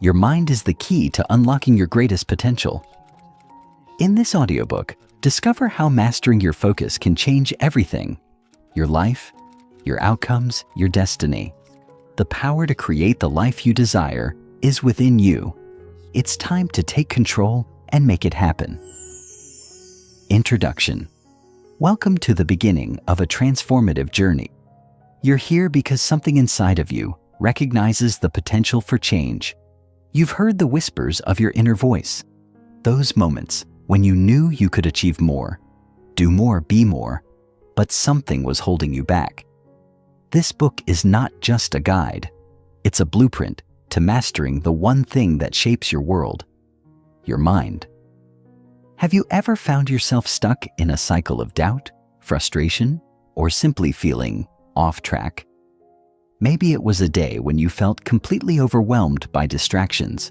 your mind is the key to unlocking your greatest potential. In this audiobook, discover how mastering your focus can change everything: your life, your outcomes, your destiny. The power to create the life you desire is within you. It's time to take control and make it happen. Introduction. Welcome to the beginning of a transformative journey. You're here because something inside of you recognizes the potential for change. You've heard the whispers of your inner voice, those moments when you knew you could achieve more, do more, be more, but something was holding you back. This book is not just a guide. It's a blueprint to mastering the one thing that shapes your world: your mind. Have you ever found yourself stuck in a cycle of doubt, frustration, or simply feeling off track? Maybe it was a day when you felt completely overwhelmed by distractions,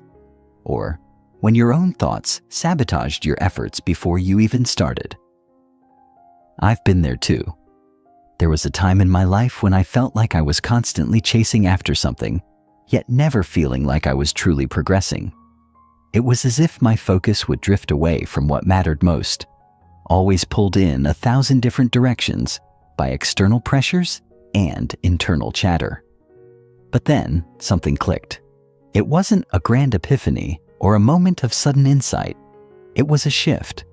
or when your own thoughts sabotaged your efforts before you even started. I've been there too. There was a time in my life when I felt like I was constantly chasing after something, yet never feeling like I was truly progressing. It was as if my focus would drift away from what mattered most, always pulled in 1,000 different directions by external pressures and internal chatter. But then something clicked. It wasn't a grand epiphany or a moment of sudden insight. It was a shift,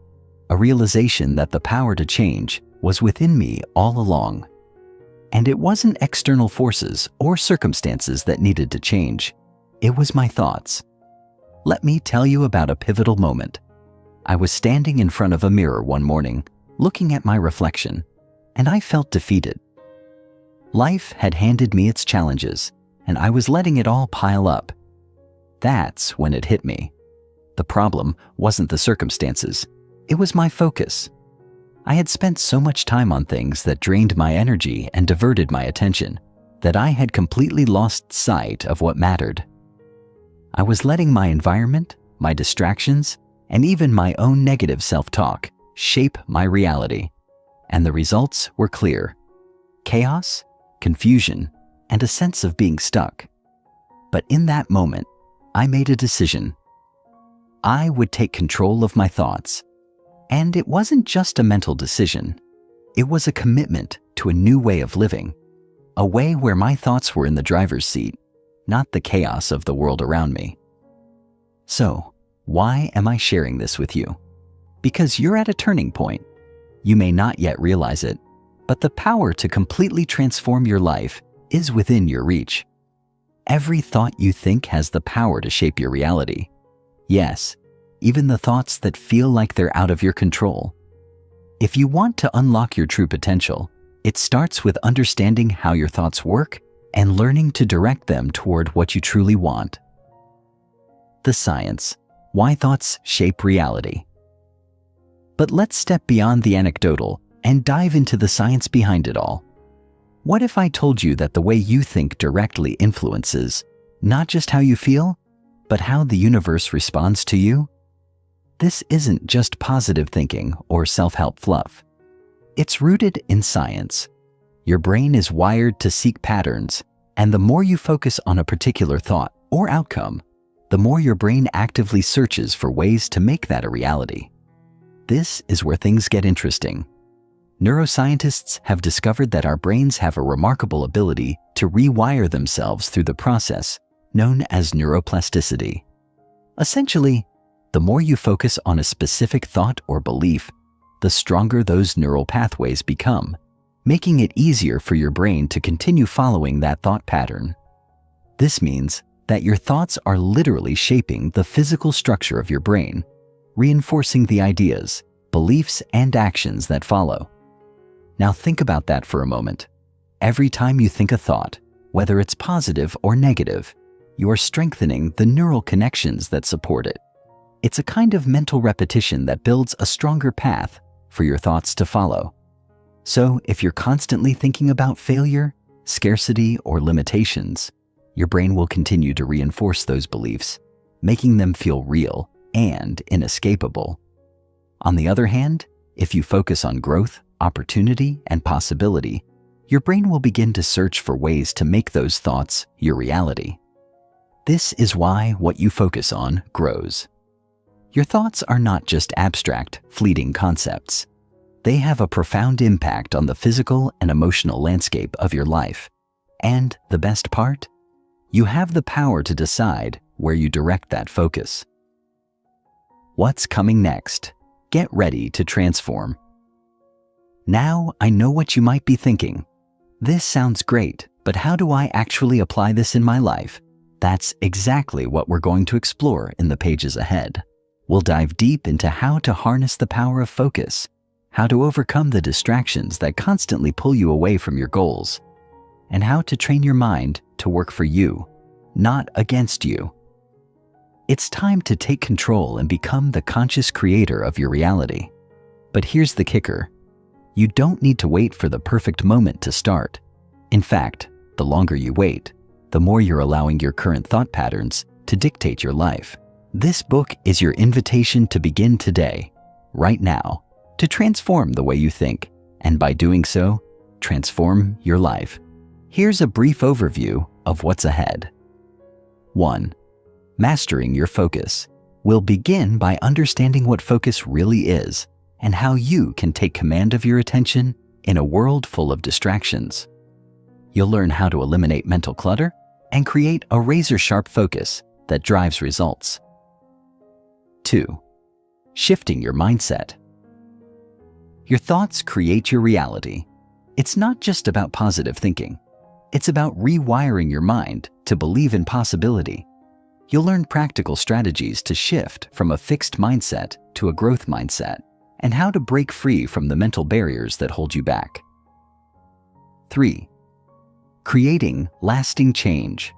a realization that the power to change was within me all along. And it wasn't external forces or circumstances that needed to change. It was my thoughts. Let me tell you about a pivotal moment. I was standing in front of a mirror one morning, looking at my reflection, and I felt defeated. Life had handed me its challenges, and I was letting it all pile up. That's when it hit me. The problem wasn't the circumstances. It was my focus. I had spent so much time on things that drained my energy and diverted my attention that I had completely lost sight of what mattered. I was letting my environment, my distractions, and even my own negative self-talk shape my reality. And the results were clear: chaos, confusion, and a sense of being stuck. But in that moment, I made a decision. I would take control of my thoughts. And it wasn't just a mental decision. It was a commitment to a new way of living, a way where my thoughts were in the driver's seat, not the chaos of the world around me. So, why am I sharing this with you? Because you're at a turning point. You may not yet realize it, but the power to completely transform your life is within your reach. Every thought you think has the power to shape your reality. Yes, even the thoughts that feel like they're out of your control. If you want to unlock your true potential, it starts with understanding how your thoughts work and learning to direct them toward what you truly want. The science: why thoughts shape reality. But let's step beyond the anecdotal and dive into the science behind it all. What if I told you that the way you think directly influences not just how you feel, but how the universe responds to you? This isn't just positive thinking or self-help fluff. It's rooted in science. Your brain is wired to seek patterns, and the more you focus on a particular thought or outcome, the more your brain actively searches for ways to make that a reality. This is where things get interesting. Neuroscientists have discovered that our brains have a remarkable ability to rewire themselves through the process known as neuroplasticity. Essentially, the more you focus on a specific thought or belief, the stronger those neural pathways become, making it easier for your brain to continue following that thought pattern. This means that your thoughts are literally shaping the physical structure of your brain, reinforcing the ideas, beliefs, and actions that follow. Now think about that for a moment. Every time you think a thought, whether it's positive or negative, you are strengthening the neural connections that support it. It's a kind of mental repetition that builds a stronger path for your thoughts to follow. So if you're constantly thinking about failure, scarcity, or limitations, your brain will continue to reinforce those beliefs, making them feel real and inescapable. On the other hand, if you focus on growth, opportunity, and possibility, your brain will begin to search for ways to make those thoughts your reality. This is why what you focus on grows. Your thoughts are not just abstract, fleeting concepts. They have a profound impact on the physical and emotional landscape of your life. And the best part? You have the power to decide where you direct that focus. What's coming next? Get ready to transform. Now I know what you might be thinking. This sounds great, but how do I actually apply this in my life? That's exactly what we're going to explore in the pages ahead. We'll dive deep into how to harness the power of focus, how to overcome the distractions that constantly pull you away from your goals, and how to train your mind to work for you, not against you. It's time to take control and become the conscious creator of your reality. But here's the kicker. You don't need to wait for the perfect moment to start. In fact, the longer you wait, the more you're allowing your current thought patterns to dictate your life. This book is your invitation to begin today, right now, to transform the way you think, and by doing so, transform your life. Here's a brief overview of what's ahead. 1. Mastering your focus. We'll begin by understanding what focus really is and how you can take command of your attention in a world full of distractions. You'll learn how to eliminate mental clutter and create a razor-sharp focus that drives results. 2. Shifting your mindset. Your thoughts create your reality. It's not just about positive thinking. It's about rewiring your mind to believe in possibility. You'll learn practical strategies to shift from a fixed mindset to a growth mindset and how to break free from the mental barriers that hold you back. 3. Creating lasting change.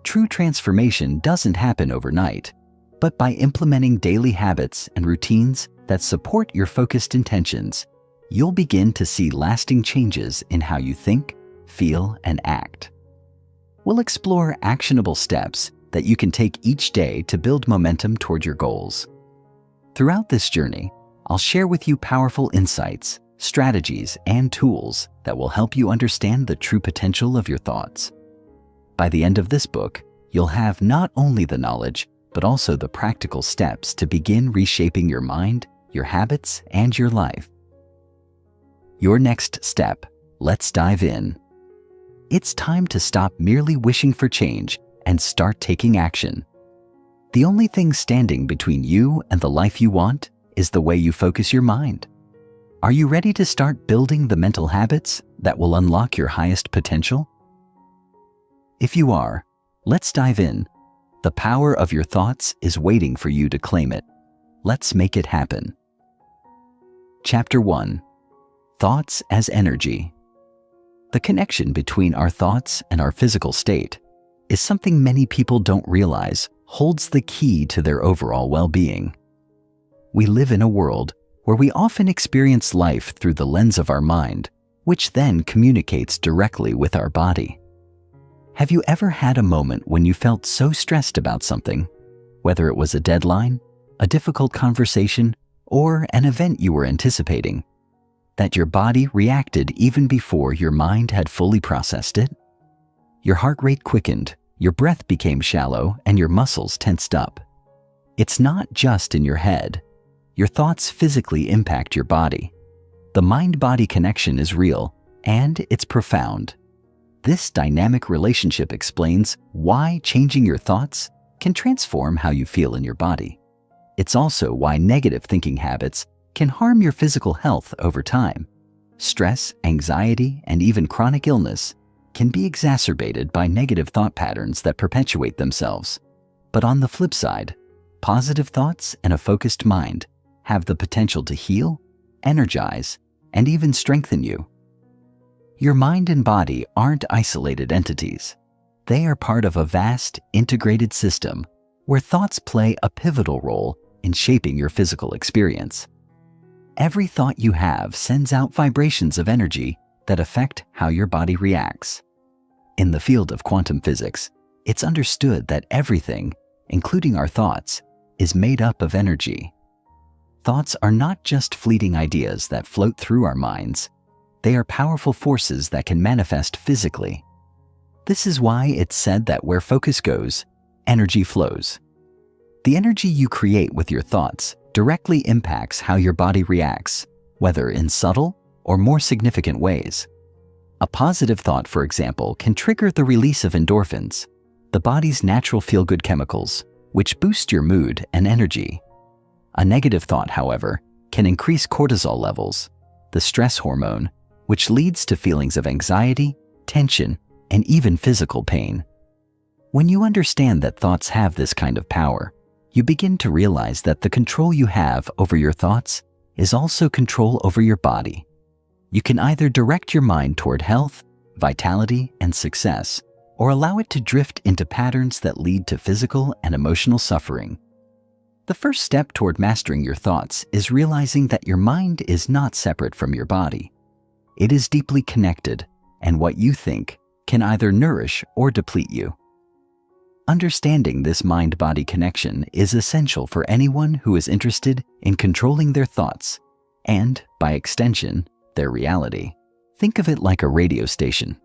True transformation doesn't happen overnight, but by implementing daily habits and routines that support your focused intentions, you'll begin to see lasting changes in how you think, feel, and act. We'll explore actionable steps that you can take each day to build momentum toward your goals. Throughout this journey, I'll share with you powerful insights, strategies, and tools that will help you understand the true potential of your thoughts. By the end of this book, you'll have not only the knowledge, but also the practical steps to begin reshaping your mind, your habits, and your life. Your next step. Let's dive in. It's time to stop merely wishing for change and start taking action. The only thing standing between you and the life you want is the way you focus your mind. Are you ready to start building the mental habits that will unlock your highest potential? If you are, let's dive in. The power of your thoughts is waiting for you to claim it. Let's make it happen. Chapter 1. Thoughts as Energy. The connection between our thoughts and our physical state is something many people don't realize holds the key to their overall well-being. We live in a world where we often experience life through the lens of our mind, which then communicates directly with our body. Have you ever had a moment when you felt so stressed about something, whether it was a deadline, a difficult conversation, or an event you were anticipating, that your body reacted even before your mind had fully processed it? Your heart rate quickened, your breath became shallow, and your muscles tensed up. It's not just in your head. Your thoughts physically impact your body. The mind-body connection is real, and it's profound. This dynamic relationship explains why changing your thoughts can transform how you feel in your body. It's also why negative thinking habits can harm your physical health over time. Stress, anxiety, and even chronic illness can be exacerbated by negative thought patterns that perpetuate themselves. But on the flip side, positive thoughts and a focused mind have the potential to heal, energize, and even strengthen you. Your mind and body aren't isolated entities. They are part of a vast, integrated system where thoughts play a pivotal role in shaping your physical experience. Every thought you have sends out vibrations of energy that affect how your body reacts. In the field of quantum physics, it's understood that everything, including our thoughts, is made up of energy. Thoughts are not just fleeting ideas that float through our minds. They are powerful forces that can manifest physically. This is why it's said that where focus goes, energy flows. The energy you create with your thoughts directly impacts how your body reacts, whether in subtle or more significant ways. A positive thought, for example, can trigger the release of endorphins, the body's natural feel-good chemicals, which boost your mood and energy. A negative thought, however, can increase cortisol levels, the stress hormone, which leads to feelings of anxiety, tension, and even physical pain. When you understand that thoughts have this kind of power, you begin to realize that the control you have over your thoughts is also control over your body. You can either direct your mind toward health, vitality, and success, or allow it to drift into patterns that lead to physical and emotional suffering. The first step toward mastering your thoughts is realizing that your mind is not separate from your body. It is deeply connected, and what you think can either nourish or deplete you. Understanding this mind-body connection is essential for anyone who is interested in controlling their thoughts and, by extension, their reality. Think of it like a radio station.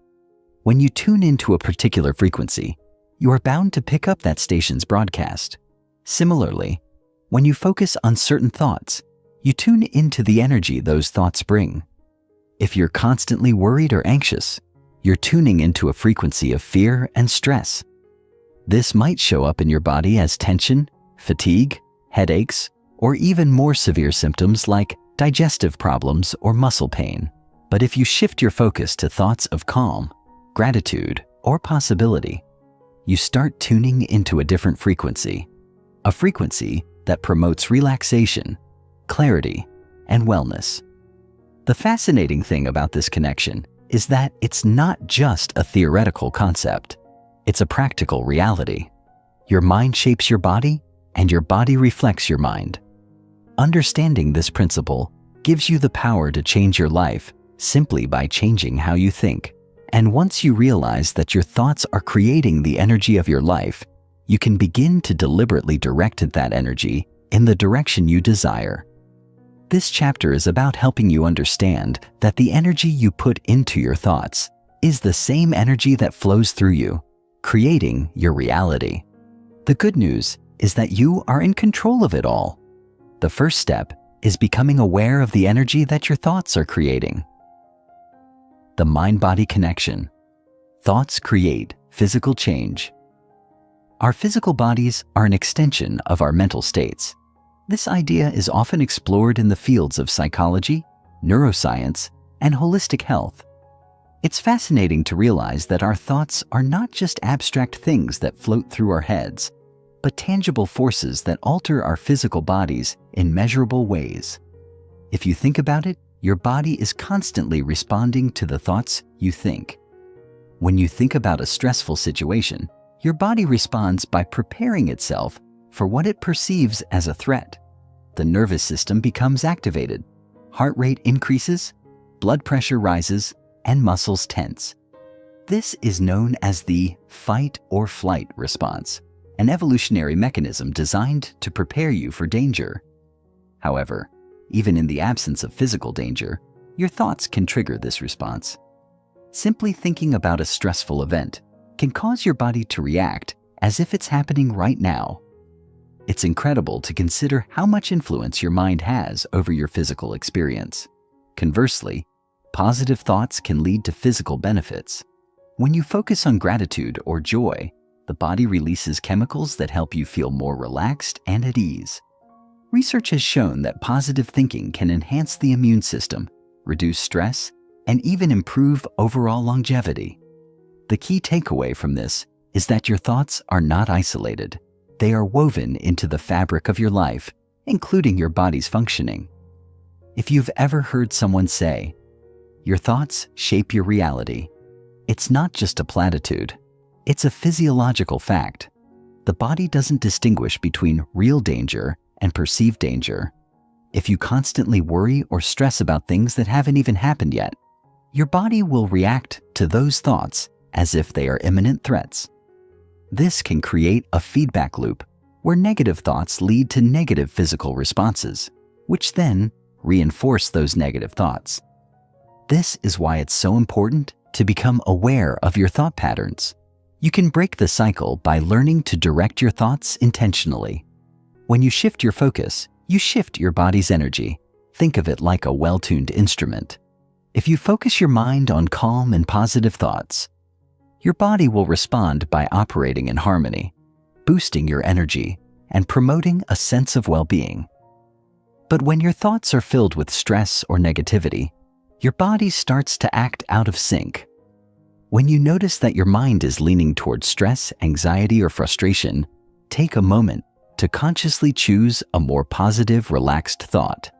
When you tune into a particular frequency, you are bound to pick up that station's broadcast. Similarly, when you focus on certain thoughts, you tune into the energy those thoughts bring. If you're constantly worried or anxious, you're tuning into a frequency of fear and stress. This might show up in your body as tension, fatigue, headaches, or even more severe symptoms like digestive problems or muscle pain. But if you shift your focus to thoughts of calm, gratitude, or possibility, you start tuning into a different frequency, a frequency that promotes relaxation, clarity, and wellness. The fascinating thing about this connection is that it's not just a theoretical concept. It's a practical reality. Your mind shapes your body, and your body reflects your mind. Understanding this principle gives you the power to change your life simply by changing how you think. And once you realize that your thoughts are creating the energy of your life, you can begin to deliberately direct that energy in the direction you desire. This chapter is about helping you understand that the energy you put into your thoughts is the same energy that flows through you, creating your reality. The good news is that you are in control of it all. The first step is becoming aware of the energy that your thoughts are creating. The mind-body connection. Thoughts create physical change. Our physical bodies are an extension of our mental states. This idea is often explored in the fields of psychology, neuroscience, and holistic health. It's fascinating to realize that our thoughts are not just abstract things that float through our heads, but tangible forces that alter our physical bodies in measurable ways. If you think about it, your body is constantly responding to the thoughts you think. When you think about a stressful situation, your body responds by preparing itself for what it perceives as a threat. The nervous system becomes activated, heart rate increases, blood pressure rises, and muscles tense. This is known as the fight or flight response, an evolutionary mechanism designed to prepare you for danger. However, even in the absence of physical danger, your thoughts can trigger this response. Simply thinking about a stressful event can cause your body to react as if it's happening right now. It's incredible to consider how much influence your mind has over your physical experience. Conversely, positive thoughts can lead to physical benefits. When you focus on gratitude or joy, the body releases chemicals that help you feel more relaxed and at ease. Research has shown that positive thinking can enhance the immune system, reduce stress, and even improve overall longevity. The key takeaway from this is that your thoughts are not isolated. They are woven into the fabric of your life, including your body's functioning. If you've ever heard someone say, "Your thoughts shape your reality," it's not just a platitude. It's a physiological fact. The body doesn't distinguish between real danger and perceived danger. If you constantly worry or stress about things that haven't even happened yet, your body will react to those thoughts as if they are imminent threats. This can create a feedback loop where negative thoughts lead to negative physical responses, which then reinforce those negative thoughts. This is why it's so important to become aware of your thought patterns. You can break the cycle by learning to direct your thoughts intentionally. When you shift your focus, you shift your body's energy. Think of it like a well-tuned instrument. If you focus your mind on calm and positive thoughts, your body will respond by operating in harmony, boosting your energy and promoting a sense of well-being. But when your thoughts are filled with stress or negativity, your body starts to act out of sync. When you notice that your mind is leaning towards stress, anxiety, or frustration, take a moment to consciously choose a more positive, relaxed thought.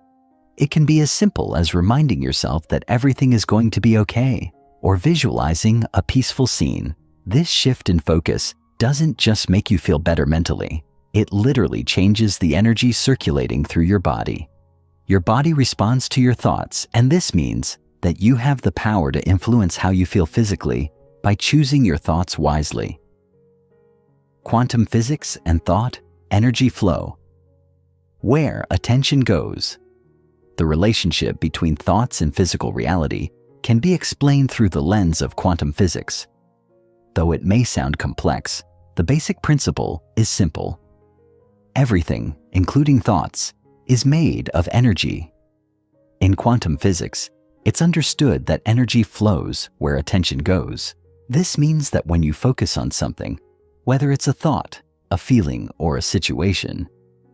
It can be as simple as reminding yourself that everything is going to be okay, or visualizing a peaceful scene. This shift in focus doesn't just make you feel better mentally. It literally changes the energy circulating through your body. Your body responds to your thoughts, and this means that you have the power to influence how you feel physically by choosing your thoughts wisely. Quantum physics and thought, energy flow. Where attention goes. The relationship between thoughts and physical reality can be explained through the lens of quantum physics. Though it may sound complex, the basic principle is simple. Everything, including thoughts, is made of energy. In quantum physics, it's understood that energy flows where attention goes. This means that when you focus on something, whether it's a thought, a feeling, or a situation,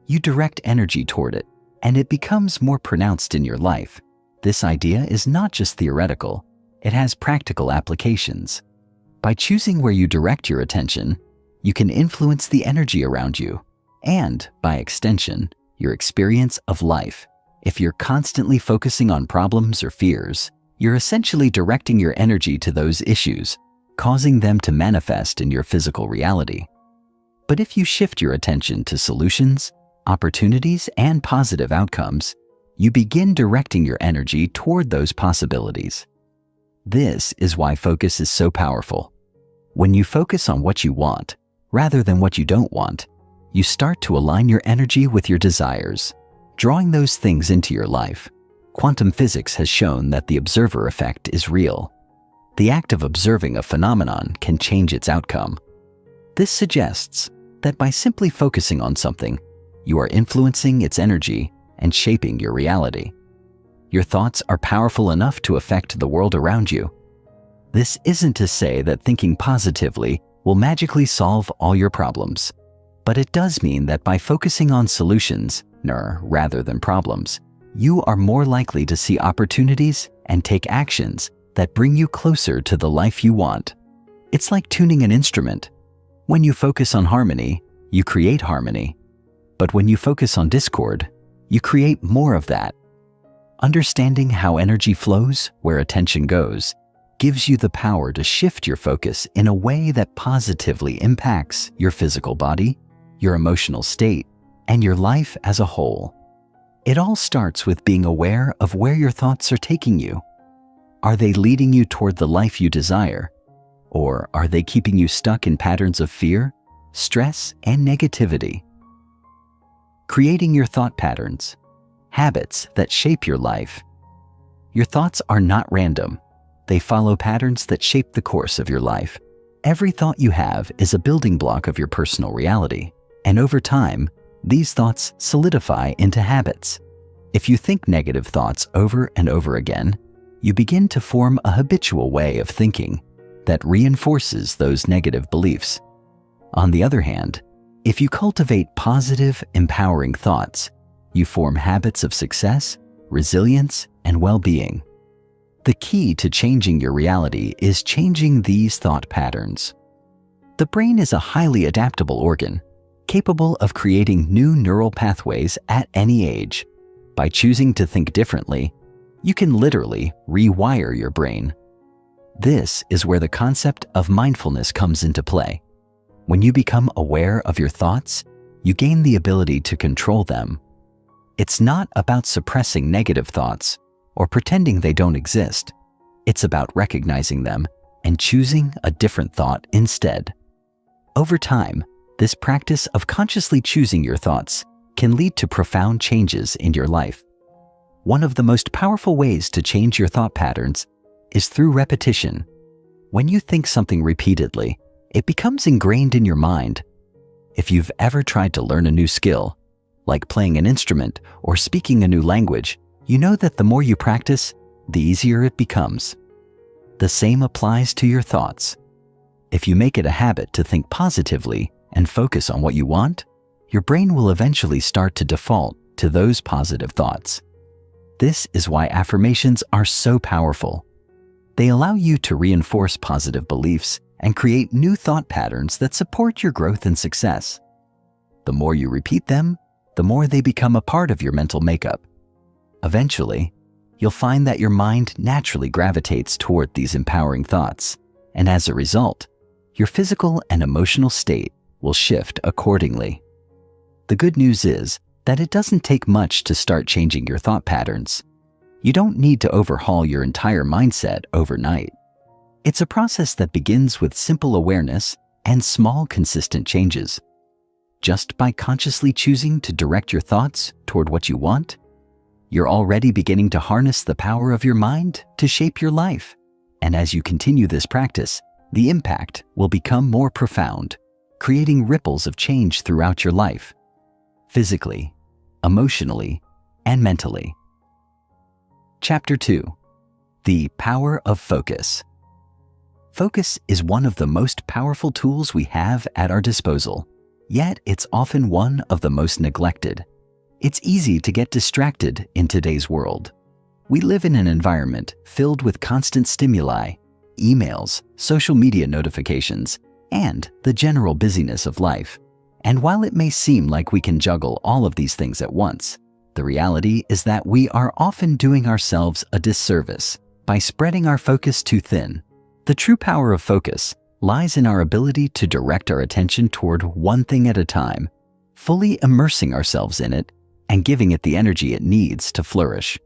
you direct energy toward it, and it becomes more pronounced in your life. This idea is not just theoretical, it has practical applications. By choosing where you direct your attention, you can influence the energy around you, and, by extension, your experience of life. If you're constantly focusing on problems or fears, you're essentially directing your energy to those issues, causing them to manifest in your physical reality. But if you shift your attention to solutions, opportunities, and positive outcomes, you begin directing your energy toward those possibilities. This is why focus is so powerful. When you focus on what you want, rather than what you don't want, you start to align your energy with your desires, drawing those things into your life. Quantum physics has shown that the observer effect is real. The act of observing a phenomenon can change its outcome. This suggests that by simply focusing on something, you are influencing its energy and shaping your reality. Your thoughts are powerful enough to affect the world around you. This isn't to say that thinking positively will magically solve all your problems, but it does mean that by focusing on solutions, rather than problems, you are more likely to see opportunities and take actions that bring you closer to the life you want. It's like tuning an instrument. When you focus on harmony, you create harmony. But when you focus on discord, you create more of that. Understanding how energy flows where attention goes gives you the power to shift your focus in a way that positively impacts your physical body, your emotional state, and your life as a whole. It all starts with being aware of where your thoughts are taking you. Are they leading you toward the life you desire? Or are they keeping you stuck in patterns of fear, stress, and negativity? Creating your thought patterns, habits that shape your life. Your thoughts are not random. They follow patterns that shape the course of your life. Every thought you have is a building block of your personal reality, and over time, these thoughts solidify into habits. If you think negative thoughts over and over again, you begin to form a habitual way of thinking that reinforces those negative beliefs. On the other hand, if you cultivate positive, empowering thoughts, you form habits of success, resilience, and well-being. The key to changing your reality is changing these thought patterns. The brain is a highly adaptable organ, capable of creating new neural pathways at any age. By choosing to think differently, you can literally rewire your brain. This is where the concept of mindfulness comes into play. When you become aware of your thoughts, you gain the ability to control them. It's not about suppressing negative thoughts or pretending they don't exist. It's about recognizing them and choosing a different thought instead. Over time, this practice of consciously choosing your thoughts can lead to profound changes in your life. One of the most powerful ways to change your thought patterns is through repetition. When you think something repeatedly, it becomes ingrained in your mind. If you've ever tried to learn a new skill, like playing an instrument or speaking a new language, you know that the more you practice, the easier it becomes. The same applies to your thoughts. If you make it a habit to think positively and focus on what you want, your brain will eventually start to default to those positive thoughts. This is why affirmations are so powerful. They allow you to reinforce positive beliefs and create new thought patterns that support your growth and success. The more you repeat them, the more they become a part of your mental makeup. Eventually, you'll find that your mind naturally gravitates toward these empowering thoughts, and as a result, your physical and emotional state will shift accordingly. The good news is that it doesn't take much to start changing your thought patterns. You don't need to overhaul your entire mindset overnight. It's a process that begins with simple awareness and small, consistent changes. Just by consciously choosing to direct your thoughts toward what you want, you're already beginning to harness the power of your mind to shape your life. And as you continue this practice, the impact will become more profound, creating ripples of change throughout your life, physically, emotionally, and mentally. Chapter 2. The Power of Focus. Focus is one of the most powerful tools we have at our disposal, yet it's often one of the most neglected. It's easy to get distracted in today's world. We live in an environment filled with constant stimuli, emails, social media notifications, and the general busyness of life. And while it may seem like we can juggle all of these things at once, the reality is that we are often doing ourselves a disservice by spreading our focus too thin. The true power of focus lies in our ability to direct our attention toward one thing at a time, fully immersing ourselves in it and giving it the energy it needs to flourish.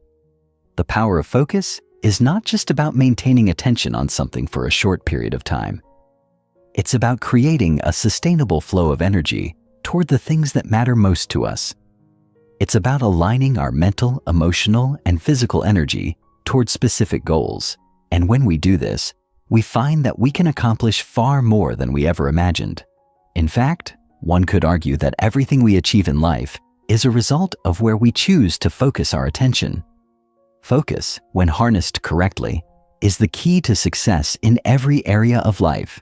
The power of focus is not just about maintaining attention on something for a short period of time. It's about creating a sustainable flow of energy toward the things that matter most to us. It's about aligning our mental, emotional, and physical energy toward specific goals. And when we do this, we find that we can accomplish far more than we ever imagined. In fact, one could argue that everything we achieve in life is a result of where we choose to focus our attention. Focus, when harnessed correctly, is the key to success in every area of life,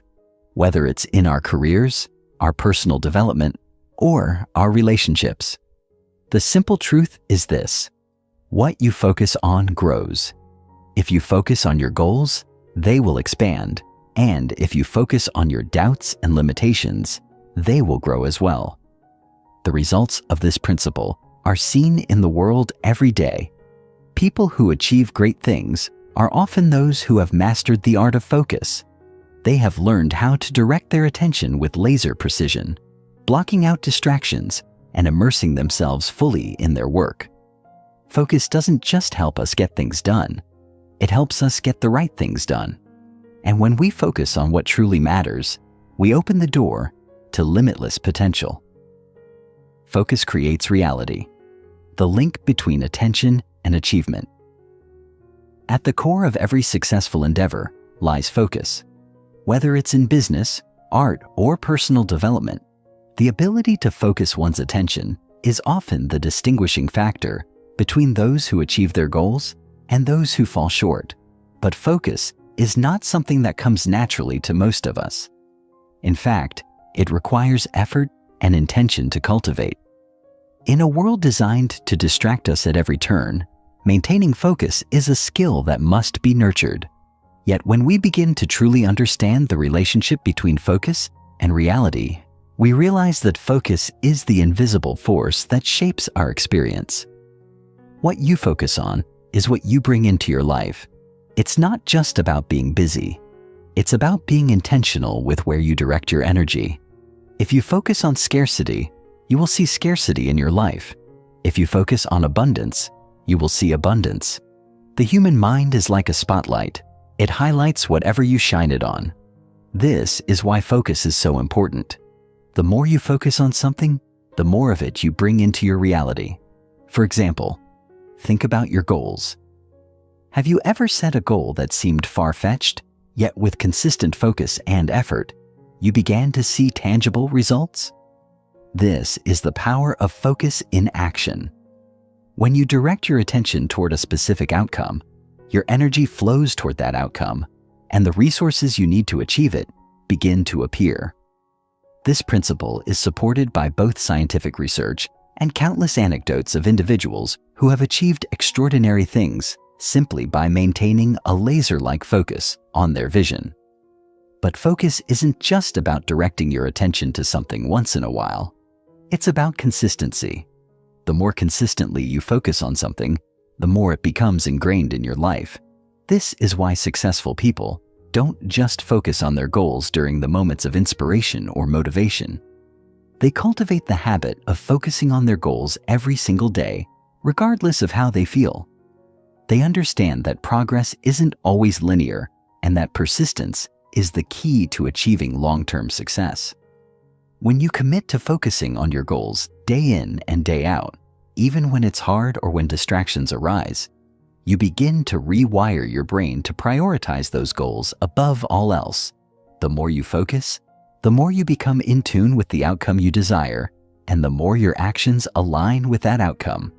whether it's in our careers, our personal development, or our relationships. The simple truth is this: what you focus on grows. If you focus on your goals, they will expand, and if you focus on your doubts and limitations, they will grow as well. The results of this principle are seen in the world every day. People who achieve great things are often those who have mastered the art of focus. They have learned how to direct their attention with laser precision, blocking out distractions and immersing themselves fully in their work. Focus doesn't just help us get things done, it helps us get the right things done. And when we focus on what truly matters, we open the door to limitless potential. Focus creates reality, the link between attention and achievement. At the core of every successful endeavor lies focus. Whether it's in business, art, or personal development, the ability to focus one's attention is often the distinguishing factor between those who achieve their goals and those who fall short. But focus is not something that comes naturally to most of us. In fact, it requires effort and intention to cultivate. In a world designed to distract us at every turn, maintaining focus is a skill that must be nurtured. Yet when we begin to truly understand the relationship between focus and reality, we realize that focus is the invisible force that shapes our experience. What you focus on is what you bring into your life. It's not just about being busy. It's about being intentional with where you direct your energy. If you focus on scarcity, you will see scarcity in your life. If you focus on abundance, you will see abundance. The human mind is like a spotlight. It highlights whatever you shine it on. This is why focus is so important. The more you focus on something, the more of it you bring into your reality. For example, think about your goals. Have you ever set a goal that seemed far-fetched, yet with consistent focus and effort, you began to see tangible results? This is the power of focus in action. When you direct your attention toward a specific outcome, your energy flows toward that outcome, and the resources you need to achieve it begin to appear. This principle is supported by both scientific research and countless anecdotes of individuals who have achieved extraordinary things simply by maintaining a laser-like focus on their vision. But focus isn't just about directing your attention to something once in a while. It's about consistency. The more consistently you focus on something, the more it becomes ingrained in your life. This is why successful people don't just focus on their goals during the moments of inspiration or motivation. They cultivate the habit of focusing on their goals every single day, regardless of how they feel. They understand that progress isn't always linear and that persistence is the key to achieving long-term success. When you commit to focusing on your goals day in and day out, even when it's hard or when distractions arise, you begin to rewire your brain to prioritize those goals above all else. The more you focus, the more you become in tune with the outcome you desire, and the more your actions align with that outcome.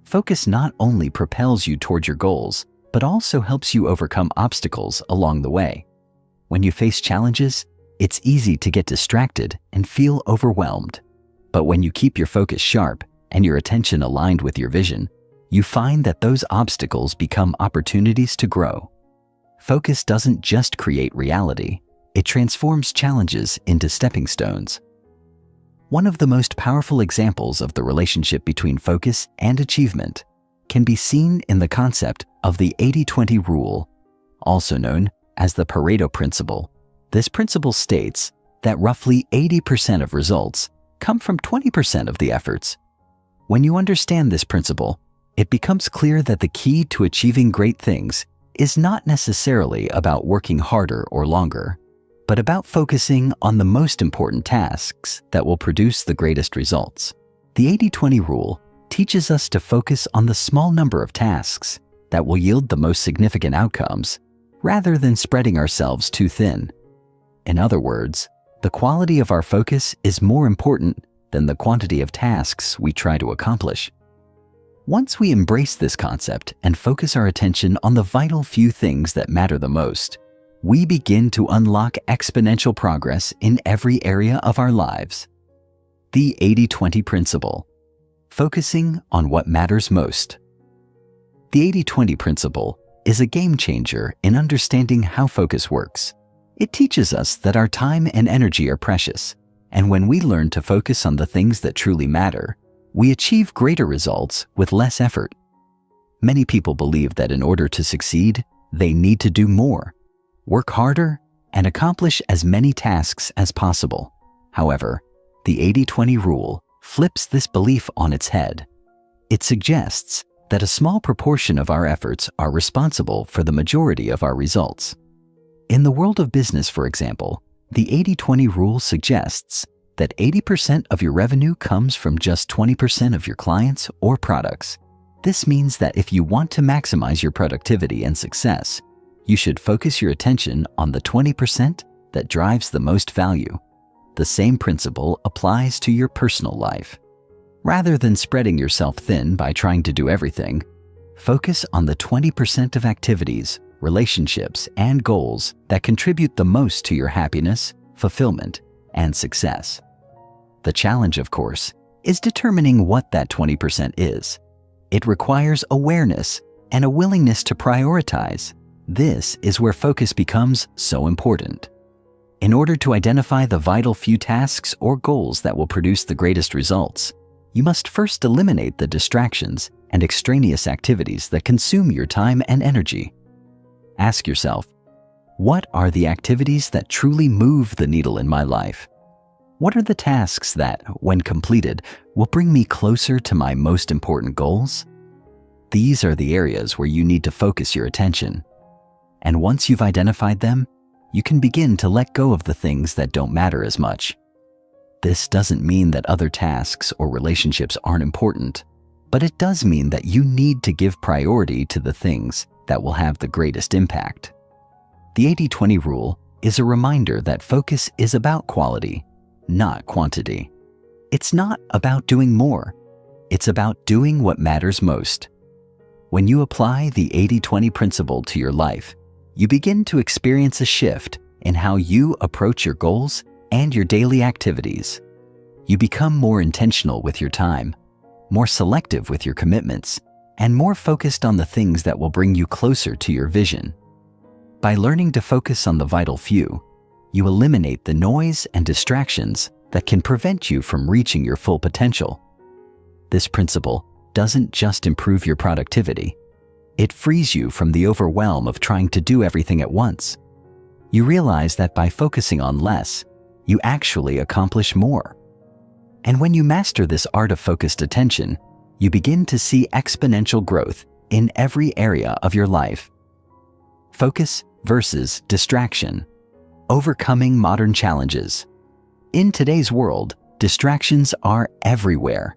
Focus not only propels you toward your goals, but also helps you overcome obstacles along the way. When you face challenges, it's easy to get distracted and feel overwhelmed. But when you keep your focus sharp and your attention aligned with your vision, you find that those obstacles become opportunities to grow. Focus doesn't just create reality, it transforms challenges into stepping stones. One of the most powerful examples of the relationship between focus and achievement can be seen in the concept of the 80-20 rule, also known as the Pareto principle. This principle states that roughly 80% of results come from 20% of the efforts. When you understand this principle, it becomes clear that the key to achieving great things is not necessarily about working harder or longer, but about focusing on the most important tasks that will produce the greatest results. The 80-20 rule teaches us to focus on the small number of tasks that will yield the most significant outcomes, rather than spreading ourselves too thin. In other words, the quality of our focus is more important than the quantity of tasks we try to accomplish. Once we embrace this concept and focus our attention on the vital few things that matter the most, we begin to unlock exponential progress in every area of our lives. The 80-20 principle. Focusing on what matters most. The 80-20 principle is a game changer in understanding how focus works. It teaches us that our time and energy are precious, and when we learn to focus on the things that truly matter, we achieve greater results with less effort. Many people believe that in order to succeed, they need to do more, work harder, and accomplish as many tasks as possible. However, the 80-20 rule flips this belief on its head. It suggests that a small proportion of our efforts are responsible for the majority of our results. In the world of business, for example, the 80-20 rule suggests that 80% of your revenue comes from just 20% of your clients or products. This means that if you want to maximize your productivity and success, you should focus your attention on the 20% that drives the most value. The same principle applies to your personal life. Rather than spreading yourself thin by trying to do everything, focus on the 20% of activities, relationships, and goals that contribute the most to your happiness, fulfillment, and success. The challenge, of course, is determining what that 20% is. It requires awareness and a willingness to prioritize. This is where focus becomes so important. In order to identify the vital few tasks or goals that will produce the greatest results, you must first eliminate the distractions and extraneous activities that consume your time and energy. Ask yourself, what are the activities that truly move the needle in my life? What are the tasks that, when completed, will bring me closer to my most important goals? These are the areas where you need to focus your attention. And once you've identified them, you can begin to let go of the things that don't matter as much. This doesn't mean that other tasks or relationships aren't important, but it does mean that you need to give priority to the things that will have the greatest impact. The 80-20 rule is a reminder that focus is about quality, not quantity. It's not about doing more. It's about doing what matters most. When you apply the 80-20 principle to your life, you begin to experience a shift in how you approach your goals and your daily activities. You become more intentional with your time, more selective with your commitments, and more focused on the things that will bring you closer to your vision. By learning to focus on the vital few, you eliminate the noise and distractions that can prevent you from reaching your full potential. This principle doesn't just improve your productivity. It frees you from the overwhelm of trying to do everything at once. You realize that by focusing on less, you actually accomplish more. And when you master this art of focused attention, you begin to see exponential growth in every area of your life. Focus versus distraction. Overcoming modern challenges. In today's world, distractions are everywhere.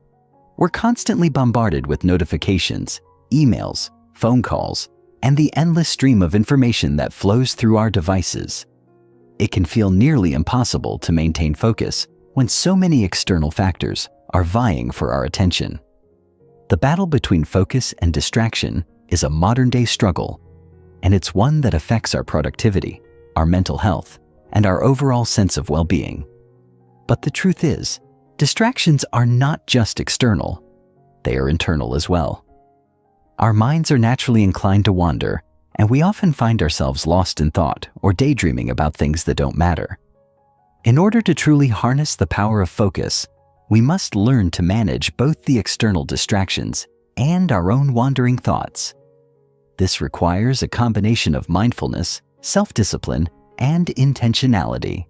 We're constantly bombarded with notifications, emails, phone calls, and the endless stream of information that flows through our devices. It can feel nearly impossible to maintain focus when so many external factors are vying for our attention. The battle between focus and distraction is a modern-day struggle, and it's one that affects our productivity, our mental health, and our overall sense of well-being. But the truth is, distractions are not just external, they are internal as well. Our minds are naturally inclined to wander, and we often find ourselves lost in thought or daydreaming about things that don't matter. In order to truly harness the power of focus, we must learn to manage both the external distractions and our own wandering thoughts. This requires a combination of mindfulness, self-discipline, and intentionality.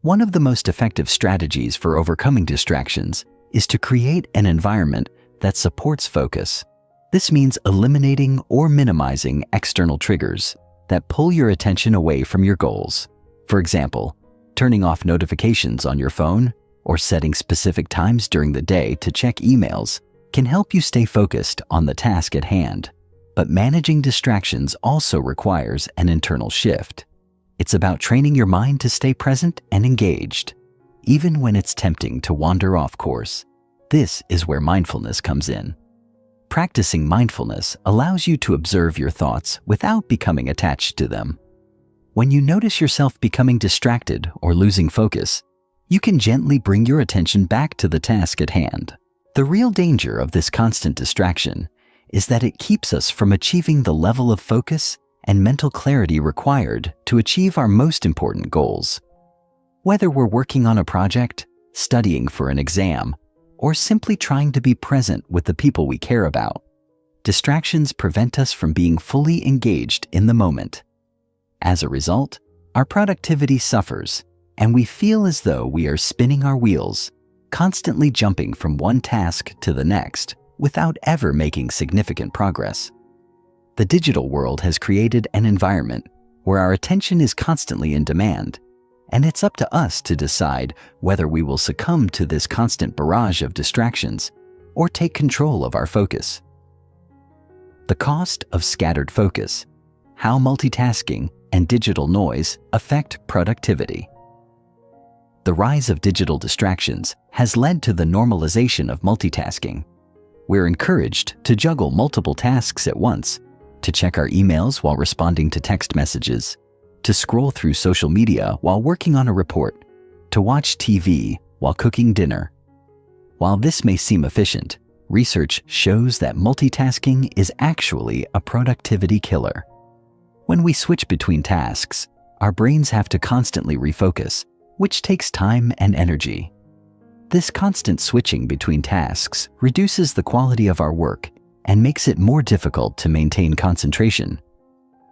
One of the most effective strategies for overcoming distractions is to create an environment that supports focus. This means eliminating or minimizing external triggers that pull your attention away from your goals. For example, turning off notifications on your phone or setting specific times during the day to check emails can help you stay focused on the task at hand. But managing distractions also requires an internal shift. It's about training your mind to stay present and engaged, even when it's tempting to wander off course. This is where mindfulness comes in. Practicing mindfulness allows you to observe your thoughts without becoming attached to them. When you notice yourself becoming distracted or losing focus, you can gently bring your attention back to the task at hand. The real danger of this constant distraction is that it keeps us from achieving the level of focus and mental clarity required to achieve our most important goals. Whether we're working on a project, studying for an exam, or simply trying to be present with the people we care about, distractions prevent us from being fully engaged in the moment. As a result, our productivity suffers, and we feel as though we are spinning our wheels, constantly jumping from one task to the next without ever making significant progress. The digital world has created an environment where our attention is constantly in demand, and it's up to us to decide whether we will succumb to this constant barrage of distractions or take control of our focus. The cost of scattered focus: how multitasking and digital noise affect productivity. The rise of digital distractions has led to the normalization of multitasking. We're encouraged to juggle multiple tasks at once, to check our emails while responding to text messages, to scroll through social media while working on a report, to watch TV while cooking dinner. While this may seem efficient, research shows that multitasking is actually a productivity killer. When we switch between tasks, our brains have to constantly refocus, which takes time and energy. This constant switching between tasks reduces the quality of our work and makes it more difficult to maintain concentration.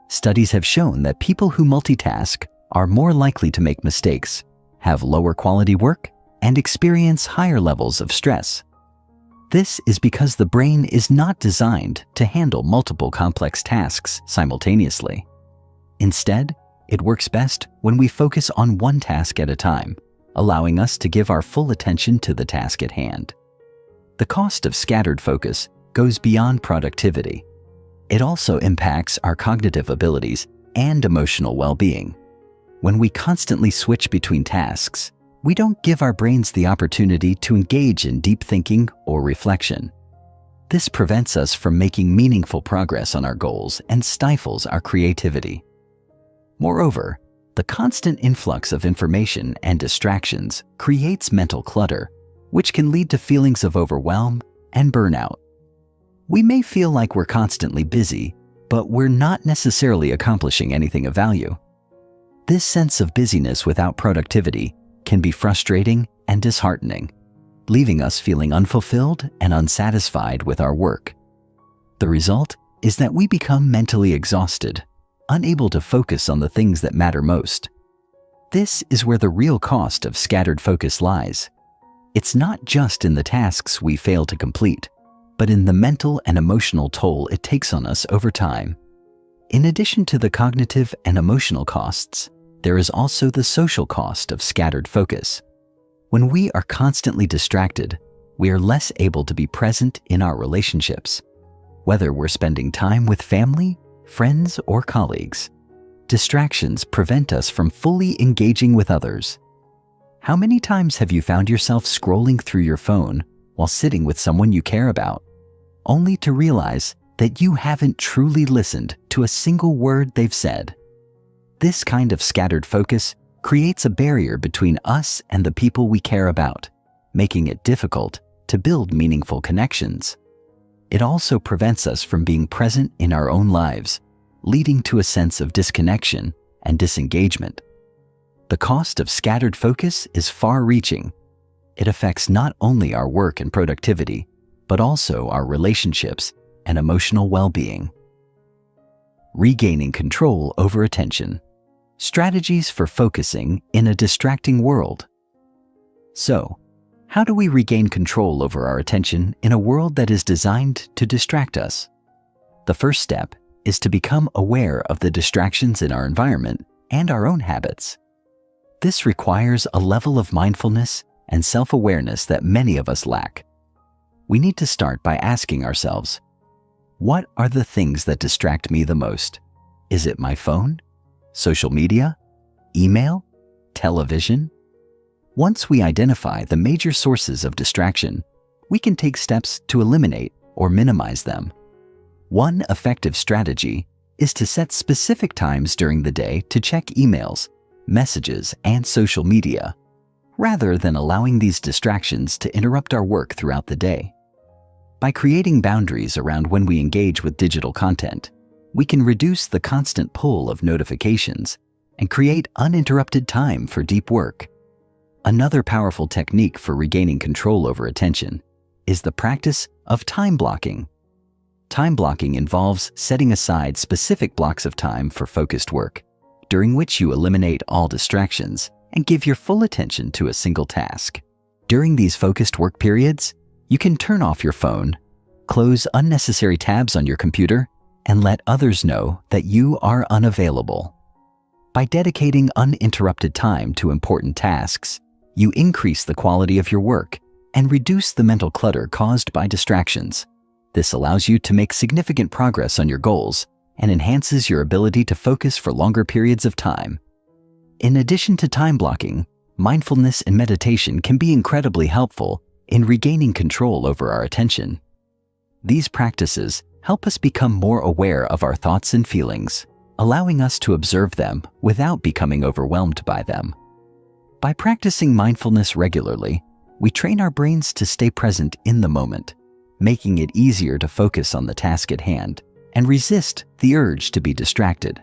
Studies have shown that people who multitask are more likely to make mistakes, have lower quality work, and experience higher levels of stress. This is because the brain is not designed to handle multiple complex tasks simultaneously. Instead, it works best when we focus on one task at a time, allowing us to give our full attention to the task at hand. The cost of scattered focus goes beyond productivity. It also impacts our cognitive abilities and emotional well-being. When we constantly switch between tasks, we don't give our brains the opportunity to engage in deep thinking or reflection. This prevents us from making meaningful progress on our goals and stifles our creativity. Moreover, the constant influx of information and distractions creates mental clutter, which can lead to feelings of overwhelm and burnout. We may feel like we're constantly busy, but we're not necessarily accomplishing anything of value. This sense of busyness without productivity can be frustrating and disheartening, leaving us feeling unfulfilled and unsatisfied with our work. The result is that we become mentally exhausted, unable to focus on the things that matter most. This is where the real cost of scattered focus lies. It's not just in the tasks we fail to complete, but in the mental and emotional toll it takes on us over time. In addition to the cognitive and emotional costs, there is also the social cost of scattered focus. When we are constantly distracted, we are less able to be present in our relationships. Whether we're spending time with family, friends, or colleagues, distractions prevent us from fully engaging with others. How many times have you found yourself scrolling through your phone while sitting with someone you care about, only to realize that you haven't truly listened to a single word they've said? This kind of scattered focus creates a barrier between us and the people we care about, making it difficult to build meaningful connections. It also prevents us from being present in our own lives, leading to a sense of disconnection and disengagement. The cost of scattered focus is far-reaching. It affects not only our work and productivity, but also our relationships and emotional well-being. Regaining control over attention. Strategies for focusing in a distracting world. So, how do we regain control over our attention in a world that is designed to distract us? The first step is to become aware of the distractions in our environment and our own habits. This requires a level of mindfulness and self-awareness that many of us lack. We need to start by asking ourselves, what are the things that distract me the most? Is it my phone, social media, email, television? Once we identify the major sources of distraction, we can take steps to eliminate or minimize them. One effective strategy is to set specific times during the day to check emails, messages, and social media, rather than allowing these distractions to interrupt our work throughout the day. By creating boundaries around when we engage with digital content, we can reduce the constant pull of notifications and create uninterrupted time for deep work. Another powerful technique for regaining control over attention is the practice of time blocking. Time blocking involves setting aside specific blocks of time for focused work, during which you eliminate all distractions and give your full attention to a single task. During these focused work periods, you can turn off your phone, close unnecessary tabs on your computer, and let others know that you are unavailable. By dedicating uninterrupted time to important tasks, you increase the quality of your work and reduce the mental clutter caused by distractions. This allows you to make significant progress on your goals and enhances your ability to focus for longer periods of time. In addition to time blocking, mindfulness and meditation can be incredibly helpful in regaining control over our attention. These practices help us become more aware of our thoughts and feelings, allowing us to observe them without becoming overwhelmed by them. By practicing mindfulness regularly, we train our brains to stay present in the moment, making it easier to focus on the task at hand and resist the urge to be distracted.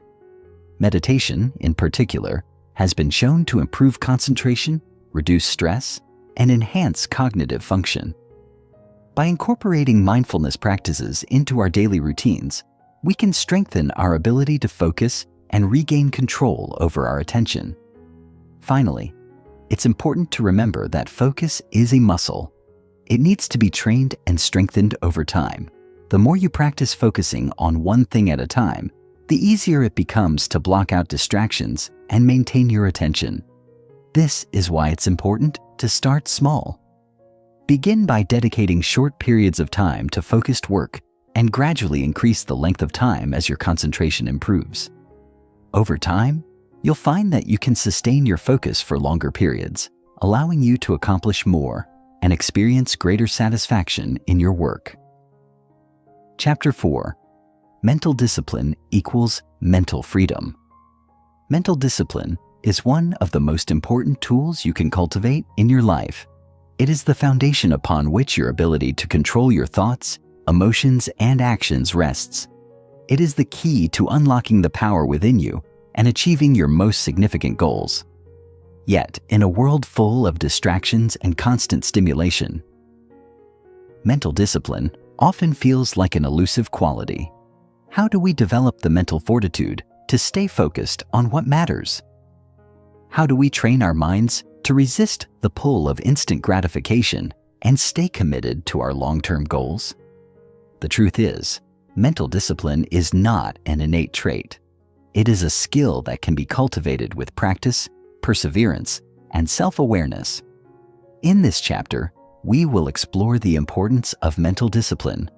Meditation, in particular, has been shown to improve concentration, reduce stress, and enhance cognitive function. By incorporating mindfulness practices into our daily routines, we can strengthen our ability to focus and regain control over our attention. Finally, it's important to remember that focus is a muscle. It needs to be trained and strengthened over time. The more you practice focusing on one thing at a time, the easier it becomes to block out distractions and maintain your attention. This is why it's important to start small. Begin by dedicating short periods of time to focused work and gradually increase the length of time as your concentration improves. Over time, You'll find that you can sustain your focus for longer periods, allowing you to accomplish more and experience greater satisfaction in your work. Chapter 4. Mental discipline equals mental freedom. Mental discipline is one of the most important tools you can cultivate in your life. It is the foundation upon which your ability to control your thoughts, emotions, and actions rests. It is the key to unlocking the power within you and achieving your most significant goals. Yet, in a world full of distractions and constant stimulation, mental discipline often feels like an elusive quality. How do we develop the mental fortitude to stay focused on what matters? How do we train our minds to resist the pull of instant gratification and stay committed to our long-term goals? The truth is, mental discipline is not an innate trait. It is a skill that can be cultivated with practice, perseverance, and self-awareness. In this chapter, we will explore the importance of mental discipline,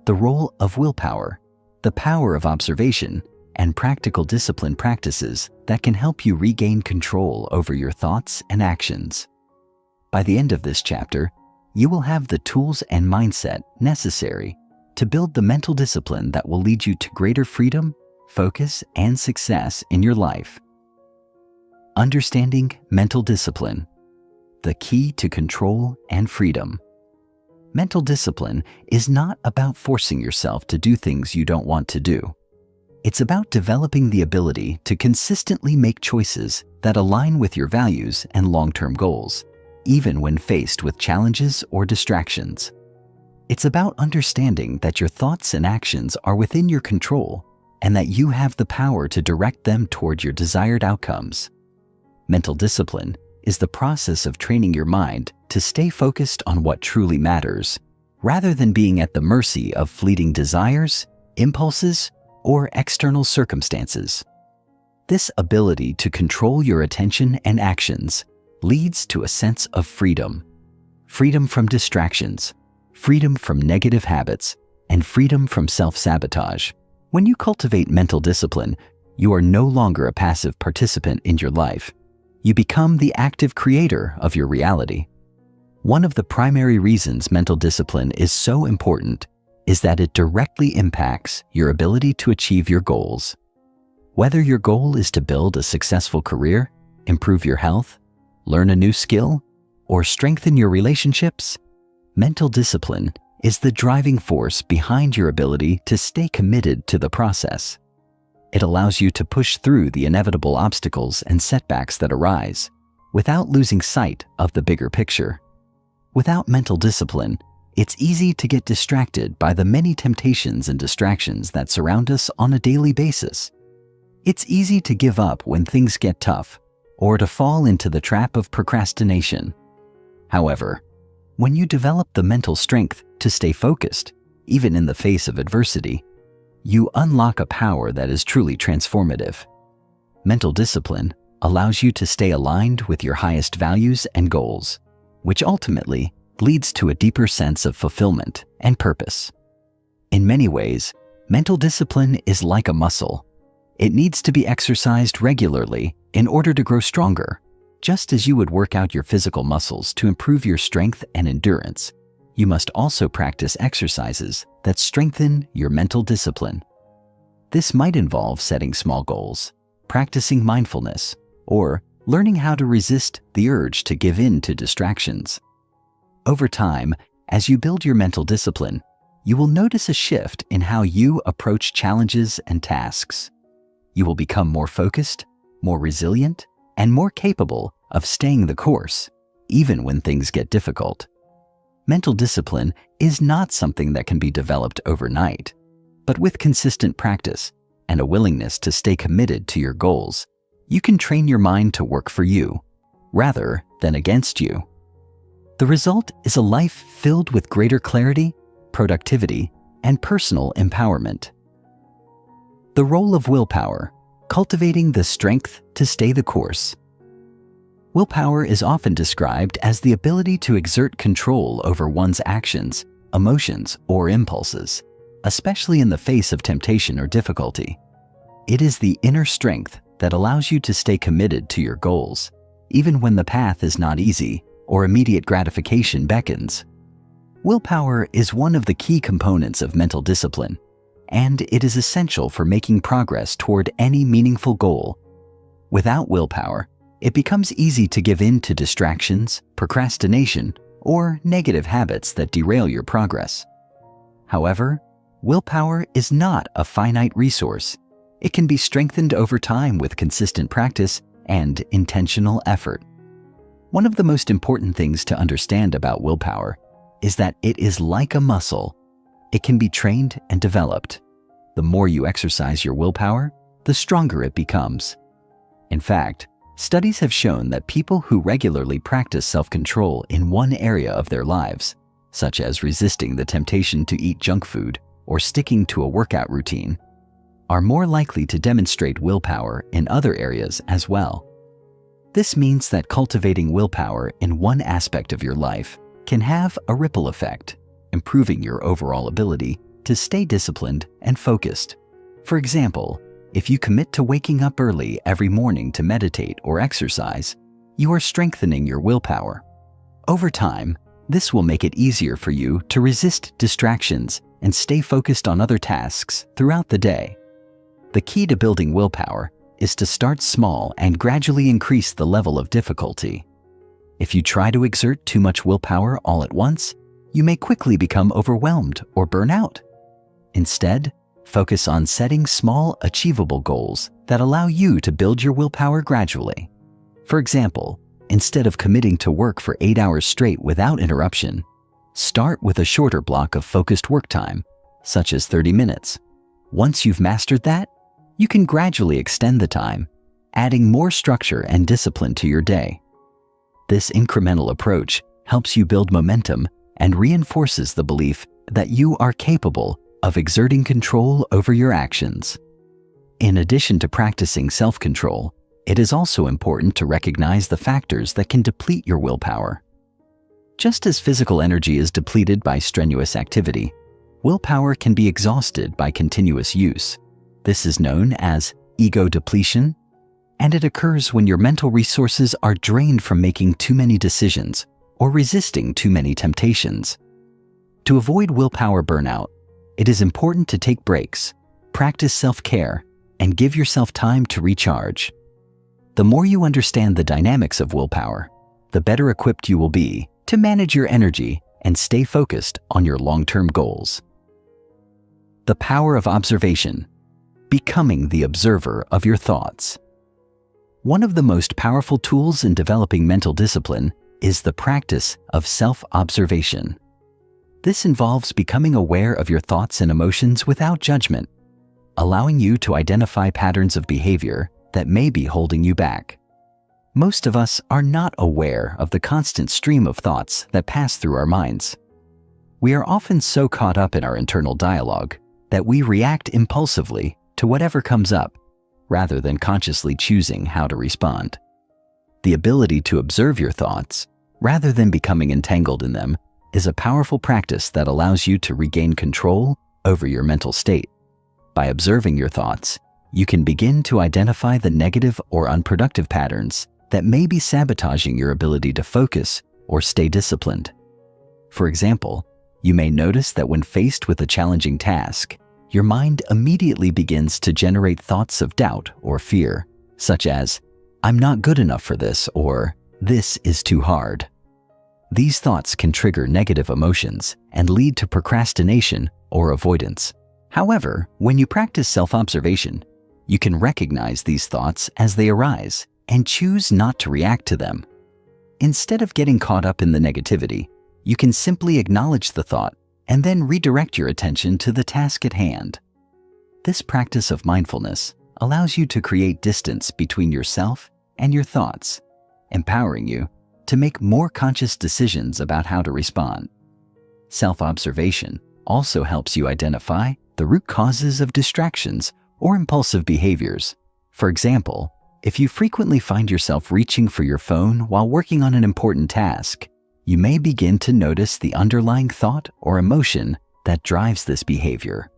the role of willpower, the power of observation, and practical discipline practices that can help you regain control over your thoughts and actions. By the end of this chapter, you will have the tools and mindset necessary to build the mental discipline that will lead you to greater freedom, focus, and success in your life. Understanding mental discipline, the key to control and freedom. Mental discipline is not about forcing yourself to do things you don't want to do. It's about developing the ability to consistently make choices that align with your values and long-term goals, even when faced with challenges or distractions. It's about understanding that your thoughts and actions are within your control and that you have the power to direct them toward your desired outcomes. Mental discipline is the process of training your mind to stay focused on what truly matters, rather than being at the mercy of fleeting desires, impulses, or external circumstances. This ability to control your attention and actions leads to a sense of freedom. Freedom from distractions, freedom from negative habits, and freedom from self-sabotage. When you cultivate mental discipline, you are no longer a passive participant in your life. You become the active creator of your reality. One of the primary reasons mental discipline is so important is that it directly impacts your ability to achieve your goals. Whether your goal is to build a successful career, improve your health, learn a new skill, or strengthen your relationships, mental discipline is the driving force behind your ability to stay committed to the process. It allows you to push through the inevitable obstacles and setbacks that arise without losing sight of the bigger picture. Without mental discipline, it's easy to get distracted by the many temptations and distractions that surround us on a daily basis. It's easy to give up when things get tough or to fall into the trap of procrastination. However, when you develop the mental strength to stay focused, even in the face of adversity, you unlock a power that is truly transformative. Mental discipline allows you to stay aligned with your highest values and goals, which ultimately leads to a deeper sense of fulfillment and purpose. In many ways, mental discipline is like a muscle. It needs to be exercised regularly in order to grow stronger. Just as you would work out your physical muscles to improve your strength and endurance, you must also practice exercises that strengthen your mental discipline. This might involve setting small goals, practicing mindfulness, or learning how to resist the urge to give in to distractions. Over time, as you build your mental discipline, you will notice a shift in how you approach challenges and tasks. You will become more focused, more resilient, and more capable of staying the course, even when things get difficult. Mental discipline is not something that can be developed overnight, but with consistent practice and a willingness to stay committed to your goals, you can train your mind to work for you, rather than against you. The result is a life filled with greater clarity, productivity, and personal empowerment. The role of willpower, cultivating the strength to stay the course. Willpower is often described as the ability to exert control over one's actions, emotions, or impulses, especially in the face of temptation or difficulty. It is the inner strength that allows you to stay committed to your goals, even when the path is not easy or immediate gratification beckons. Willpower is one of the key components of mental discipline, and it is essential for making progress toward any meaningful goal. Without willpower, it becomes easy to give in to distractions, procrastination, or negative habits that derail your progress. However, willpower is not a finite resource. It can be strengthened over time with consistent practice and intentional effort. One of the most important things to understand about willpower is that it is like a muscle. It can be trained and developed. The more you exercise your willpower, the stronger it becomes. In fact, studies have shown that people who regularly practice self-control in one area of their lives, such as resisting the temptation to eat junk food or sticking to a workout routine, are more likely to demonstrate willpower in other areas as well. This means that cultivating willpower in one aspect of your life can have a ripple effect, improving your overall ability to stay disciplined and focused. For example, if you commit to waking up early every morning to meditate or exercise, you are strengthening your willpower. Over time, this will make it easier for you to resist distractions and stay focused on other tasks throughout the day. The key to building willpower is to start small and gradually increase the level of difficulty. If you try to exert too much willpower all at once, you may quickly become overwhelmed or burn out. Instead, focus on setting small, achievable goals that allow you to build your willpower gradually. For example, instead of committing to work for 8 hours straight without interruption, start with a shorter block of focused work time, such as 30 minutes. Once you've mastered that, you can gradually extend the time, adding more structure and discipline to your day. This incremental approach helps you build momentum and reinforces the belief that you are capable of exerting control over your actions. In addition to practicing self-control, it is also important to recognize the factors that can deplete your willpower. Just as physical energy is depleted by strenuous activity, willpower can be exhausted by continuous use. This is known as ego depletion, and it occurs when your mental resources are drained from making too many decisions or resisting too many temptations. To avoid willpower burnout, it is important to take breaks, practice self-care, and give yourself time to recharge. The more you understand the dynamics of willpower, the better equipped you will be to manage your energy and stay focused on your long-term goals. The power of observation. Becoming the observer of your thoughts. One of the most powerful tools in developing mental discipline is the practice of self-observation. This involves becoming aware of your thoughts and emotions without judgment, allowing you to identify patterns of behavior that may be holding you back. Most of us are not aware of the constant stream of thoughts that pass through our minds. We are often so caught up in our internal dialogue that we react impulsively to whatever comes up, rather than consciously choosing how to respond. The ability to observe your thoughts, rather than becoming entangled in them, is a powerful practice that allows you to regain control over your mental state. By observing your thoughts, you can begin to identify the negative or unproductive patterns that may be sabotaging your ability to focus or stay disciplined. For example, you may notice that when faced with a challenging task, your mind immediately begins to generate thoughts of doubt or fear, such as, "I'm not good enough for this," or "This is too hard." These thoughts can trigger negative emotions and lead to procrastination or avoidance. However, when you practice self-observation, you can recognize these thoughts as they arise and choose not to react to them. Instead of getting caught up in the negativity, you can simply acknowledge the thought and then redirect your attention to the task at hand. This practice of mindfulness allows you to create distance between yourself and your thoughts, empowering you to make more conscious decisions about how to respond. Self-observation also helps you identify the root causes of distractions or impulsive behaviors. For example, if you frequently find yourself reaching for your phone while working on an important task, you may begin to notice the underlying thought or emotion that drives this behavior.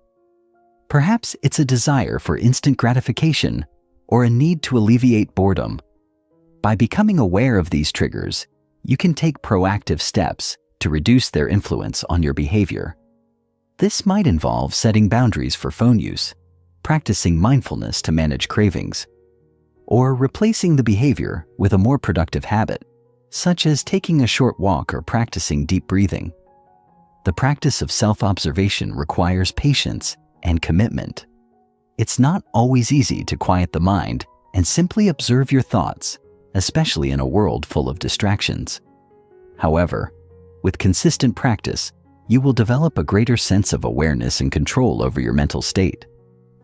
Perhaps it's a desire for instant gratification or a need to alleviate boredom. By becoming aware of these triggers, you can take proactive steps to reduce their influence on your behavior. This might involve setting boundaries for phone use, practicing mindfulness to manage cravings, or replacing the behavior with a more productive habit, such as taking a short walk or practicing deep breathing. The practice of self-observation requires patience and commitment. It's not always easy to quiet the mind and simply observe your thoughts, especially in a world full of distractions. However, with consistent practice, you will develop a greater sense of awareness and control over your mental state.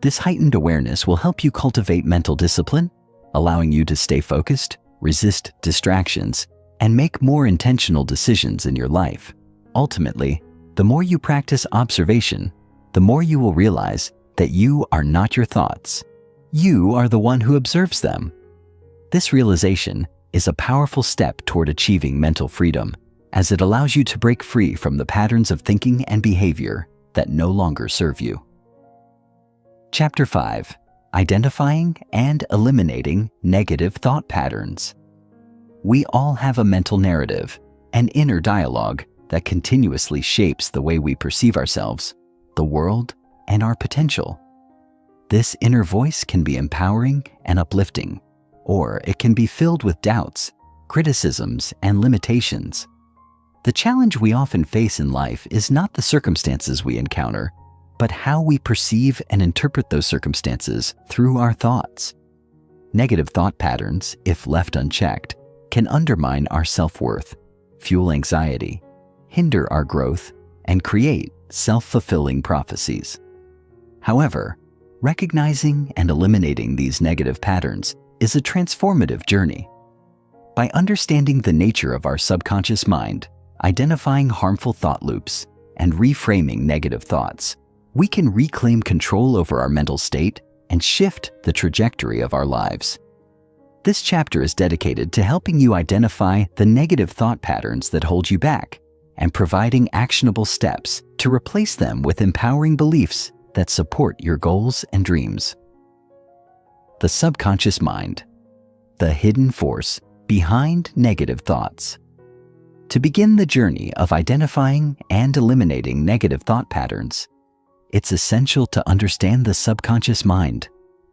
This heightened awareness will help you cultivate mental discipline, allowing you to stay focused, resist distractions, and make more intentional decisions in your life. Ultimately, the more you practice observation, the more you will realize that you are not your thoughts. You are the one who observes them. This realization is a powerful step toward achieving mental freedom, as it allows you to break free from the patterns of thinking and behavior that no longer serve you. Chapter 5. Identifying and eliminating negative thought patterns. We all have a mental narrative, an inner dialogue that continuously shapes the way we perceive ourselves, the world, and our potential. This inner voice can be empowering and uplifting, or it can be filled with doubts, criticisms, and limitations. The challenge we often face in life is not the circumstances we encounter, but how we perceive and interpret those circumstances through our thoughts. Negative thought patterns, if left unchecked, can undermine our self-worth, fuel anxiety, hinder our growth, and create self-fulfilling prophecies. However, recognizing and eliminating these negative patterns is a transformative journey. By understanding the nature of our subconscious mind, identifying harmful thought loops, and reframing negative thoughts, we can reclaim control over our mental state and shift the trajectory of our lives. This chapter is dedicated to helping you identify the negative thought patterns that hold you back and providing actionable steps to replace them with empowering beliefs that support your goals and dreams. The subconscious mind, the hidden force behind negative thoughts. To begin the journey of identifying and eliminating negative thought patterns, it's essential to understand the subconscious mind,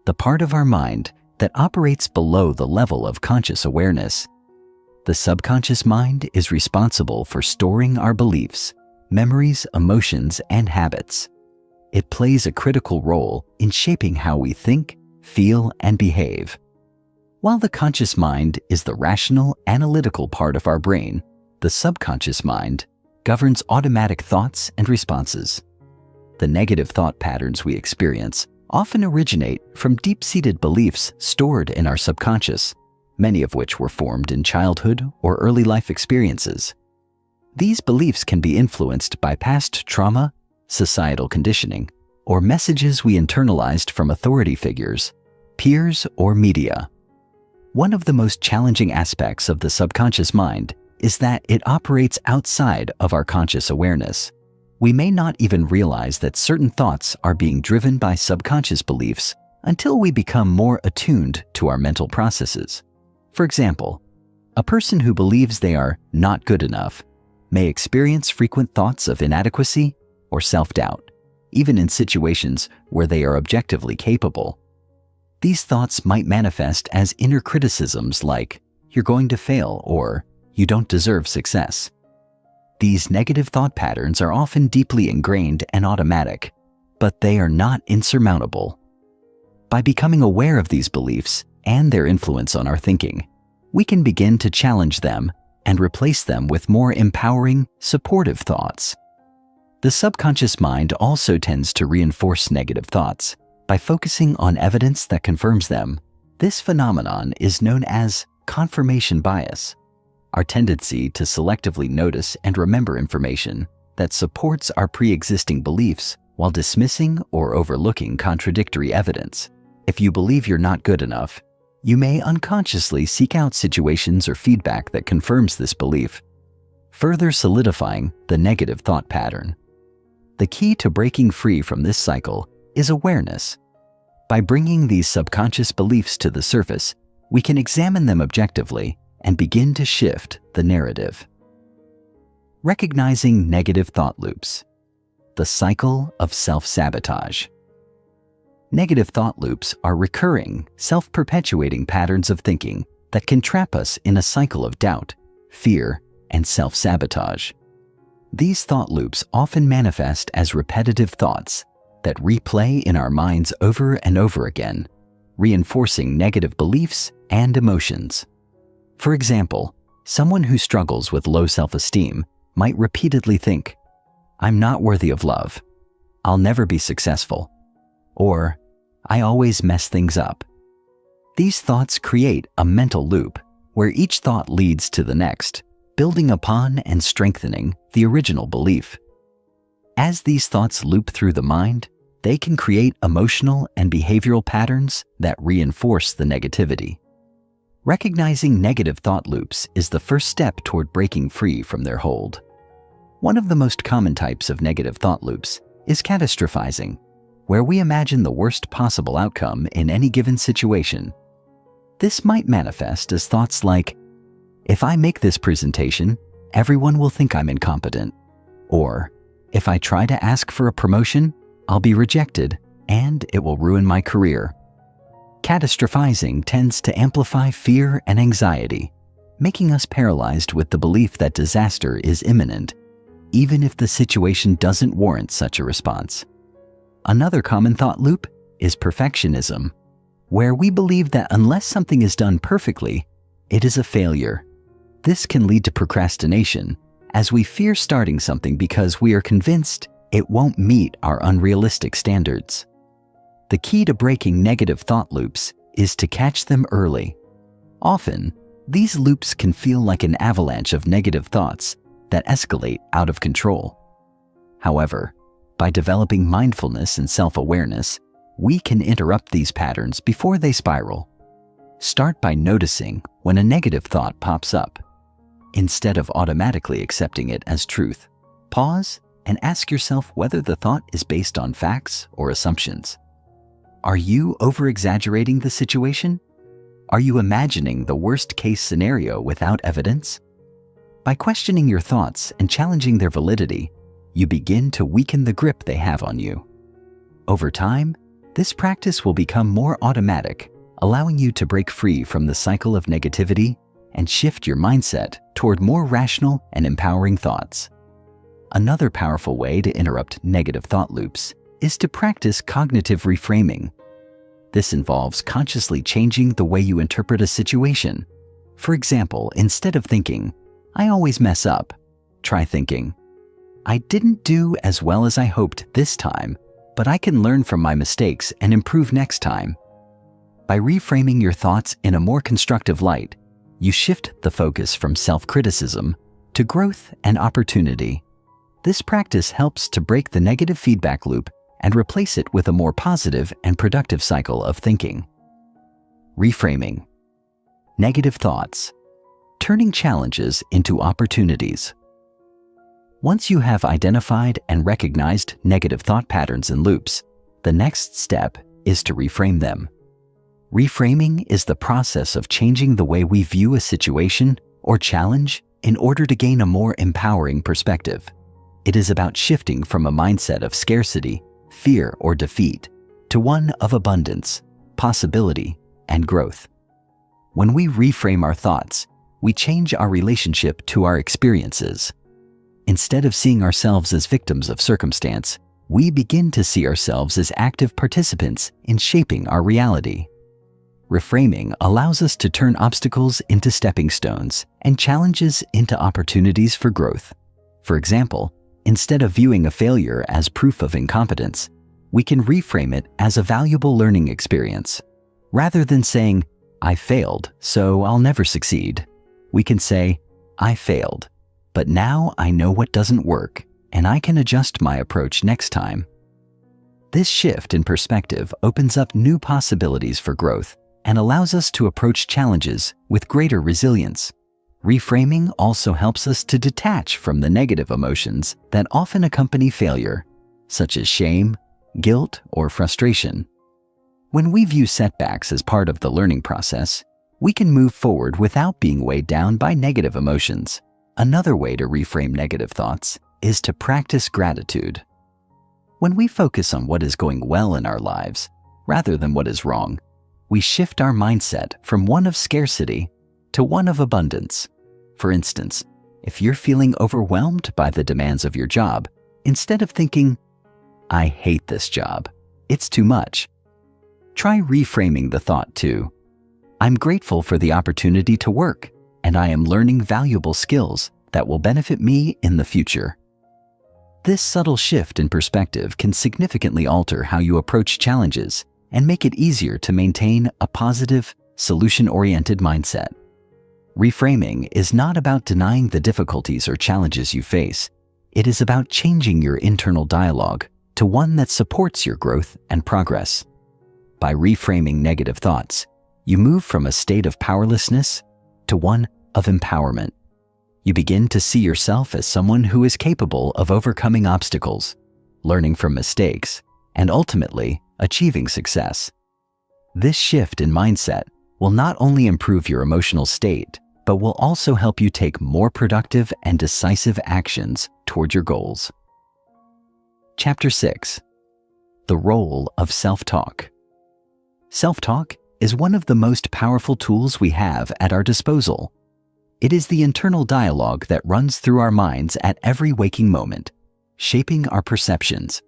the part of our mind that operates below the level of conscious awareness. The subconscious mind is responsible for storing our beliefs, memories, emotions, and habits. It plays a critical role in shaping how we think, feel, and behave. While the conscious mind is the rational, analytical part of our brain, the subconscious mind governs automatic thoughts and responses. The negative thought patterns we experience often originate from deep-seated beliefs stored in our subconscious, many of which were formed in childhood or early life experiences. These beliefs can be influenced by past trauma, societal conditioning, or messages we internalized from authority figures, peers, or media. One of the most challenging aspects of the subconscious mind is that it operates outside of our conscious awareness. We may not even realize that certain thoughts are being driven by subconscious beliefs until we become more attuned to our mental processes. For example, a person who believes they are not good enough may experience frequent thoughts of inadequacy or self-doubt, even in situations where they are objectively capable. These thoughts might manifest as inner criticisms like, "You're going to fail," or "You don't deserve success." These negative thought patterns are often deeply ingrained and automatic, but they are not insurmountable. By becoming aware of these beliefs and their influence on our thinking, we can begin to challenge them and replace them with more empowering, supportive thoughts. The subconscious mind also tends to reinforce negative thoughts by focusing on evidence that confirms them. This phenomenon is known as confirmation bias, our tendency to selectively notice and remember information that supports our pre-existing beliefs while dismissing or overlooking contradictory evidence. If you believe you're not good enough, you may unconsciously seek out situations or feedback that confirms this belief, further solidifying the negative thought pattern. The key to breaking free from this cycle is awareness. By bringing these subconscious beliefs to the surface, we can examine them objectively and begin to shift the narrative. Recognizing negative thought loops. The cycle of self-sabotage. Negative thought loops are recurring, self-perpetuating patterns of thinking that can trap us in a cycle of doubt, fear, and self-sabotage. These thought loops often manifest as repetitive thoughts that replay in our minds over and over again, reinforcing negative beliefs and emotions. For example, someone who struggles with low self-esteem might repeatedly think, "I'm not worthy of love," "I'll never be successful," or "I always mess things up." These thoughts create a mental loop where each thought leads to the next, building upon and strengthening the original belief. As these thoughts loop through the mind, they can create emotional and behavioral patterns that reinforce the negativity. Recognizing negative thought loops is the first step toward breaking free from their hold. One of the most common types of negative thought loops is catastrophizing, where we imagine the worst possible outcome in any given situation. This might manifest as thoughts like, "If I make this presentation, everyone will think I'm incompetent," or "If I try to ask for a promotion, I'll be rejected and it will ruin my career." Catastrophizing tends to amplify fear and anxiety, making us paralyzed with the belief that disaster is imminent, even if the situation doesn't warrant such a response. Another common thought loop is perfectionism, where we believe that unless something is done perfectly, it is a failure. This can lead to procrastination, as we fear starting something because we are convinced it won't meet our unrealistic standards. The key to breaking negative thought loops is to catch them early. Often, these loops can feel like an avalanche of negative thoughts that escalate out of control. However, by developing mindfulness and self-awareness, we can interrupt these patterns before they spiral. Start by noticing when a negative thought pops up. Instead of automatically accepting it as truth, pause and ask yourself whether the thought is based on facts or assumptions. Are you over-exaggerating the situation? Are you imagining the worst-case scenario without evidence? By questioning your thoughts and challenging their validity, you begin to weaken the grip they have on you. Over time, this practice will become more automatic, allowing you to break free from the cycle of negativity and shift your mindset toward more rational and empowering thoughts. Another powerful way to interrupt negative thought loops is to practice cognitive reframing. This involves consciously changing the way you interpret a situation. For example, instead of thinking, "I always mess up," try thinking, "I didn't do as well as I hoped this time, but I can learn from my mistakes and improve next time." By reframing your thoughts in a more constructive light, you shift the focus from self-criticism to growth and opportunity. This practice helps to break the negative feedback loop and replace it with a more positive and productive cycle of thinking. Reframing. Negative thoughts. Turning challenges into opportunities. Once you have identified and recognized negative thought patterns and loops, the next step is to reframe them. Reframing is the process of changing the way we view a situation or challenge in order to gain a more empowering perspective. It is about shifting from a mindset of scarcity, fear, or defeat to one of abundance, possibility, and growth. When we reframe our thoughts, we change our relationship to our experiences. Instead of seeing ourselves as victims of circumstance, we begin to see ourselves as active participants in shaping our reality. Reframing allows us to turn obstacles into stepping stones and challenges into opportunities for growth. For example, instead of viewing a failure as proof of incompetence, we can reframe it as a valuable learning experience. Rather than saying, "I failed, so I'll never succeed," we can say, "I failed, but now I know what doesn't work, and I can adjust my approach next time." This shift in perspective opens up new possibilities for growth and allows us to approach challenges with greater resilience. Reframing also helps us to detach from the negative emotions that often accompany failure, such as shame, guilt, or frustration. When we view setbacks as part of the learning process, we can move forward without being weighed down by negative emotions. Another way to reframe negative thoughts is to practice gratitude. When we focus on what is going well in our lives, rather than what is wrong, we shift our mindset from one of scarcity to one of abundance. For instance, if you're feeling overwhelmed by the demands of your job, instead of thinking, "I hate this job, it's too much," try reframing the thought to, "I'm grateful for the opportunity to work, and I am learning valuable skills that will benefit me in the future." This subtle shift in perspective can significantly alter how you approach challenges and make it easier to maintain a positive, solution-oriented mindset. Reframing is not about denying the difficulties or challenges you face. It is about changing your internal dialogue to one that supports your growth and progress. By reframing negative thoughts, you move from a state of powerlessness to one of empowerment. You begin to see yourself as someone who is capable of overcoming obstacles, learning from mistakes, and ultimately achieving success. This shift in mindset will not only improve your emotional state, but will also help you take more productive and decisive actions toward your goals. Chapter 6. The Role of Self-Talk. Self-talk is one of the most powerful tools we have at our disposal. It is the internal dialogue that runs through our minds at every waking moment, shaping our perceptions,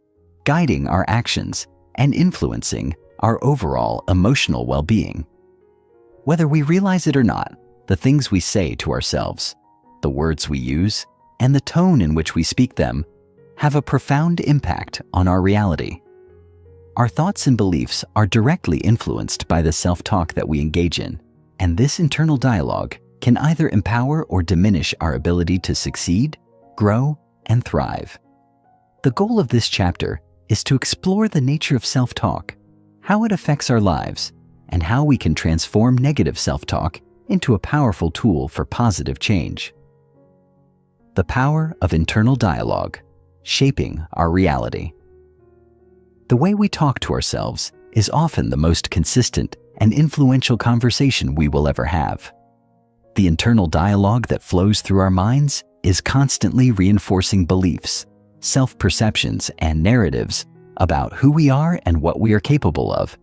guiding our actions, and influencing our overall emotional well-being. Whether we realize it or not, the things we say to ourselves, the words we use, and the tone in which we speak them have a profound impact on our reality. Our thoughts and beliefs are directly influenced by the self-talk that we engage in, and this internal dialogue can either empower or diminish our ability to succeed, grow, and thrive. The goal of this chapter is to explore the nature of self-talk, how it affects our lives, and how we can transform negative self-talk into a powerful tool for positive change. The power of internal dialogue, shaping our reality. The way we talk to ourselves is often the most consistent and influential conversation we will ever have. The internal dialogue that flows through our minds is constantly reinforcing beliefs, self-perceptions, and narratives about who we are and what we are capable of.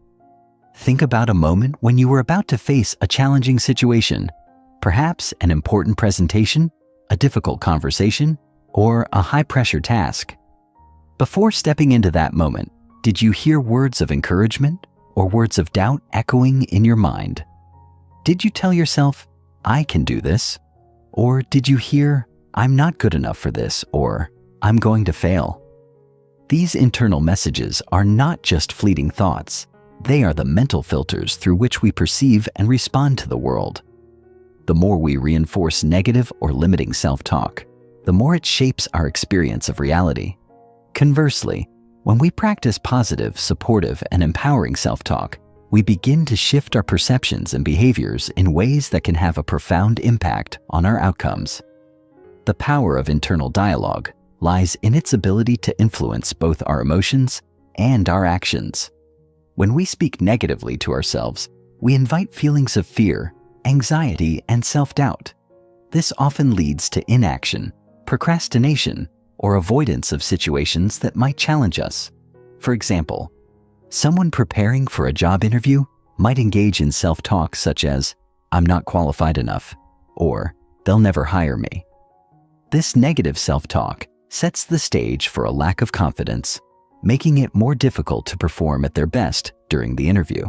Think about a moment when you were about to face a challenging situation, perhaps an important presentation, a difficult conversation, or a high-pressure task. Before stepping into that moment, did you hear words of encouragement or words of doubt echoing in your mind? Did you tell yourself, "I can do this"? Or did you hear, "I'm not good enough for this," or "I'm going to fail"? These internal messages are not just fleeting thoughts. They are the mental filters through which we perceive and respond to the world. The more we reinforce negative or limiting self-talk, the more it shapes our experience of reality. Conversely, when we practice positive, supportive, and empowering self-talk, we begin to shift our perceptions and behaviors in ways that can have a profound impact on our outcomes. The power of internal dialogue lies in its ability to influence both our emotions and our actions. When we speak negatively to ourselves, we invite feelings of fear, anxiety, and self-doubt. This often leads to inaction, procrastination, or avoidance of situations that might challenge us. For example, someone preparing for a job interview might engage in self-talk such as, "I'm not qualified enough," or "They'll never hire me." This negative self-talk sets the stage for a lack of confidence, making it more difficult to perform at their best during the interview.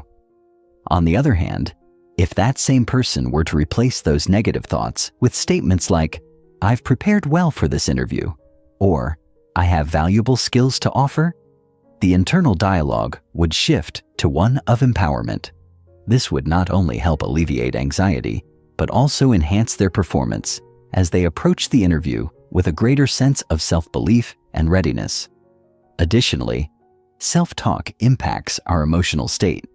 On the other hand, if that same person were to replace those negative thoughts with statements like, "I've prepared well for this interview," or "I have valuable skills to offer," the internal dialogue would shift to one of empowerment. This would not only help alleviate anxiety, but also enhance their performance as they approach the interview with a greater sense of self-belief and readiness. Additionally, self-talk impacts our emotional state.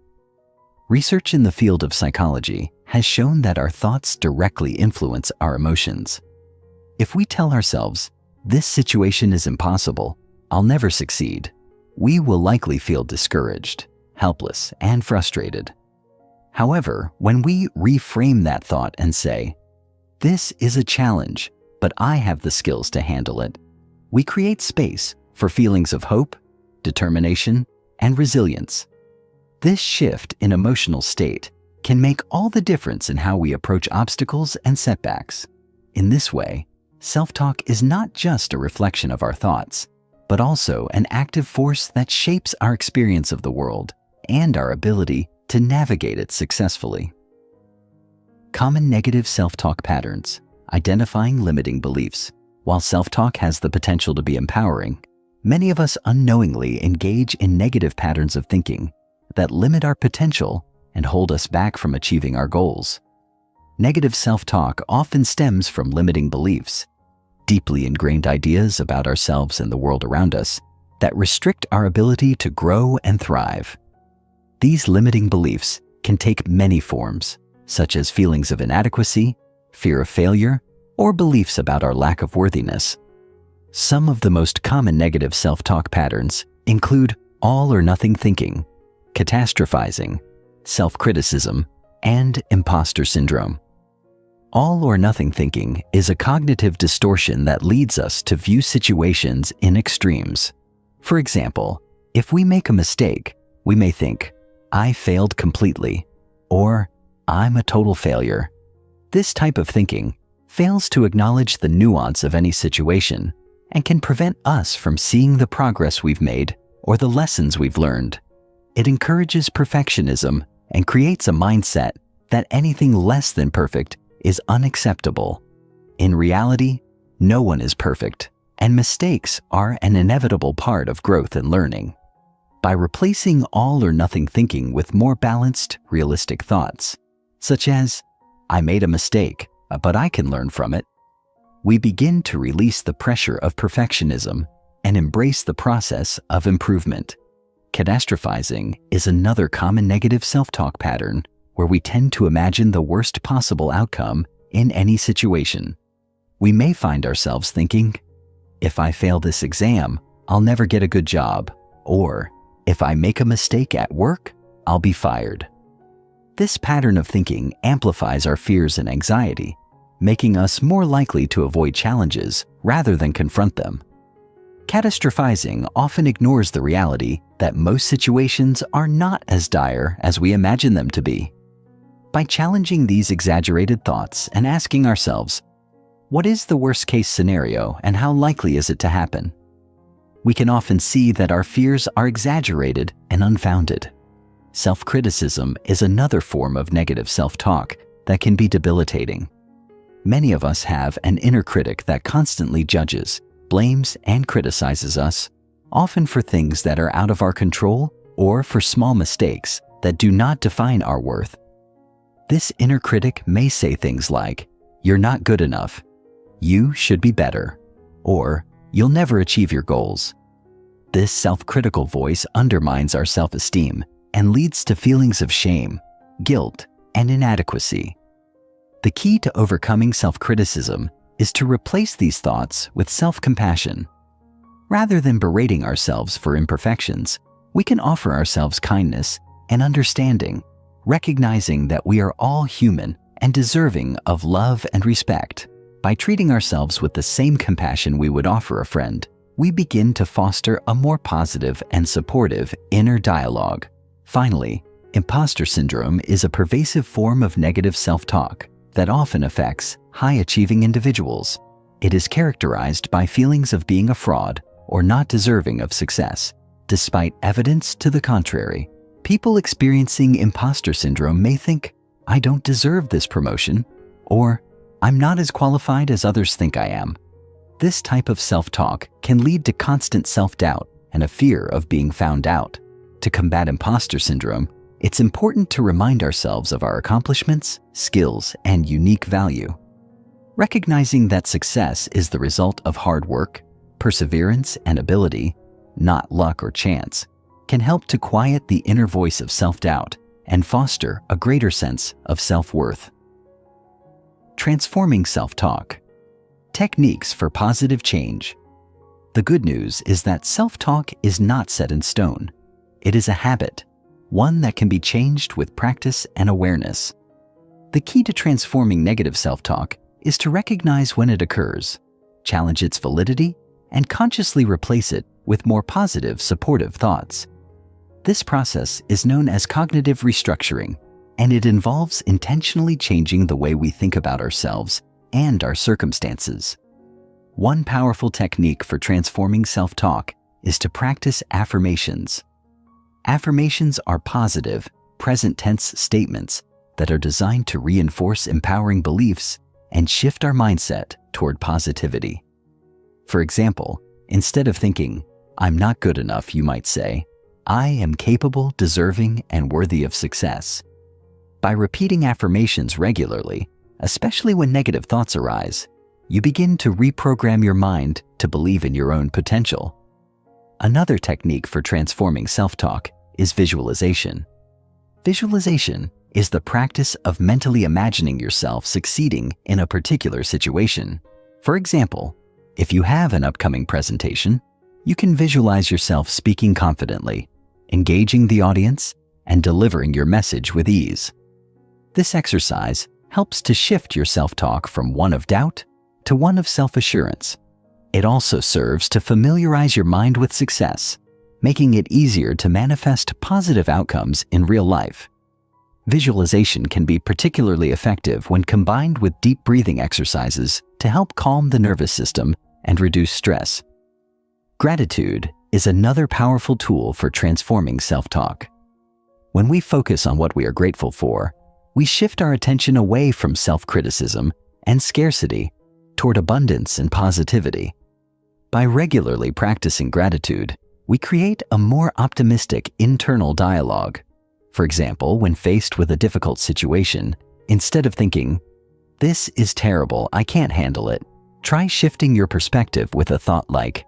Research in the field of psychology has shown that our thoughts directly influence our emotions. If we tell ourselves, "This situation is impossible, I'll never succeed," we will likely feel discouraged. helpless, and frustrated. However, when we reframe that thought and say, "This is a challenge, but I have the skills to handle it," we create space for feelings of hope, determination, and resilience. This shift in emotional state can make all the difference in how we approach obstacles and setbacks. In this way, self-talk is not just a reflection of our thoughts, but also an active force that shapes our experience of the world and our ability to navigate it successfully. Common negative self-talk patterns, identifying limiting beliefs. While self-talk has the potential to be empowering, many of us unknowingly engage in negative patterns of thinking that limit our potential and hold us back from achieving our goals. Negative self-talk often stems from limiting beliefs, deeply ingrained ideas about ourselves and the world around us that restrict our ability to grow and thrive. These limiting beliefs can take many forms, such as feelings of inadequacy, fear of failure, or beliefs about our lack of worthiness. Some of the most common negative self-talk patterns include all or nothing thinking, catastrophizing, self-criticism, and imposter syndrome. All or nothing thinking is a cognitive distortion that leads us to view situations in extremes. For example, if we make a mistake, we may think, "I failed completely," or "I'm a total failure." This type of thinking fails to acknowledge the nuance of any situation and can prevent us from seeing the progress we've made or the lessons we've learned. It encourages perfectionism and creates a mindset that anything less than perfect is unacceptable. In reality, no one is perfect, and mistakes are an inevitable part of growth and learning. By replacing all or nothing thinking with more balanced, realistic thoughts, such as, "I made a mistake, but I can learn from it," we begin to release the pressure of perfectionism and embrace the process of improvement. Catastrophizing is another common negative self-talk pattern where we tend to imagine the worst possible outcome in any situation. We may find ourselves thinking, "If I fail this exam, I'll never get a good job," or "If I make a mistake at work, I'll be fired." This pattern of thinking amplifies our fears and anxiety, making us more likely to avoid challenges rather than confront them. Catastrophizing often ignores the reality that most situations are not as dire as we imagine them to be. By challenging these exaggerated thoughts and asking ourselves, what is the worst-case scenario and how likely is it to happen? We can often see that our fears are exaggerated and unfounded. Self-criticism is another form of negative self-talk that can be debilitating. Many of us have an inner critic that constantly judges, blames, and criticizes us, often for things that are out of our control or for small mistakes that do not define our worth. This inner critic may say things like, "You're not good enough," "You should be better," or "You'll never achieve your goals." This self-critical voice undermines our self-esteem and leads to feelings of shame, guilt, and inadequacy. The key to overcoming self-criticism is to replace these thoughts with self-compassion. Rather than berating ourselves for imperfections, we can offer ourselves kindness and understanding, recognizing that we are all human and deserving of love and respect. By treating ourselves with the same compassion we would offer a friend, we begin to foster a more positive and supportive inner dialogue. Finally, imposter syndrome is a pervasive form of negative self-talk that often affects high-achieving individuals. It is characterized by feelings of being a fraud or not deserving of success, despite evidence to the contrary. People experiencing imposter syndrome may think, "I don't deserve this promotion," or "I'm not as qualified as others think I am." This type of self-talk can lead to constant self-doubt and a fear of being found out. To combat imposter syndrome, it's important to remind ourselves of our accomplishments, skills, and unique value. Recognizing that success is the result of hard work, perseverance, and ability, not luck or chance, can help to quiet the inner voice of self-doubt and foster a greater sense of self-worth. Transforming self-talk. Techniques for positive change. The good news is that self-talk is not set in stone. It is a habit, one that can be changed with practice and awareness. The key to transforming negative self-talk is to recognize when it occurs, challenge its validity, and consciously replace it with more positive, supportive thoughts. This process is known as cognitive restructuring, and it involves intentionally changing the way we think about ourselves and our circumstances. One powerful technique for transforming self-talk is to practice affirmations. Affirmations are positive, present-tense statements that are designed to reinforce empowering beliefs and shift our mindset toward positivity. For example, instead of thinking, "I'm not good enough," you might say, "I am capable, deserving, and worthy of success." By repeating affirmations regularly, especially when negative thoughts arise, you begin to reprogram your mind to believe in your own potential. Another technique for transforming self-talk is visualization. Visualization is the practice of mentally imagining yourself succeeding in a particular situation. For example, if you have an upcoming presentation, you can visualize yourself speaking confidently, engaging the audience, and delivering your message with ease. This exercise helps to shift your self-talk from one of doubt to one of self-assurance. It also serves to familiarize your mind with success, making it easier to manifest positive outcomes in real life. Visualization can be particularly effective when combined with deep breathing exercises to help calm the nervous system and reduce stress. Gratitude is another powerful tool for transforming self-talk. When we focus on what we are grateful for, we shift our attention away from self-criticism and scarcity toward abundance and positivity. By regularly practicing gratitude, we create a more optimistic internal dialogue. For example, when faced with a difficult situation, instead of thinking, "This is terrible, I can't handle it," try shifting your perspective with a thought like,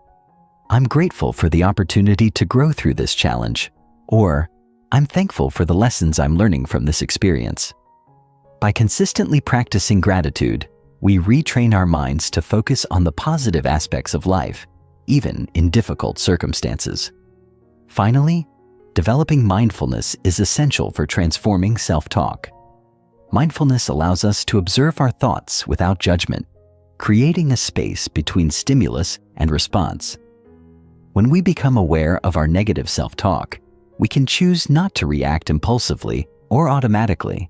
"I'm grateful for the opportunity to grow through this challenge," or "I'm thankful for the lessons I'm learning from this experience." By consistently practicing gratitude, we retrain our minds to focus on the positive aspects of life, even in difficult circumstances. Finally, developing mindfulness is essential for transforming self-talk. Mindfulness allows us to observe our thoughts without judgment, creating a space between stimulus and response. When we become aware of our negative self-talk, we can choose not to react impulsively or automatically.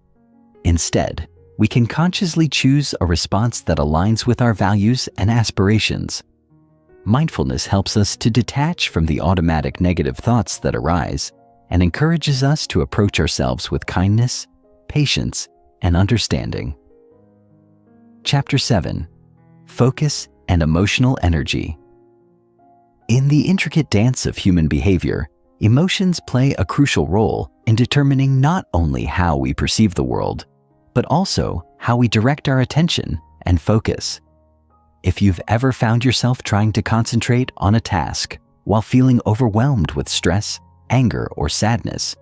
Instead, we can consciously choose a response that aligns with our values and aspirations. Mindfulness helps us to detach from the automatic negative thoughts that arise and encourages us to approach ourselves with kindness, patience, and understanding. Chapter 7. Focus and Emotional Energy. In the intricate dance of human behavior, emotions play a crucial role in determining not only how we perceive the world, but also how we direct our attention and focus. If you've ever found yourself trying to concentrate on a task while feeling overwhelmed with stress, anger, or sadness,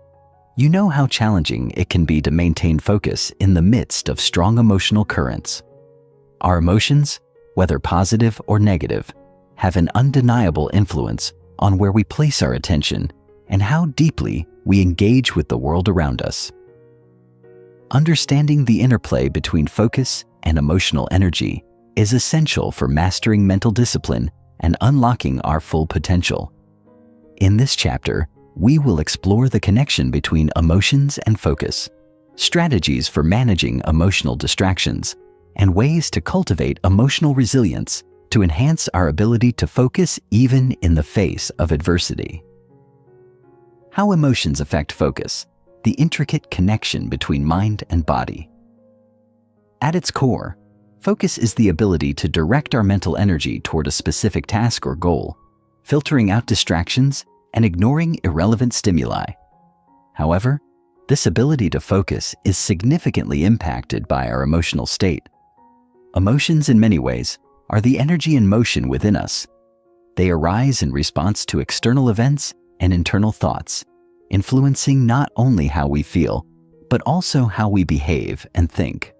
you know how challenging it can be to maintain focus in the midst of strong emotional currents. Our emotions, whether positive or negative, have an undeniable influence on where we place our attention and how deeply we engage with the world around us. Understanding the interplay between focus and emotional energy is essential for mastering mental discipline and unlocking our full potential. In this chapter, we will explore the connection between emotions and focus, strategies for managing emotional distractions, and ways to cultivate emotional resilience to enhance our ability to focus even in the face of adversity. How emotions affect focus, the intricate connection between mind and body. At its core, focus is the ability to direct our mental energy toward a specific task or goal, filtering out distractions and ignoring irrelevant stimuli. However, this ability to focus is significantly impacted by our emotional state. Emotions, in many ways, are the energy in motion within us. They arise in response to external events and internal thoughts, influencing not only how we feel, but also how we behave and think.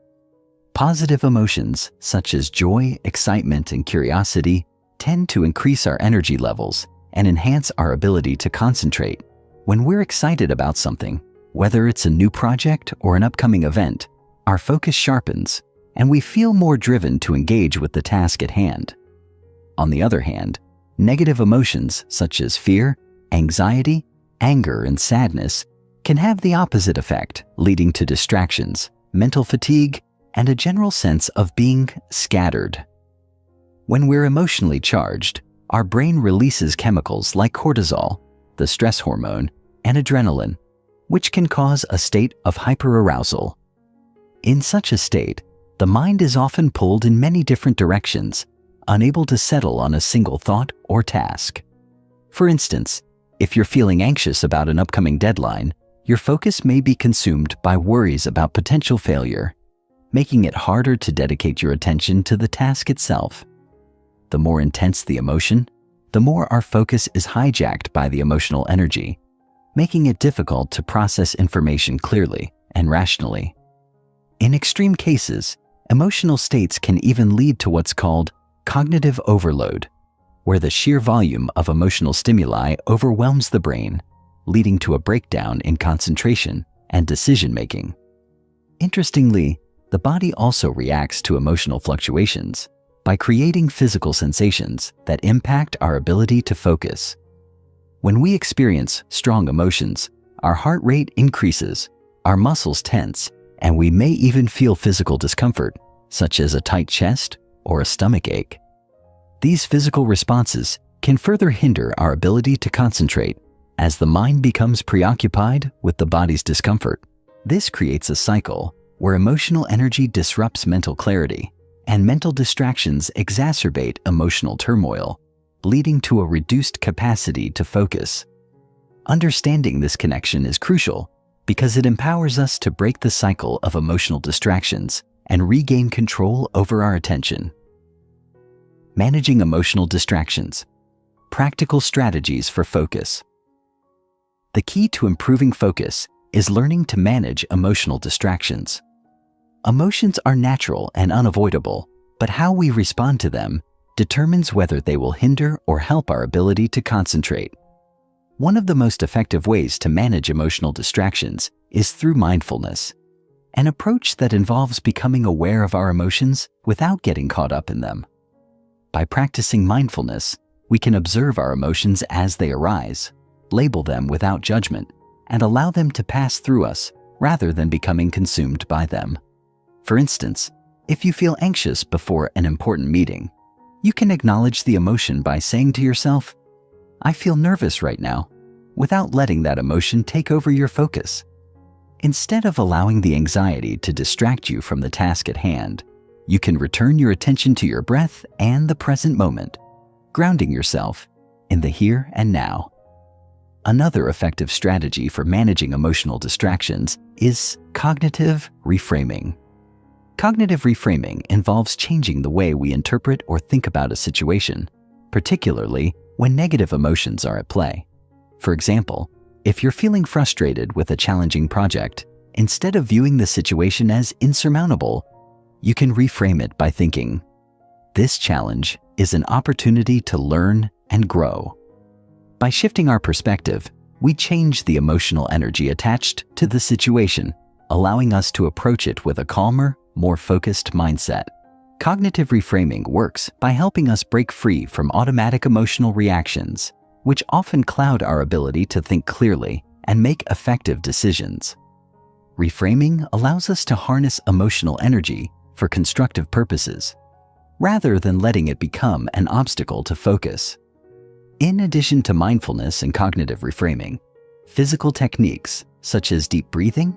Positive emotions, such as joy, excitement, and curiosity, tend to increase our energy levels and enhance our ability to concentrate, When we're excited about something, whether it's a new project or an upcoming event, our focus sharpens and we feel more driven to engage with the task at hand. On the other hand, negative emotions such as fear, anxiety, anger, and sadness can have the opposite effect, leading to distractions, mental fatigue, and a general sense of being scattered. When we're emotionally charged, our brain releases chemicals like cortisol, the stress hormone, and adrenaline, which can cause a state of hyperarousal. In such a state, the mind is often pulled in many different directions, unable to settle on a single thought or task. For instance, if you're feeling anxious about an upcoming deadline, your focus may be consumed by worries about potential failure, making it harder to dedicate your attention to the task itself. The more intense the emotion, the more our focus is hijacked by the emotional energy, making it difficult to process information clearly and rationally. In extreme cases, emotional states can even lead to what's called cognitive overload, where the sheer volume of emotional stimuli overwhelms the brain, leading to a breakdown in concentration and decision-making. Interestingly, the body also reacts to emotional fluctuations by creating physical sensations that impact our ability to focus. When we experience strong emotions, our heart rate increases, our muscles tense, and we may even feel physical discomfort, such as a tight chest or a stomach ache. These physical responses can further hinder our ability to concentrate as the mind becomes preoccupied with the body's discomfort. This creates a cycle where emotional energy disrupts mental clarity, and mental distractions exacerbate emotional turmoil, leading to a reduced capacity to focus. Understanding this connection is crucial because it empowers us to break the cycle of emotional distractions and regain control over our attention. Managing emotional distractions. Practical strategies for focus. The key to improving focus is learning to manage emotional distractions. Emotions are natural and unavoidable, but how we respond to them determines whether they will hinder or help our ability to concentrate. One of the most effective ways to manage emotional distractions is through mindfulness, an approach that involves becoming aware of our emotions without getting caught up in them. By practicing mindfulness, we can observe our emotions as they arise, label them without judgment, and allow them to pass through us rather than becoming consumed by them. For instance, if you feel anxious before an important meeting, you can acknowledge the emotion by saying to yourself, "I feel nervous right now," without letting that emotion take over your focus. Instead of allowing the anxiety to distract you from the task at hand, you can return your attention to your breath and the present moment, grounding yourself in the here and now. Another effective strategy for managing emotional distractions is cognitive reframing. Cognitive reframing involves changing the way we interpret or think about a situation, particularly when negative emotions are at play. For example, if you're feeling frustrated with a challenging project, instead of viewing the situation as insurmountable, you can reframe it by thinking, "This challenge is an opportunity to learn and grow." By shifting our perspective, we change the emotional energy attached to the situation, allowing us to approach it with a calmer, more focused mindset. Cognitive reframing works by helping us break free from automatic emotional reactions, which often cloud our ability to think clearly and make effective decisions. Reframing allows us to harness emotional energy for constructive purposes, rather than letting it become an obstacle to focus. In addition to mindfulness and cognitive reframing, physical techniques such as deep breathing,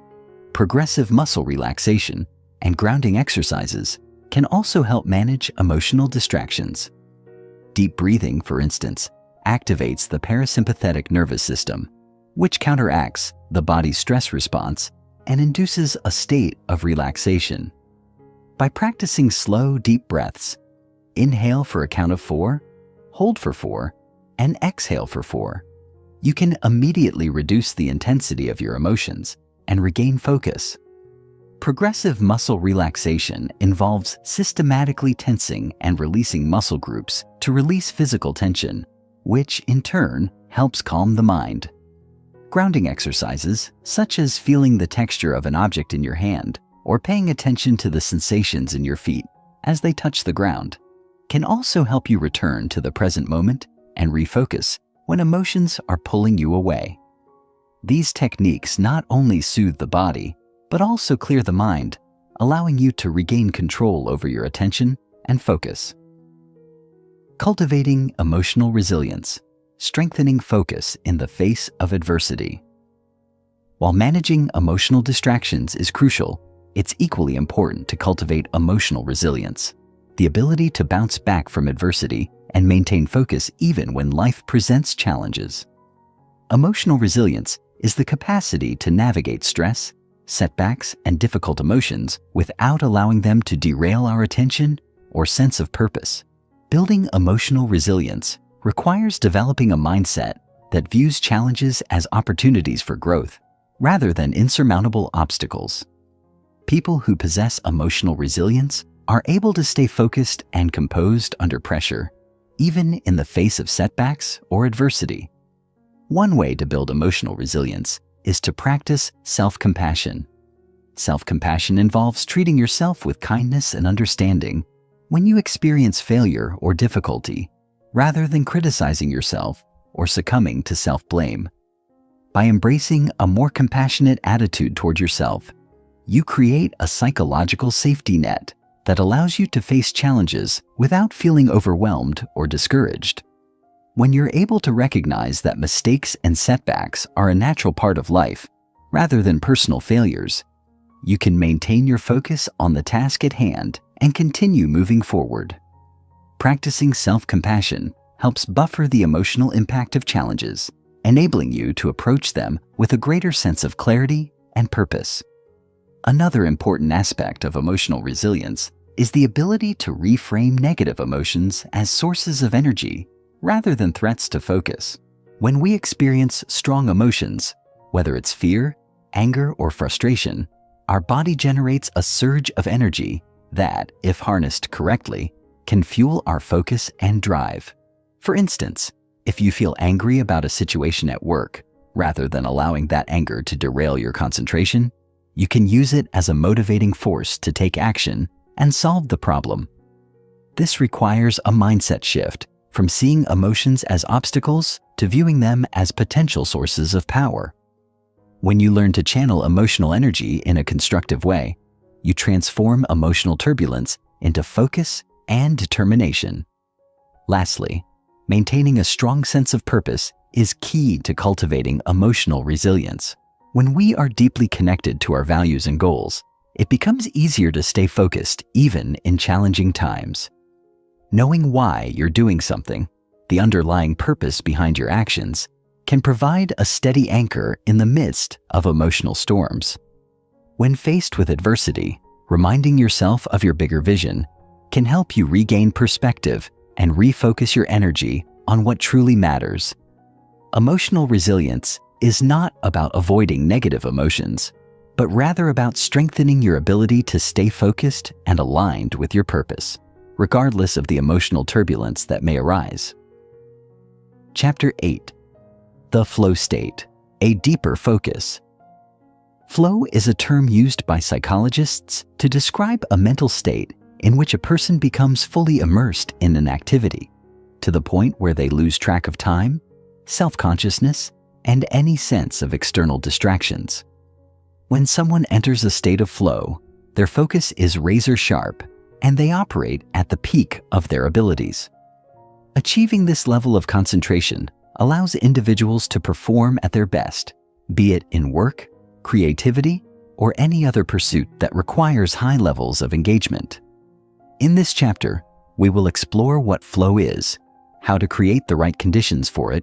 progressive muscle relaxation, and grounding exercises can also help manage emotional distractions. Deep breathing, for instance, activates the parasympathetic nervous system, which counteracts the body's stress response and induces a state of relaxation. By practicing slow, deep breaths, inhale for a count of 4, hold for 4, and exhale for 4, you can immediately reduce the intensity of your emotions and regain focus. Progressive muscle relaxation involves systematically tensing and releasing muscle groups to release physical tension, which in turn helps calm the mind. Grounding exercises, such as feeling the texture of an object in your hand or paying attention to the sensations in your feet as they touch the ground, can also help you return to the present moment and refocus when emotions are pulling you away. These techniques not only soothe the body, but also clear the mind, allowing you to regain control over your attention and focus. Cultivating emotional resilience, strengthening focus in the face of adversity. While managing emotional distractions is crucial, it's equally important to cultivate emotional resilience, the ability to bounce back from adversity and maintain focus even when life presents challenges. Emotional resilience is the capacity to navigate stress, setbacks, and difficult emotions without allowing them to derail our attention or sense of purpose. Building emotional resilience requires developing a mindset that views challenges as opportunities for growth rather than insurmountable obstacles. People who possess emotional resilience are able to stay focused and composed under pressure, even in the face of setbacks or adversity. One way to build emotional resilience is to practice self-compassion. Self-compassion involves treating yourself with kindness and understanding when you experience failure or difficulty, rather than criticizing yourself or succumbing to self-blame. By embracing a more compassionate attitude toward yourself, you create a psychological safety net that allows you to face challenges without feeling overwhelmed or discouraged. When you're able to recognize that mistakes and setbacks are a natural part of life, rather than personal failures, you can maintain your focus on the task at hand and continue moving forward. Practicing self-compassion helps buffer the emotional impact of challenges, enabling you to approach them with a greater sense of clarity and purpose. Another important aspect of emotional resilience is the ability to reframe negative emotions as sources of energy rather than threats to focus. When we experience strong emotions, whether it's fear, anger, or frustration, our body generates a surge of energy that, if harnessed correctly, can fuel our focus and drive. For instance, if you feel angry about a situation at work, rather than allowing that anger to derail your concentration, you can use it as a motivating force to take action and solve the problem. This requires a mindset shift from seeing emotions as obstacles to viewing them as potential sources of power. When you learn to channel emotional energy in a constructive way, you transform emotional turbulence into focus and determination. Lastly, maintaining a strong sense of purpose is key to cultivating emotional resilience. When we are deeply connected to our values and goals, it becomes easier to stay focused even in challenging times. Knowing why you're doing something, the underlying purpose behind your actions, can provide a steady anchor in the midst of emotional storms. When faced with adversity, reminding yourself of your bigger vision can help you regain perspective and refocus your energy on what truly matters. Emotional resilience is not about avoiding negative emotions, but rather about strengthening your ability to stay focused and aligned with your purpose, regardless of the emotional turbulence that may arise. Chapter 8. The Flow State, a Deeper Focus. Flow is a term used by psychologists to describe a mental state in which a person becomes fully immersed in an activity, to the point where they lose track of time, self-consciousness, and any sense of external distractions. When someone enters a state of flow, their focus is razor sharp and they operate at the peak of their abilities. Achieving this level of concentration allows individuals to perform at their best, be it in work, creativity, or any other pursuit that requires high levels of engagement. In this chapter, we will explore what flow is, how to create the right conditions for it,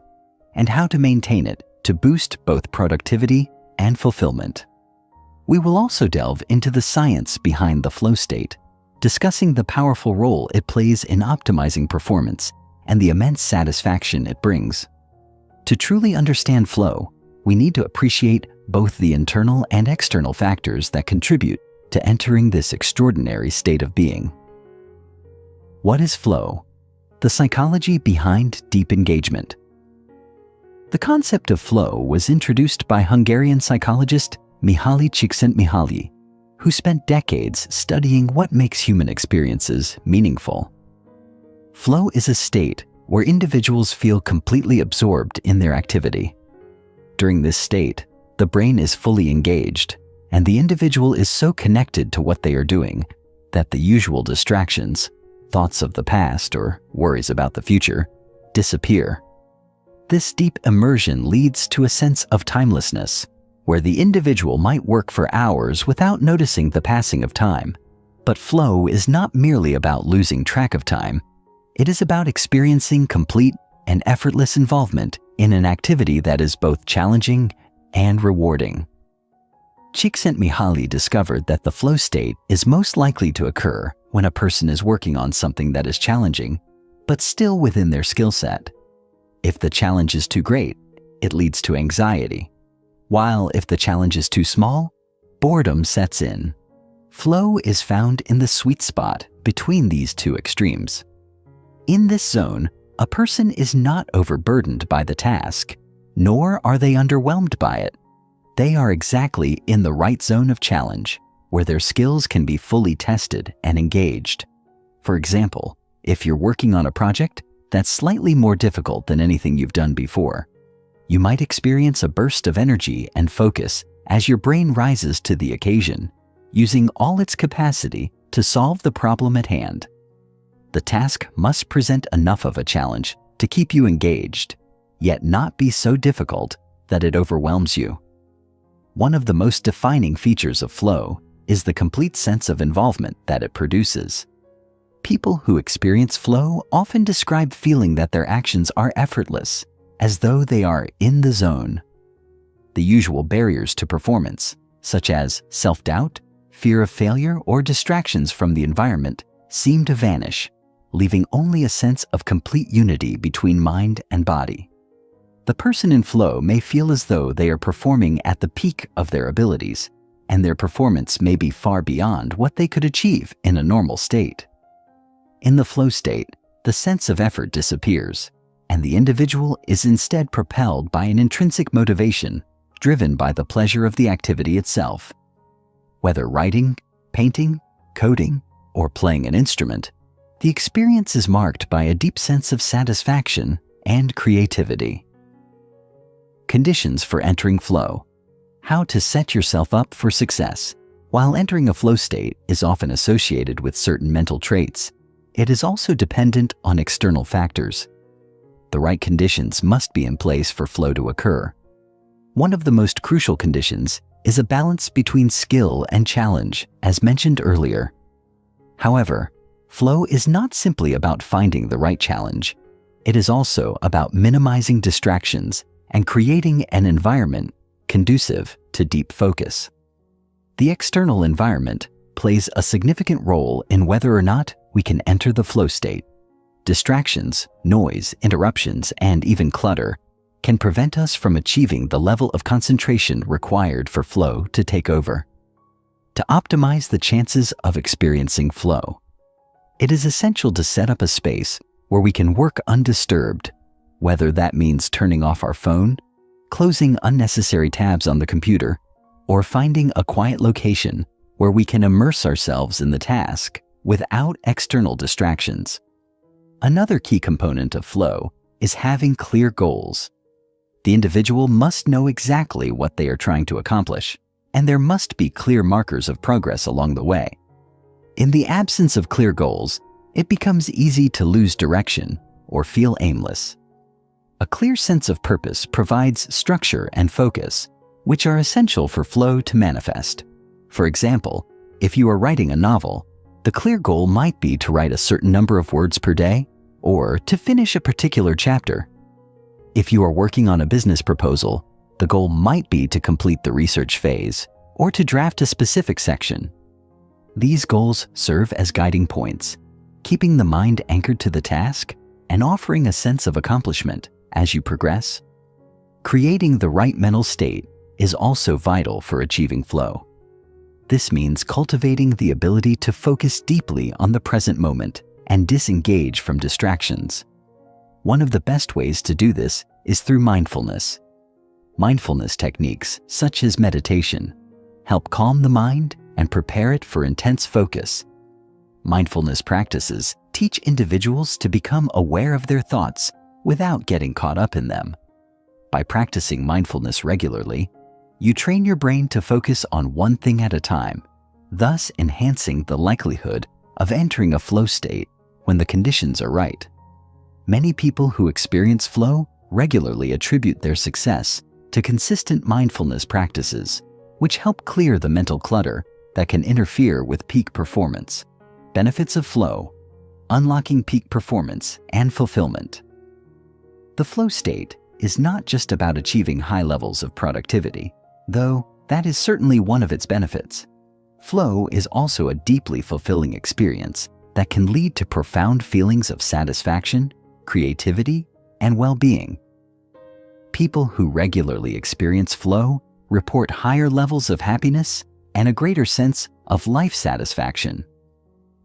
and how to maintain it to boost both productivity and fulfillment. We will also delve into the science behind the flow state, discussing the powerful role it plays in optimizing performance and the immense satisfaction it brings. To truly understand flow, we need to appreciate both the internal and external factors that contribute to entering this extraordinary state of being. What is flow? The psychology behind deep engagement. The concept of flow was introduced by Hungarian psychologist Mihaly Csikszentmihalyi, who spent decades studying what makes human experiences meaningful. Flow is a state where individuals feel completely absorbed in their activity. During this state, the brain is fully engaged, and the individual is so connected to what they are doing that the usual distractions, thoughts of the past or worries about the future, disappear. This deep immersion leads to a sense of timelessness, where the individual might work for hours without noticing the passing of time. But flow is not merely about losing track of time. It is about experiencing complete and effortless involvement in an activity that is both challenging and rewarding. Csikszentmihalyi discovered that the flow state is most likely to occur when a person is working on something that is challenging, but still within their skill set. If the challenge is too great, it leads to anxiety, while if the challenge is too small, boredom sets in. Flow is found in the sweet spot between these two extremes. In this zone, a person is not overburdened by the task, nor are they underwhelmed by it. They are exactly in the right zone of challenge, where their skills can be fully tested and engaged. For example, if you're working on a project that's slightly more difficult than anything you've done before, you might experience a burst of energy and focus as your brain rises to the occasion, using all its capacity to solve the problem at hand. The task must present enough of a challenge to keep you engaged, yet not be so difficult that it overwhelms you. One of the most defining features of flow is the complete sense of involvement that it produces. People who experience flow often describe feeling that their actions are effortless, as though they are in the zone. The usual barriers to performance, such as self-doubt, fear of failure, or distractions from the environment, seem to vanish, leaving only a sense of complete unity between mind and body. The person in flow may feel as though they are performing at the peak of their abilities, and their performance may be far beyond what they could achieve in a normal state. In the flow state, the sense of effort disappears, and the individual is instead propelled by an intrinsic motivation driven by the pleasure of the activity itself. Whether writing, painting, coding, or playing an instrument, the experience is marked by a deep sense of satisfaction and creativity. Conditions for entering flow. How to set yourself up for success. While entering a flow state is often associated with certain mental traits, it is also dependent on external factors. The right conditions must be in place for flow to occur. One of the most crucial conditions is a balance between skill and challenge, as mentioned earlier. However, flow is not simply about finding the right challenge. It is also about minimizing distractions and creating an environment conducive to deep focus. The external environment plays a significant role in whether or not we can enter the flow state. Distractions, noise, interruptions, and even clutter can prevent us from achieving the level of concentration required for flow to take over. To optimize the chances of experiencing flow, it is essential to set up a space where we can work undisturbed, whether that means turning off our phone, closing unnecessary tabs on the computer, or finding a quiet location where we can immerse ourselves in the task without external distractions. Another key component of flow is having clear goals. The individual must know exactly what they are trying to accomplish, and there must be clear markers of progress along the way. In the absence of clear goals, it becomes easy to lose direction or feel aimless. A clear sense of purpose provides structure and focus, which are essential for flow to manifest. For example, if you are writing a novel, the clear goal might be to write a certain number of words per day or to finish a particular chapter. If you are working on a business proposal, the goal might be to complete the research phase or to draft a specific section. These goals serve as guiding points, keeping the mind anchored to the task and offering a sense of accomplishment as you progress. Creating the right mental state is also vital for achieving flow. This means cultivating the ability to focus deeply on the present moment and disengage from distractions. One of the best ways to do this is through mindfulness. Mindfulness techniques, such as meditation, help calm the mind and prepare it for intense focus. Mindfulness practices teach individuals to become aware of their thoughts without getting caught up in them. By practicing mindfulness regularly, you train your brain to focus on one thing at a time, thus enhancing the likelihood of entering a flow state when the conditions are right. Many people who experience flow regularly attribute their success to consistent mindfulness practices, which help clear the mental clutter that can interfere with peak performance. Benefits of flow: unlocking peak performance and fulfillment. The flow state is not just about achieving high levels of productivity, though that is certainly one of its benefits. Flow is also a deeply fulfilling experience that can lead to profound feelings of satisfaction, creativity, and well-being. People who regularly experience flow report higher levels of happiness and a greater sense of life satisfaction.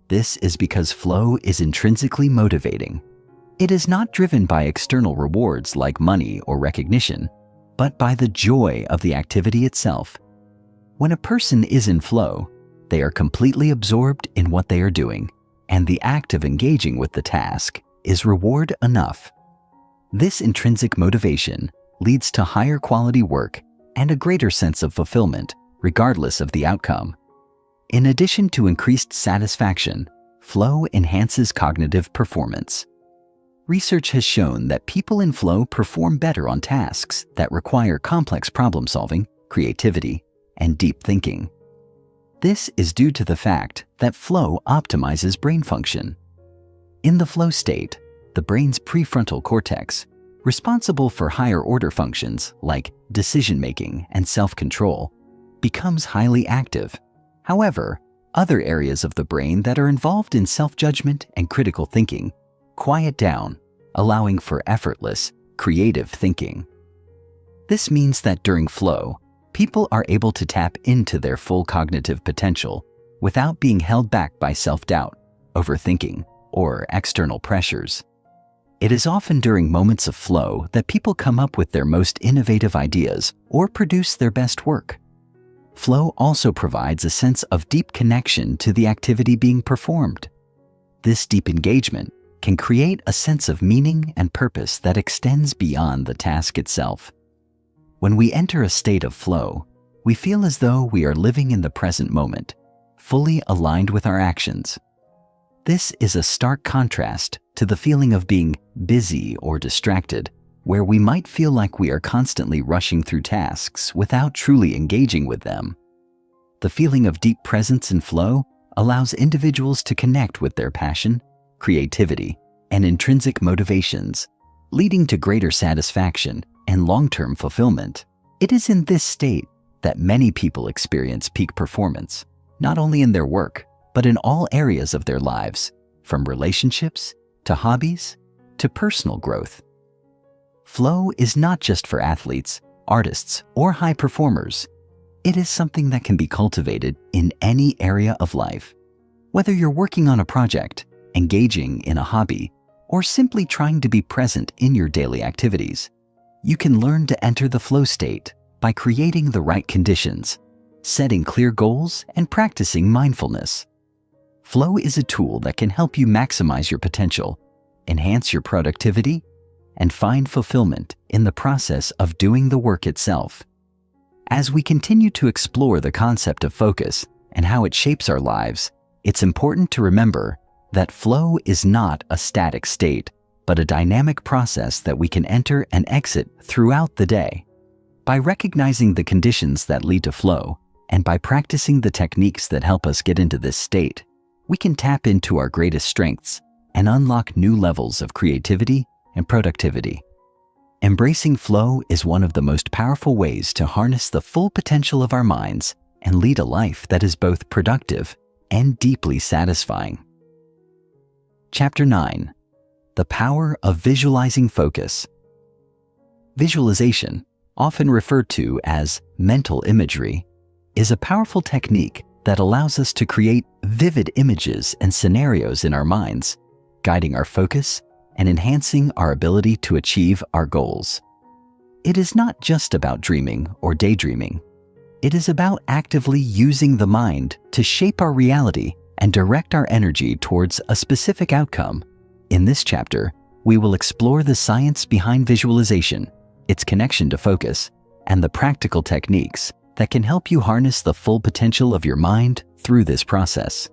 This is because flow is intrinsically motivating. It is not driven by external rewards like money or recognition, but by the joy of the activity itself. When a person is in flow, they are completely absorbed in what they are doing, and the act of engaging with the task is reward enough. This intrinsic motivation leads to higher quality work and a greater sense of fulfillment, regardless of the outcome. In addition to increased satisfaction, flow enhances cognitive performance. Research has shown that people in flow perform better on tasks that require complex problem solving, creativity, and deep thinking. This is due to the fact that flow optimizes brain function. In the flow state, the brain's prefrontal cortex, responsible for higher order functions like decision-making and self-control, becomes highly active. However, other areas of the brain that are involved in self-judgment and critical thinking quiet down, allowing for effortless, creative thinking. This means that during flow, people are able to tap into their full cognitive potential without being held back by self-doubt, overthinking, or external pressures. It is often during moments of flow that people come up with their most innovative ideas or produce their best work. Flow also provides a sense of deep connection to the activity being performed. This deep engagement can create a sense of meaning and purpose that extends beyond the task itself. When we enter a state of flow, we feel as though we are living in the present moment, fully aligned with our actions. This is a stark contrast to the feeling of being busy or distracted, where we might feel like we are constantly rushing through tasks without truly engaging with them. The feeling of deep presence and flow allows individuals to connect with their passion, creativity, and intrinsic motivations, leading to greater satisfaction and long-term fulfillment. It is in this state that many people experience peak performance, not only in their work, but in all areas of their lives, from relationships to hobbies to personal growth. Flow is not just for athletes, artists, or high performers. It is something that can be cultivated in any area of life. Whether you're working on a project, engaging in a hobby, or simply trying to be present in your daily activities, you can learn to enter the flow state by creating the right conditions, setting clear goals, and practicing mindfulness. Flow is a tool that can help you maximize your potential, enhance your productivity, and find fulfillment in the process of doing the work itself. As we continue to explore the concept of focus and how it shapes our lives, it's important to remember that flow is not a static state, but a dynamic process that we can enter and exit throughout the day. By recognizing the conditions that lead to flow, and by practicing the techniques that help us get into this state, we can tap into our greatest strengths and unlock new levels of creativity and productivity. Embracing flow is one of the most powerful ways to harness the full potential of our minds and lead a life that is both productive and deeply satisfying. Chapter 9. The Power of Visualizing Focus. Visualization, often referred to as mental imagery, is a powerful technique that allows us to create vivid images and scenarios in our minds, guiding our focus and enhancing our ability to achieve our goals. It is not just about dreaming or daydreaming. It is about actively using the mind to shape our reality and direct our energy towards a specific outcome. In this chapter, we will explore the science behind visualization, its connection to focus, and the practical techniques that can help you harness the full potential of your mind through this process.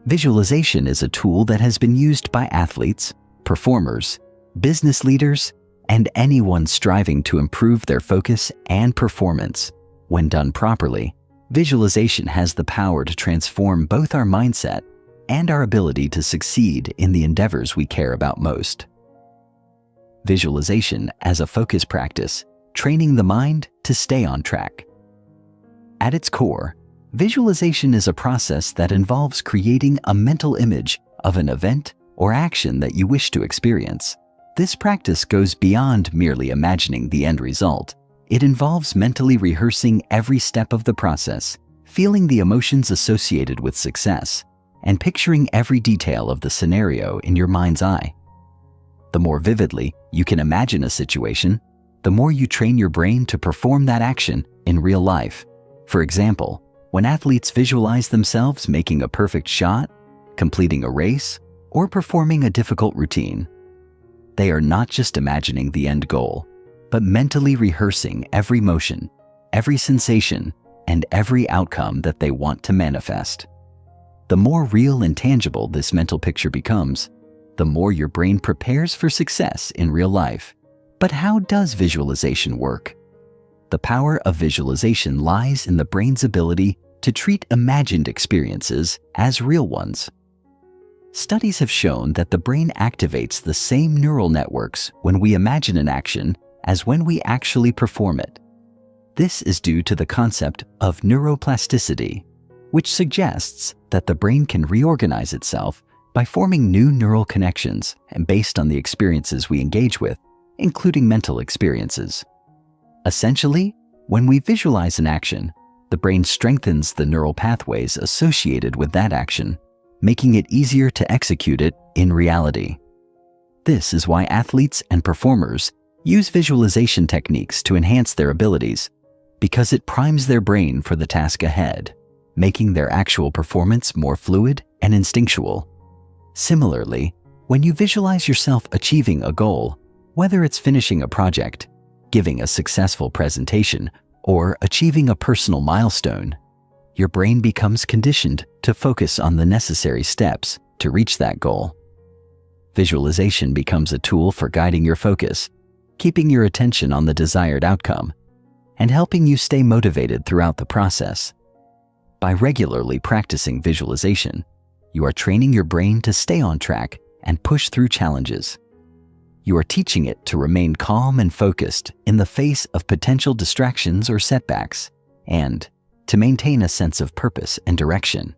Visualization is a tool that has been used by athletes, performers, business leaders, and anyone striving to improve their focus and performance. When done properly, visualization has the power to transform both our mindset and our ability to succeed in the endeavors we care about most. Visualization as a focus practice, training the mind to stay on track. At its core, visualization is a process that involves creating a mental image of an event or action that you wish to experience. This practice goes beyond merely imagining the end result. It involves mentally rehearsing every step of the process, feeling the emotions associated with success, and picturing every detail of the scenario in your mind's eye. The more vividly you can imagine a situation, the more you train your brain to perform that action in real life. For example, when athletes visualize themselves making a perfect shot, completing a race, or performing a difficult routine, they are not just imagining the end goal, but mentally rehearsing every motion, every sensation, and every outcome that they want to manifest. The more real and tangible this mental picture becomes, the more your brain prepares for success in real life. But how does visualization work? The power of visualization lies in the brain's ability to treat imagined experiences as real ones. Studies have shown that the brain activates the same neural networks when we imagine an action as when we actually perform it. This is due to the concept of neuroplasticity, which suggests that the brain can reorganize itself by forming new neural connections and based on the experiences we engage with, including mental experiences. Essentially, when we visualize an action, the brain strengthens the neural pathways associated with that action, making it easier to execute it in reality. This is why athletes and performers use visualization techniques to enhance their abilities, because it primes their brain for the task ahead, making their actual performance more fluid and instinctual. Similarly, when you visualize yourself achieving a goal, whether it's finishing a project, giving a successful presentation, or achieving a personal milestone, your brain becomes conditioned to focus on the necessary steps to reach that goal. Visualization becomes a tool for guiding your focus, keeping your attention on the desired outcome, and helping you stay motivated throughout the process. By regularly practicing visualization, you are training your brain to stay on track and push through challenges. You are teaching it to remain calm and focused in the face of potential distractions or setbacks, and to maintain a sense of purpose and direction.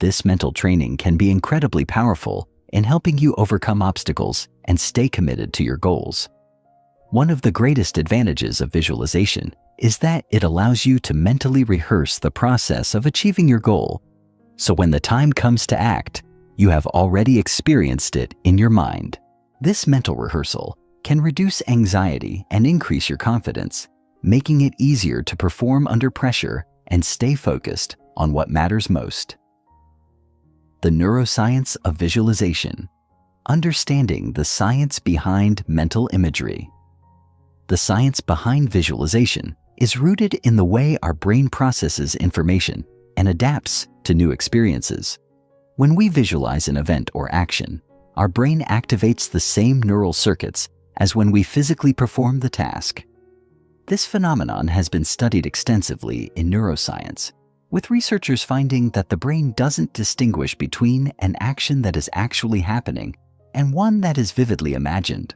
This mental training can be incredibly powerful in helping you overcome obstacles and stay committed to your goals. One of the greatest advantages of visualization is that it allows you to mentally rehearse the process of achieving your goal, so when the time comes to act, you have already experienced it in your mind. This mental rehearsal can reduce anxiety and increase your confidence, making it easier to perform under pressure and stay focused on what matters most. The neuroscience of visualization. Understanding the science behind mental imagery. The science behind visualization is rooted in the way our brain processes information and adapts to new experiences. When we visualize an event or action, our brain activates the same neural circuits as when we physically perform the task. This phenomenon has been studied extensively in neuroscience, with researchers finding that the brain doesn't distinguish between an action that is actually happening and one that is vividly imagined.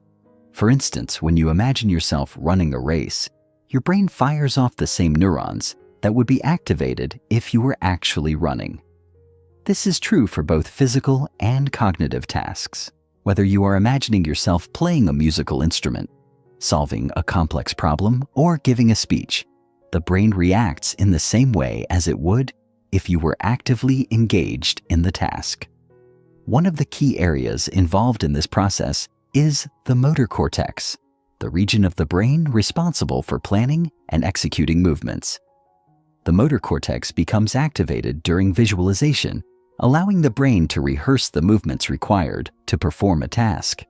For instance, when you imagine yourself running a race, your brain fires off the same neurons that would be activated if you were actually running. This is true for both physical and cognitive tasks. Whether you are imagining yourself playing a musical instrument, solving a complex problem, or giving a speech, the brain reacts in the same way as it would if you were actively engaged in the task. One of the key areas involved in this process is the motor cortex. the region of the brain responsible for planning and executing movements. The motor cortex becomes activated during visualization, allowing the brain to rehearse the movements required to perform a task.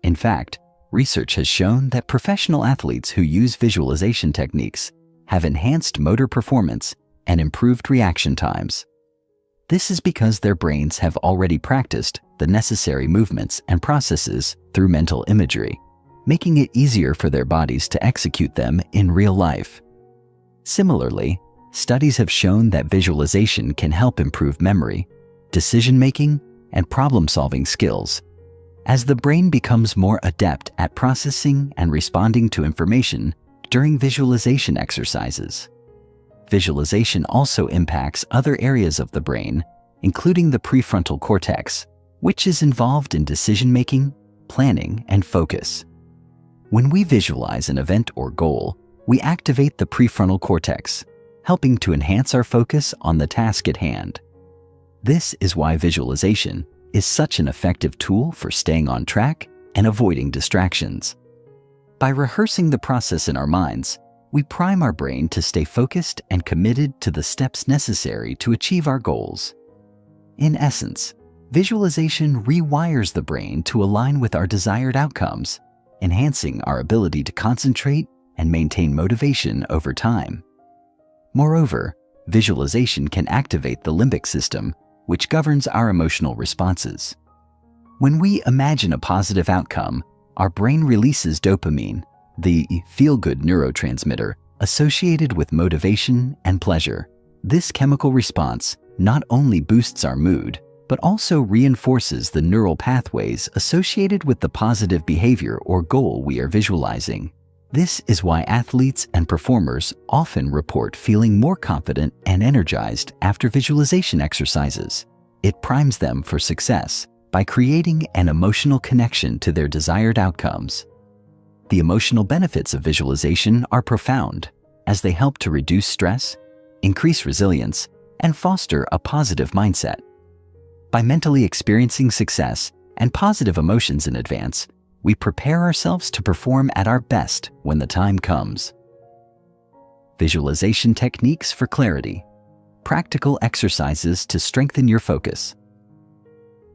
In fact, research has shown that professional athletes who use visualization techniques have enhanced motor performance and improved reaction times. This is because their brains have already practiced the necessary movements and processes through mental imagery, making it easier for their bodies to execute them in real life. Similarly, studies have shown that visualization can help improve memory, decision-making, and problem-solving skills, as the brain becomes more adept at processing and responding to information during visualization exercises. Visualization also impacts other areas of the brain, including the prefrontal cortex, which is involved in decision-making, planning, and focus. When we visualize an event or goal, we activate the prefrontal cortex, helping to enhance our focus on the task at hand. This is why visualization is such an effective tool for staying on track and avoiding distractions. By rehearsing the process in our minds, we prime our brain to stay focused and committed to the steps necessary to achieve our goals. In essence, visualization rewires the brain to align with our desired outcomes, enhancing our ability to concentrate and maintain motivation over time. Moreover, visualization can activate the limbic system, which governs our emotional responses. When we imagine a positive outcome, our brain releases dopamine, the feel-good neurotransmitter associated with motivation and pleasure. This chemical response not only boosts our mood, but also reinforces the neural pathways associated with the positive behavior or goal we are visualizing. This is why athletes and performers often report feeling more confident and energized after visualization exercises. It primes them for success by creating an emotional connection to their desired outcomes. The emotional benefits of visualization are profound, as they help to reduce stress, increase resilience, and foster a positive mindset. By mentally experiencing success and positive emotions in advance, we prepare ourselves to perform at our best when the time comes. Visualization techniques for clarity. Practical exercises to strengthen your focus.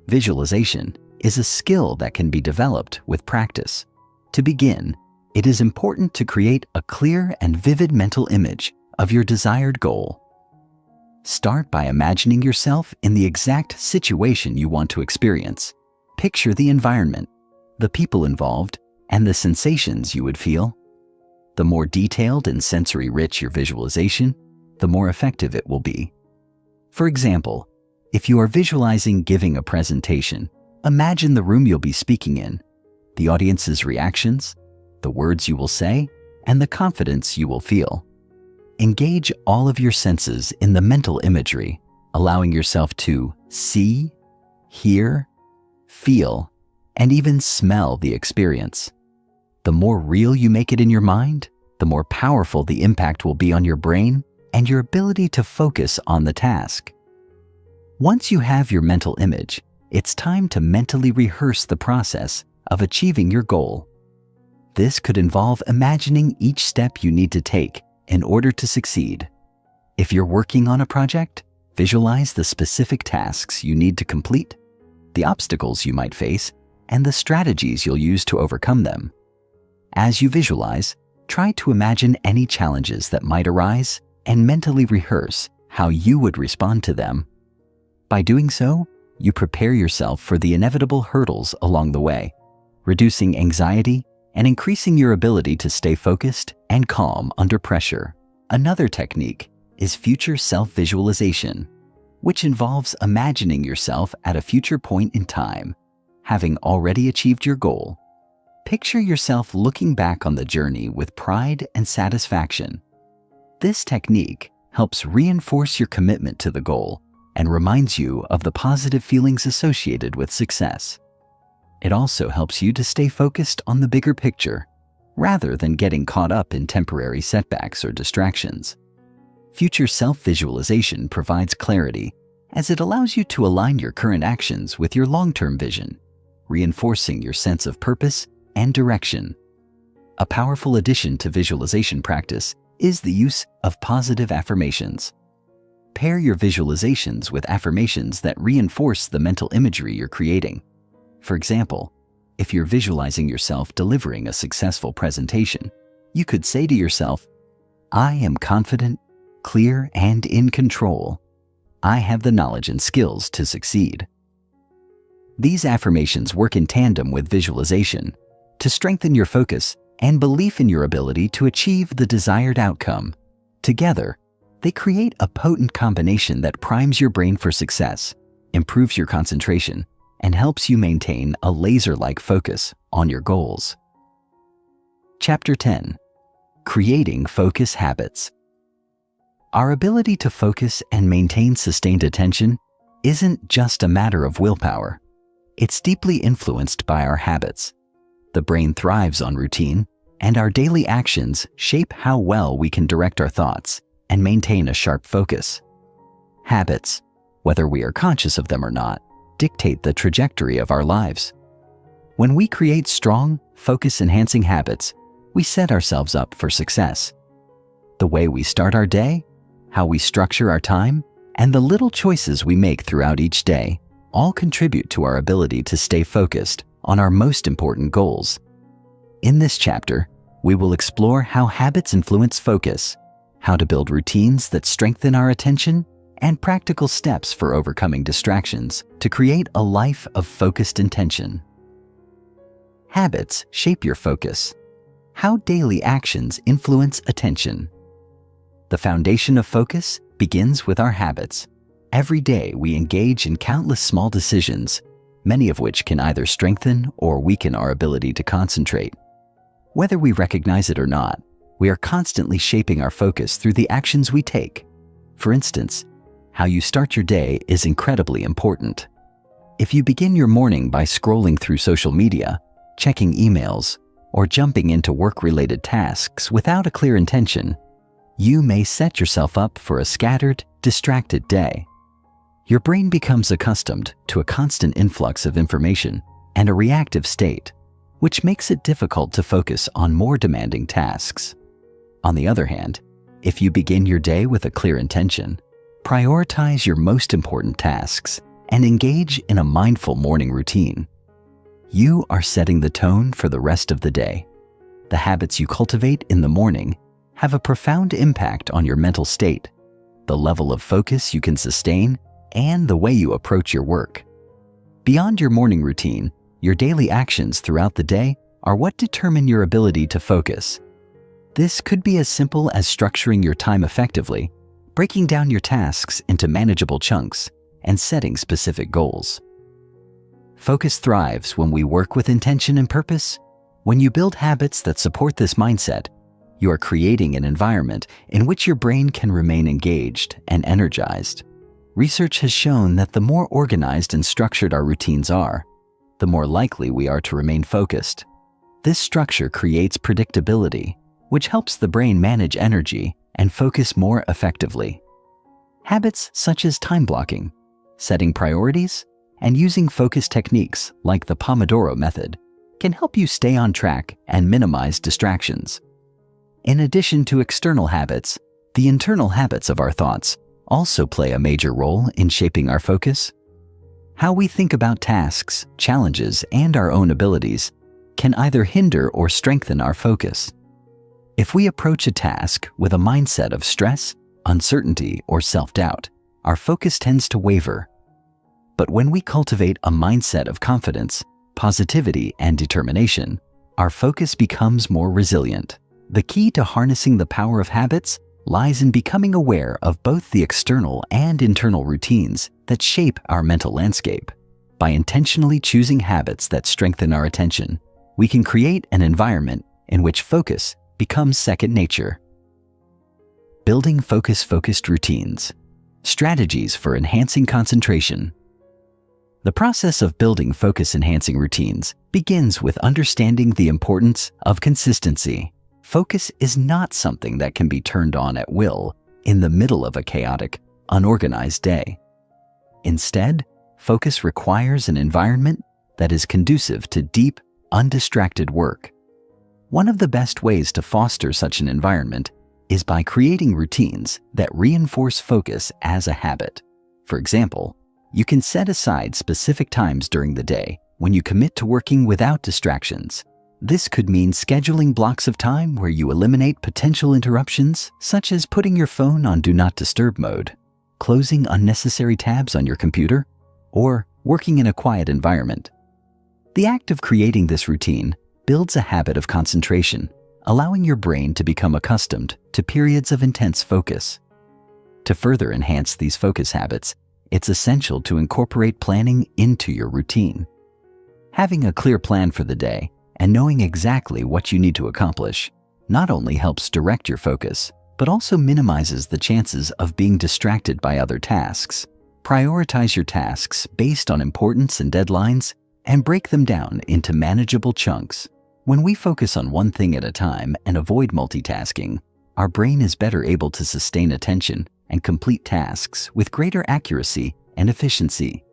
Visualization is a skill that can be developed with practice. To begin, it is important to create a clear and vivid mental image of your desired goal. Start by imagining yourself in the exact situation you want to experience. Picture the environment, the people involved, and the sensations you would feel. The more detailed and sensory-rich your visualization, the more effective it will be. For example, if you are visualizing giving a presentation, imagine the room you'll be speaking in, the audience's reactions, the words you will say, and the confidence you will feel. Engage all of your senses in the mental imagery, allowing yourself to see, hear, feel, and even smell the experience. The more real you make it in your mind, the more powerful the impact will be on your brain and your ability to focus on the task. Once you have your mental image, it's time to mentally rehearse the process of achieving your goal. This could involve imagining each step you need to take in order to succeed. If you're working on a project, visualize the specific tasks you need to complete, the obstacles you might face, and the strategies you'll use to overcome them. As you visualize, try to imagine any challenges that might arise and mentally rehearse how you would respond to them. By doing so, you prepare yourself for the inevitable hurdles along the way, reducing anxiety and increasing your ability to stay focused and calm under pressure. Another technique is future self-visualization, which involves imagining yourself at a future point in time, having already achieved your goal. Picture yourself looking back on the journey with pride and satisfaction. This technique helps reinforce your commitment to the goal and reminds you of the positive feelings associated with success. It also helps you to stay focused on the bigger picture, rather than getting caught up in temporary setbacks or distractions. Future self-visualization provides clarity, as it allows you to align your current actions with your long-term vision, reinforcing your sense of purpose and direction. A powerful addition to visualization practice is the use of positive affirmations. Pair your visualizations with affirmations that reinforce the mental imagery you're creating. For example, if you're visualizing yourself delivering a successful presentation, you could say to yourself, "I am confident, clear, and in control. I have the knowledge and skills to succeed." These affirmations work in tandem with visualization to strengthen your focus and belief in your ability to achieve the desired outcome. Together, they create a potent combination that primes your brain for success, improves your concentration, and helps you maintain a laser-like focus on your goals. Chapter 10. Creating Focus Habits. Our ability to focus and maintain sustained attention isn't just a matter of willpower. It's deeply influenced by our habits. The brain thrives on routine, and our daily actions shape how well we can direct our thoughts and maintain a sharp focus. Habits, whether we are conscious of them or not, dictate the trajectory of our lives. When we create strong, focus-enhancing habits, we set ourselves up for success. The way we start our day, how we structure our time, and the little choices we make throughout each day all contribute to our ability to stay focused on our most important goals. In this chapter, we will explore how habits influence focus, how to build routines that strengthen our attention, and practical steps for overcoming distractions to create a life of focused intention. Habits shape your focus. How daily actions influence attention. The foundation of focus begins with our habits. Every day we engage in countless small decisions, many of which can either strengthen or weaken our ability to concentrate. Whether we recognize it or not, we are constantly shaping our focus through the actions we take. For instance, how you start your day is incredibly important. If you begin your morning by scrolling through social media, checking emails, or jumping into work-related tasks without a clear intention, you may set yourself up for a scattered, distracted day. Your brain becomes accustomed to a constant influx of information and a reactive state, which makes it difficult to focus on more demanding tasks. On the other hand, if you begin your day with a clear intention, prioritize your most important tasks, and engage in a mindful morning routine, you are setting the tone for the rest of the day. The habits you cultivate in the morning have a profound impact on your mental state, the level of focus you can sustain, and the way you approach your work. Beyond your morning routine, your daily actions throughout the day are what determine your ability to focus. This could be as simple as structuring your time effectively, breaking down your tasks into manageable chunks, and setting specific goals. Focus thrives when we work with intention and purpose. When you build habits that support this mindset, you are creating an environment in which your brain can remain engaged and energized. Research has shown that the more organized and structured our routines are, the more likely we are to remain focused. This structure creates predictability, which helps the brain manage energy and focus more effectively. Habits such as time blocking, setting priorities, and using focus techniques like the Pomodoro method can help you stay on track and minimize distractions. In addition to external habits, the internal habits of our thoughts also play a major role in shaping our focus. How we think about tasks, challenges, and our own abilities can either hinder or strengthen our focus. If we approach a task with a mindset of stress, uncertainty, or self-doubt, our focus tends to waver. But when we cultivate a mindset of confidence, positivity, and determination, our focus becomes more resilient. The key to harnessing the power of habits lies in becoming aware of both the external and internal routines that shape our mental landscape. By intentionally choosing habits that strengthen our attention, we can create an environment in which focus becomes second nature. Building focused routines. Strategies for enhancing concentration. The process of building focus-enhancing routines begins with understanding the importance of consistency. Focus is not something that can be turned on at will in the middle of a chaotic, unorganized day. Instead, focus requires an environment that is conducive to deep, undistracted work. One of the best ways to foster such an environment is by creating routines that reinforce focus as a habit. For example, you can set aside specific times during the day when you commit to working without distractions. This could mean scheduling blocks of time where you eliminate potential interruptions, such as putting your phone on Do Not Disturb mode, closing unnecessary tabs on your computer, or working in a quiet environment. The act of creating this routine builds a habit of concentration, allowing your brain to become accustomed to periods of intense focus. To further enhance these focus habits, it's essential to incorporate planning into your routine. Having a clear plan for the day and knowing exactly what you need to accomplish not only helps direct your focus, but also minimizes the chances of being distracted by other tasks. Prioritize your tasks based on importance and deadlines, and break them down into manageable chunks. When we focus on one thing at a time and avoid multitasking, our brain is better able to sustain attention and complete tasks with greater accuracy and efficiency.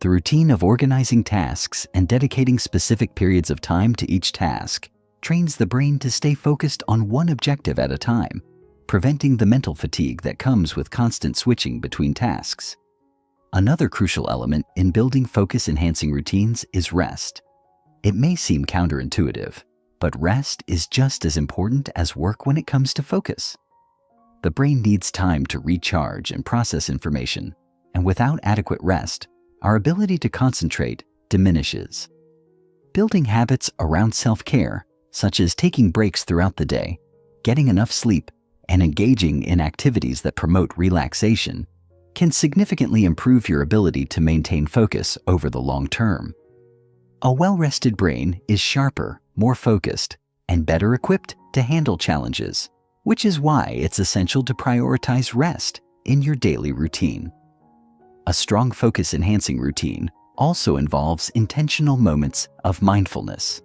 The routine of organizing tasks and dedicating specific periods of time to each task trains the brain to stay focused on one objective at a time, preventing the mental fatigue that comes with constant switching between tasks. Another crucial element in building focus-enhancing routines is rest. It may seem counterintuitive, but rest is just as important as work when it comes to focus. The brain needs time to recharge and process information, and without adequate rest, our ability to concentrate diminishes. Building habits around self-care, such as taking breaks throughout the day, getting enough sleep, and engaging in activities that promote relaxation, can significantly improve your ability to maintain focus over the long term. A well-rested brain is sharper, more focused, and better equipped to handle challenges, which is why it's essential to prioritize rest in your daily routine. A strong focus-enhancing routine also involves intentional moments of mindfulness.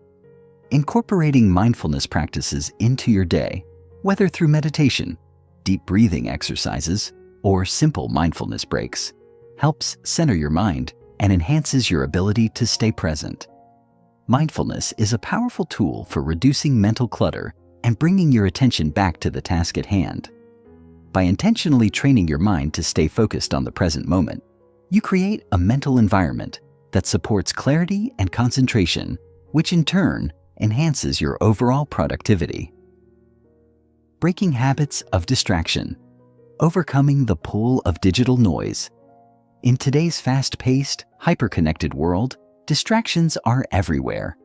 Incorporating mindfulness practices into your day, whether through meditation, deep breathing exercises, or simple mindfulness breaks, helps center your mind and enhances your ability to stay present. Mindfulness is a powerful tool for reducing mental clutter and bringing your attention back to the task at hand. By intentionally training your mind to stay focused on the present moment, you create a mental environment that supports clarity and concentration, which in turn enhances your overall productivity. Breaking habits of distraction. Overcoming the pull of digital noise. In today's fast-paced, hyper-connected world, distractions are everywhere.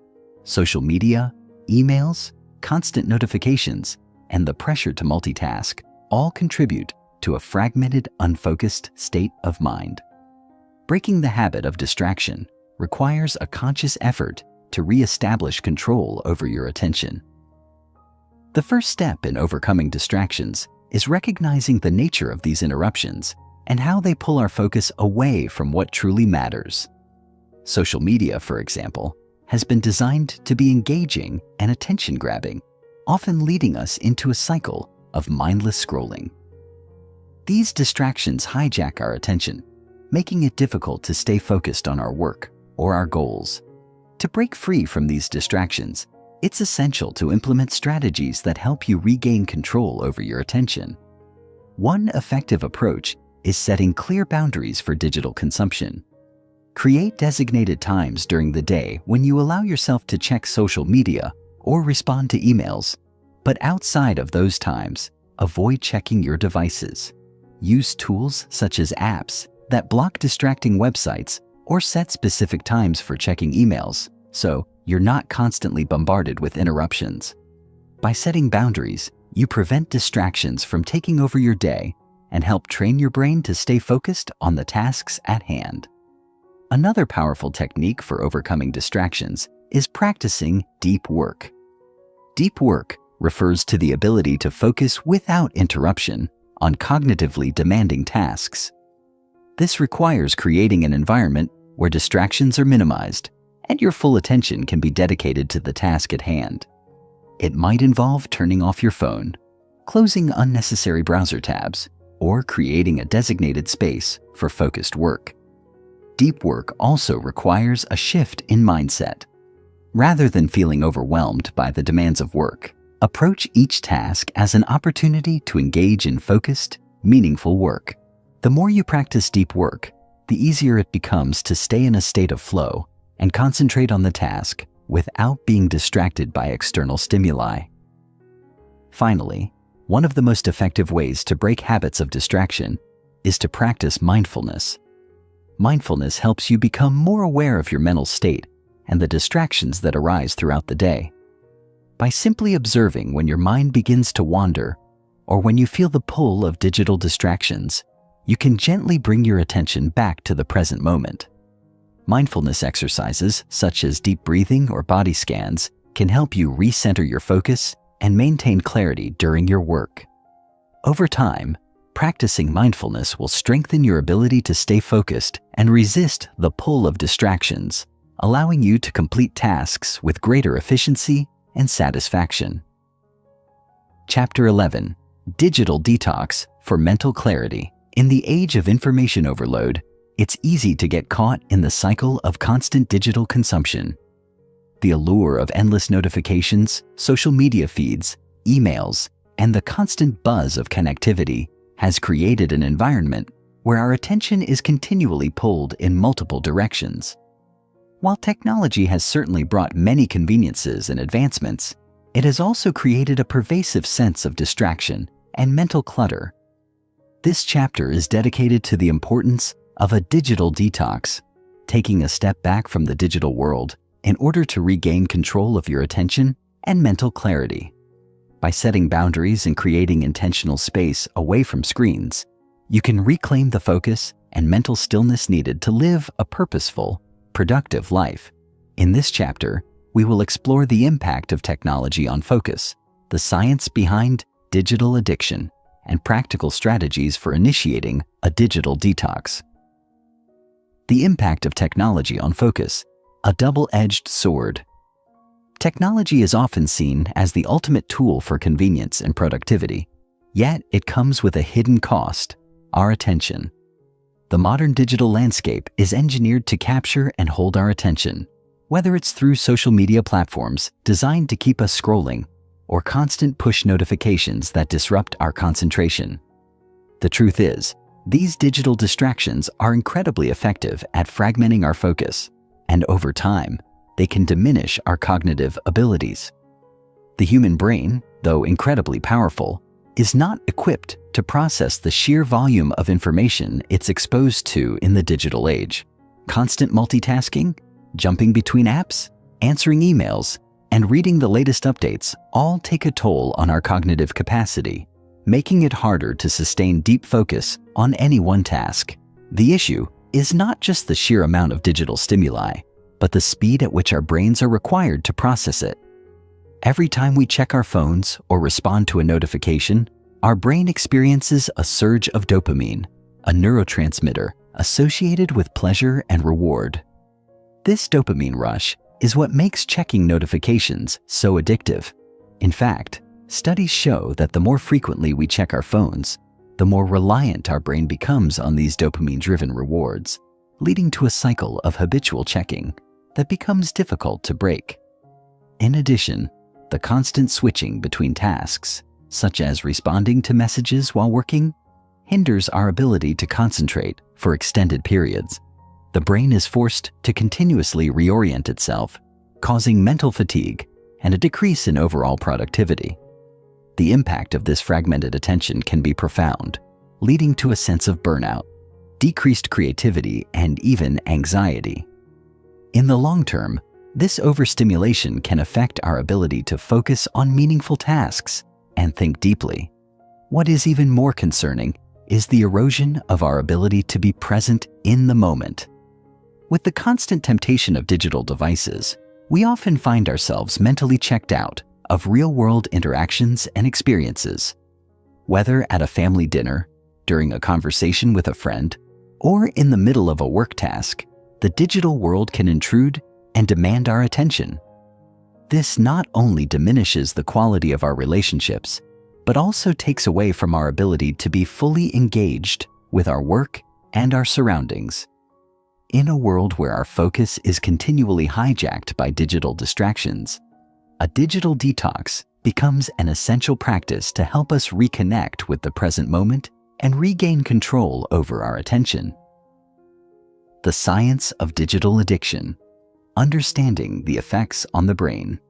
Social media, emails, constant notifications, and the pressure to multitask all contribute to a fragmented, unfocused state of mind. Breaking the habit of distraction requires a conscious effort to re-establish control over your attention. The first step in overcoming distractions is recognizing the nature of these interruptions and how they pull our focus away from what truly matters. Social media, for example, has been designed to be engaging and attention-grabbing, often leading us into a cycle of mindless scrolling. These distractions hijack our attention, making it difficult to stay focused on our work or our goals. To break free from these distractions, it's essential to implement strategies that help you regain control over your attention. One effective approach is setting clear boundaries for digital consumption. Create designated times during the day when you allow yourself to check social media or respond to emails, but outside of those times, avoid checking your devices. Use tools such as apps that block distracting websites or set specific times for checking emails, so you're not constantly bombarded with interruptions. By setting boundaries, you prevent distractions from taking over your day and help train your brain to stay focused on the tasks at hand. Another powerful technique for overcoming distractions is practicing deep work. Deep work refers to the ability to focus without interruption on cognitively demanding tasks. This requires creating an environment where distractions are minimized and your full attention can be dedicated to the task at hand. It might involve turning off your phone, closing unnecessary browser tabs, or creating a designated space for focused work. Deep work also requires a shift in mindset. Rather than feeling overwhelmed by the demands of work, approach each task as an opportunity to engage in focused, meaningful work. The more you practice deep work, the easier it becomes to stay in a state of flow and concentrate on the task without being distracted by external stimuli. Finally, one of the most effective ways to break habits of distraction is to practice mindfulness. Mindfulness helps you become more aware of your mental state and the distractions that arise throughout the day. By simply observing when your mind begins to wander or when you feel the pull of digital distractions, you can gently bring your attention back to the present moment. Mindfulness exercises such as deep breathing or body scans can help you recenter your focus and maintain clarity during your work. Over time, practicing mindfulness will strengthen your ability to stay focused and resist the pull of distractions, allowing you to complete tasks with greater efficiency and satisfaction. Chapter 11: Digital Detox for Mental Clarity. In the age of information overload, it's easy to get caught in the cycle of constant digital consumption. The allure of endless notifications, social media feeds, emails, and the constant buzz of connectivity has created an environment where our attention is continually pulled in multiple directions. While technology has certainly brought many conveniences and advancements, it has also created a pervasive sense of distraction and mental clutter. This chapter is dedicated to the importance of a digital detox, taking a step back from the digital world in order to regain control of your attention and mental clarity. By setting boundaries and creating intentional space away from screens, you can reclaim the focus and mental stillness needed to live a purposeful, productive life. In this chapter, we will explore the impact of technology on focus, the science behind digital addiction, and practical strategies for initiating a digital detox. The impact of technology on focus, a double-edged sword. Technology is often seen as the ultimate tool for convenience and productivity, yet it comes with a hidden cost: our attention. The modern digital landscape is engineered to capture and hold our attention, whether it's through social media platforms designed to keep us scrolling or constant push notifications that disrupt our concentration. The truth is, these digital distractions are incredibly effective at fragmenting our focus, and over time, they can diminish our cognitive abilities. The human brain, though incredibly powerful, is not equipped to process the sheer volume of information it's exposed to in the digital age. Constant multitasking, jumping between apps, answering emails, and reading the latest updates all take a toll on our cognitive capacity, making it harder to sustain deep focus on any one task. The issue is not just the sheer amount of digital stimuli, but the speed at which our brains are required to process it. Every time we check our phones or respond to a notification, our brain experiences a surge of dopamine, a neurotransmitter associated with pleasure and reward. This dopamine rush is what makes checking notifications so addictive. In fact, studies show that the more frequently we check our phones, the more reliant our brain becomes on these dopamine-driven rewards, leading to a cycle of habitual checking that becomes difficult to break. In addition, the constant switching between tasks, such as responding to messages while working, hinders our ability to concentrate for extended periods. The brain is forced to continuously reorient itself, causing mental fatigue and a decrease in overall productivity. The impact of this fragmented attention can be profound, leading to a sense of burnout, decreased creativity, and even anxiety. In the long term, this overstimulation can affect our ability to focus on meaningful tasks and think deeply. What is even more concerning is the erosion of our ability to be present in the moment. With the constant temptation of digital devices, we often find ourselves mentally checked out of real-world interactions and experiences. Whether at a family dinner, during a conversation with a friend, or in the middle of a work task, the digital world can intrude and demand our attention. This not only diminishes the quality of our relationships, but also takes away from our ability to be fully engaged with our work and our surroundings. In a world where our focus is continually hijacked by digital distractions, a digital detox becomes an essential practice to help us reconnect with the present moment and regain control over our attention. The science of digital addiction, understanding the effects on the brain.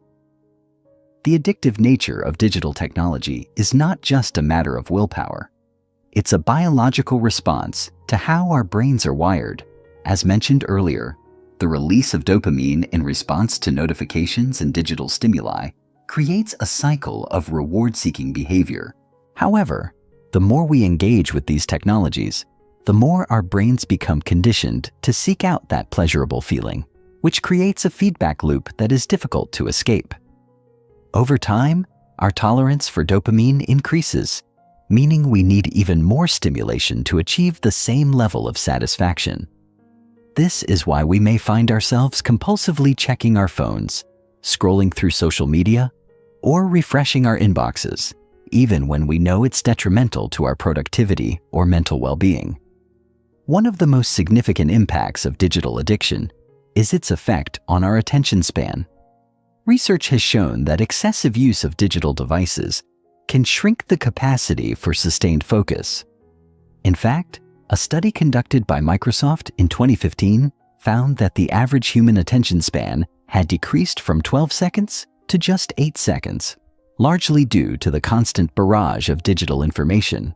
The addictive nature of digital technology is not just a matter of willpower. It's a biological response to how our brains are wired. As mentioned earlier, the release of dopamine in response to notifications and digital stimuli creates a cycle of reward-seeking behavior. However, the more we engage with these technologies, the more our brains become conditioned to seek out that pleasurable feeling, which creates a feedback loop that is difficult to escape. Over time, our tolerance for dopamine increases, meaning we need even more stimulation to achieve the same level of satisfaction. This is why we may find ourselves compulsively checking our phones, scrolling through social media, or refreshing our inboxes, even when we know it's detrimental to our productivity or mental well-being. One of the most significant impacts of digital addiction is its effect on our attention span. Research has shown that excessive use of digital devices can shrink the capacity for sustained focus. In fact, a study conducted by Microsoft in 2015 found that the average human attention span had decreased from 12 seconds to just 8 seconds, largely due to the constant barrage of digital information.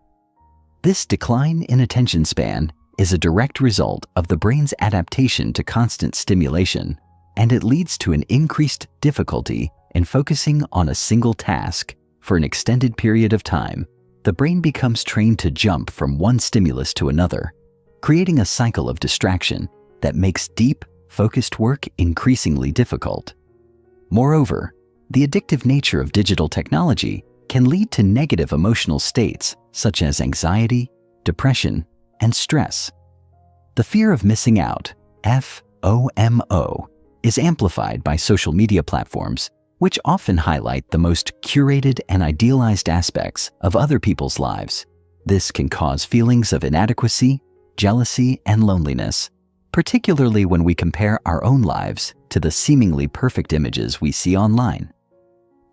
This decline in attention span is a direct result of the brain's adaptation to constant stimulation, and it leads to an increased difficulty in focusing on a single task for an extended period of time. The brain becomes trained to jump from one stimulus to another, creating a cycle of distraction that makes deep, focused work increasingly difficult. Moreover, the addictive nature of digital technology can lead to negative emotional states such as anxiety, depression, and stress. The fear of missing out, FOMO, is amplified by social media platforms, which often highlight the most curated and idealized aspects of other people's lives. This can cause feelings of inadequacy, jealousy, and loneliness, particularly when we compare our own lives to the seemingly perfect images we see online.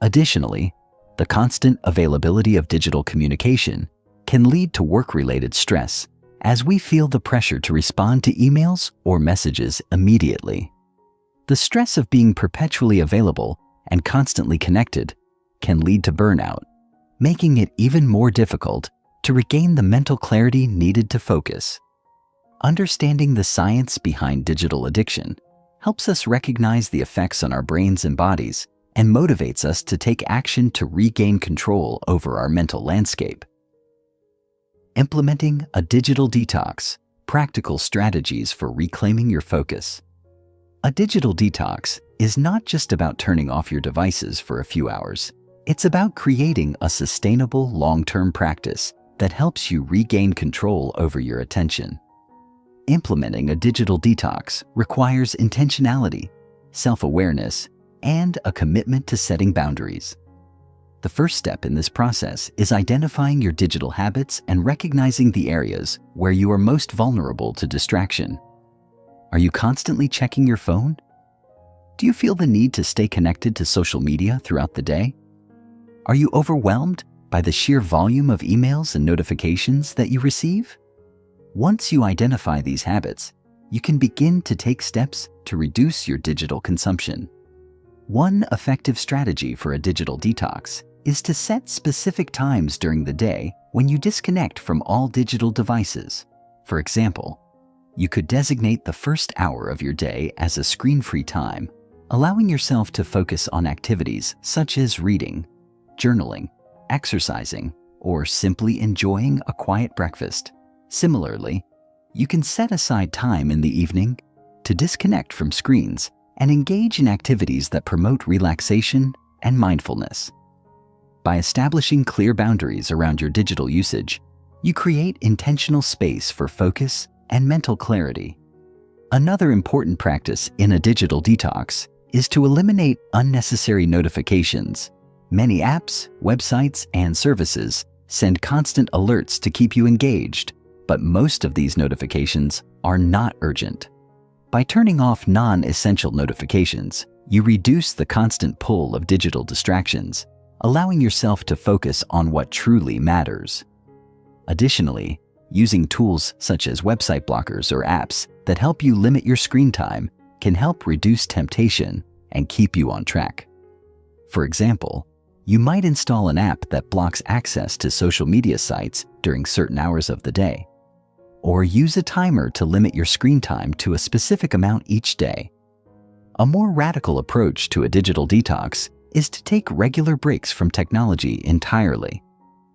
Additionally, the constant availability of digital communication can lead to work-related stress, as we feel the pressure to respond to emails or messages immediately. The stress of being perpetually available and constantly connected can lead to burnout, making it even more difficult to regain the mental clarity needed to focus. Understanding the science behind digital addiction helps us recognize the effects on our brains and bodies and motivates us to take action to regain control over our mental landscape. Implementing a digital detox, practical strategies for reclaiming your focus. A digital detox is not just about turning off your devices for a few hours. It's about creating a sustainable long-term practice that helps you regain control over your attention. Implementing a digital detox requires intentionality, self-awareness, and a commitment to setting boundaries. The first step in this process is identifying your digital habits and recognizing the areas where you are most vulnerable to distraction. Are you constantly checking your phone? Do you feel the need to stay connected to social media throughout the day? Are you overwhelmed by the sheer volume of emails and notifications that you receive? Once you identify these habits, you can begin to take steps to reduce your digital consumption. One effective strategy for a digital detox is to set specific times during the day when you disconnect from all digital devices. For example, you could designate the first hour of your day as a screen-free time, allowing yourself to focus on activities such as reading, journaling, exercising, or simply enjoying a quiet breakfast. Similarly, you can set aside time in the evening to disconnect from screens and engage in activities that promote relaxation and mindfulness. By establishing clear boundaries around your digital usage, you create intentional space for focus and mental clarity. Another important practice in a digital detox is to eliminate unnecessary notifications. Many apps, websites, and services send constant alerts to keep you engaged, but most of these notifications are not urgent. By turning off non-essential notifications, you reduce the constant pull of digital distractions, allowing yourself to focus on what truly matters. Additionally, using tools such as website blockers or apps that help you limit your screen time can help reduce temptation and keep you on track. For example, you might install an app that blocks access to social media sites during certain hours of the day, or use a timer to limit your screen time to a specific amount each day. A more radical approach to a digital detox is to take regular breaks from technology entirely.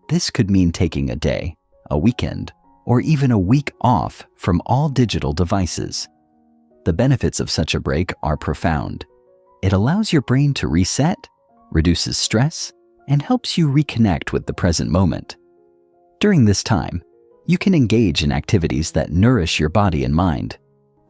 This could mean taking a day, a weekend, or even a week off from all digital devices. The benefits of such a break are profound. It allows your brain to reset, reduces stress, and helps you reconnect with the present moment. During this time, you can engage in activities that nourish your body and mind,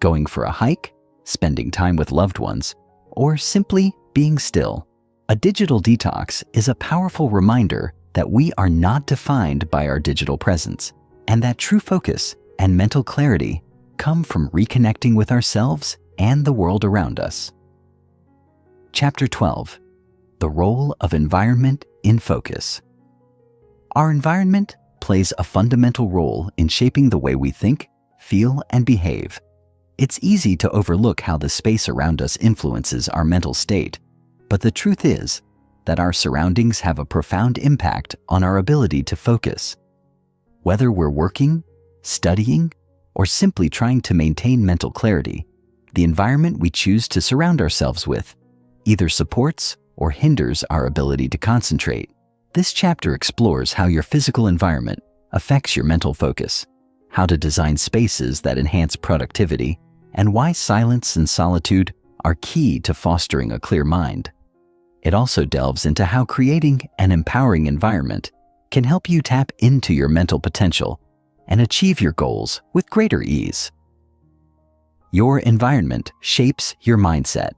going for a hike, spending time with loved ones, or simply being still. A digital detox is a powerful reminder that we are not defined by our digital presence, and that true focus and mental clarity come from reconnecting with ourselves and the world around us. Chapter 12. The Role of Environment in Focus. Our environment plays a fundamental role in shaping the way we think, feel, and behave. It's easy to overlook how the space around us influences our mental state, but the truth is that our surroundings have a profound impact on our ability to focus. Whether we're working, studying, or simply trying to maintain mental clarity, the environment we choose to surround ourselves with either supports or hinders our ability to concentrate. This chapter explores how your physical environment affects your mental focus, how to design spaces that enhance productivity, and why silence and solitude are key to fostering a clear mind. It also delves into how creating an empowering environment can help you tap into your mental potential and achieve your goals with greater ease. Your environment shapes your mindset.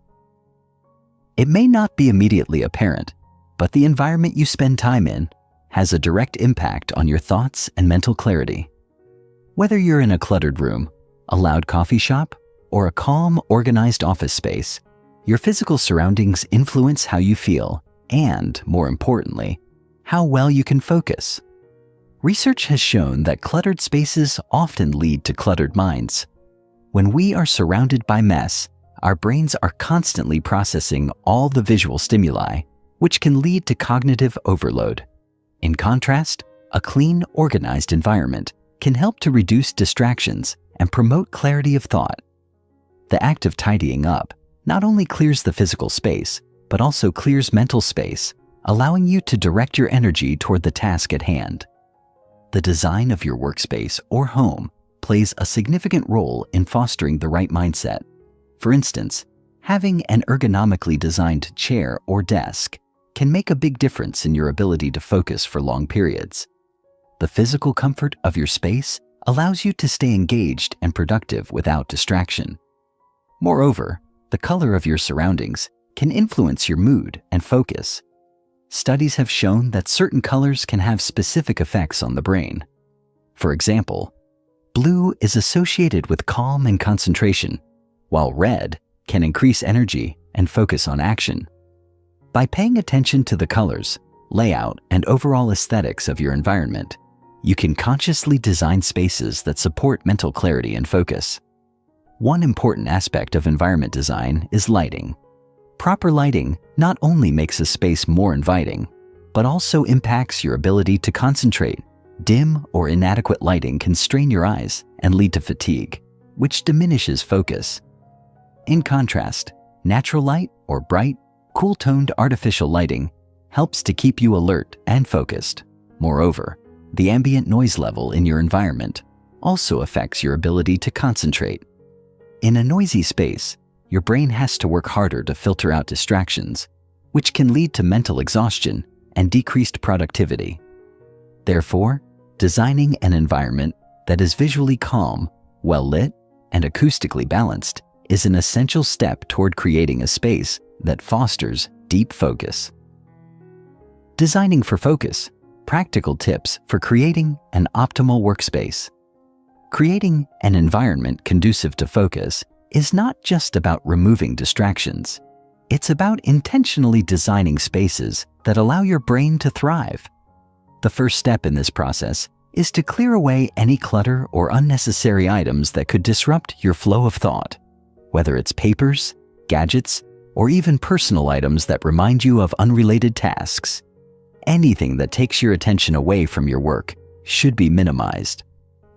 It may not be immediately apparent, but the environment you spend time in has a direct impact on your thoughts and mental clarity. Whether you're in a cluttered room, a loud coffee shop, or a calm, organized office space, your physical surroundings influence how you feel and, more importantly, how well you can focus. Research has shown that cluttered spaces often lead to cluttered minds. When we are surrounded by mess, our brains are constantly processing all the visual stimuli, which can lead to cognitive overload. In contrast, a clean, organized environment can help to reduce distractions and promote clarity of thought. The act of tidying up not only clears the physical space, but also clears mental space, allowing you to direct your energy toward the task at hand. The design of your workspace or home plays a significant role in fostering the right mindset. For instance, having an ergonomically designed chair or desk can make a big difference in your ability to focus for long periods. The physical comfort of your space allows you to stay engaged and productive without distraction. Moreover, the color of your surroundings can influence your mood and focus. Studies have shown that certain colors can have specific effects on the brain. For example, blue is associated with calm and concentration, while red can increase energy and focus on action. By paying attention to the colors, layout, and overall aesthetics of your environment, you can consciously design spaces that support mental clarity and focus. One important aspect of environment design is lighting. Proper lighting not only makes a space more inviting, but also impacts your ability to concentrate. Dim or inadequate lighting can strain your eyes and lead to fatigue, which diminishes focus. In contrast, natural light or bright, cool-toned artificial lighting helps to keep you alert and focused. Moreover, the ambient noise level in your environment also affects your ability to concentrate. In a noisy space, your brain has to work harder to filter out distractions, which can lead to mental exhaustion and decreased productivity. Therefore, designing an environment that is visually calm, well-lit, and acoustically balanced is an essential step toward creating a space that fosters deep focus. Designing for focus, practical tips for creating an optimal workspace. Creating an environment conducive to focus is not just about removing distractions. It's about intentionally designing spaces that allow your brain to thrive. The first step in this process is to clear away any clutter or unnecessary items that could disrupt your flow of thought, whether it's papers, gadgets, or even personal items that remind you of unrelated tasks. Anything that takes your attention away from your work should be minimized.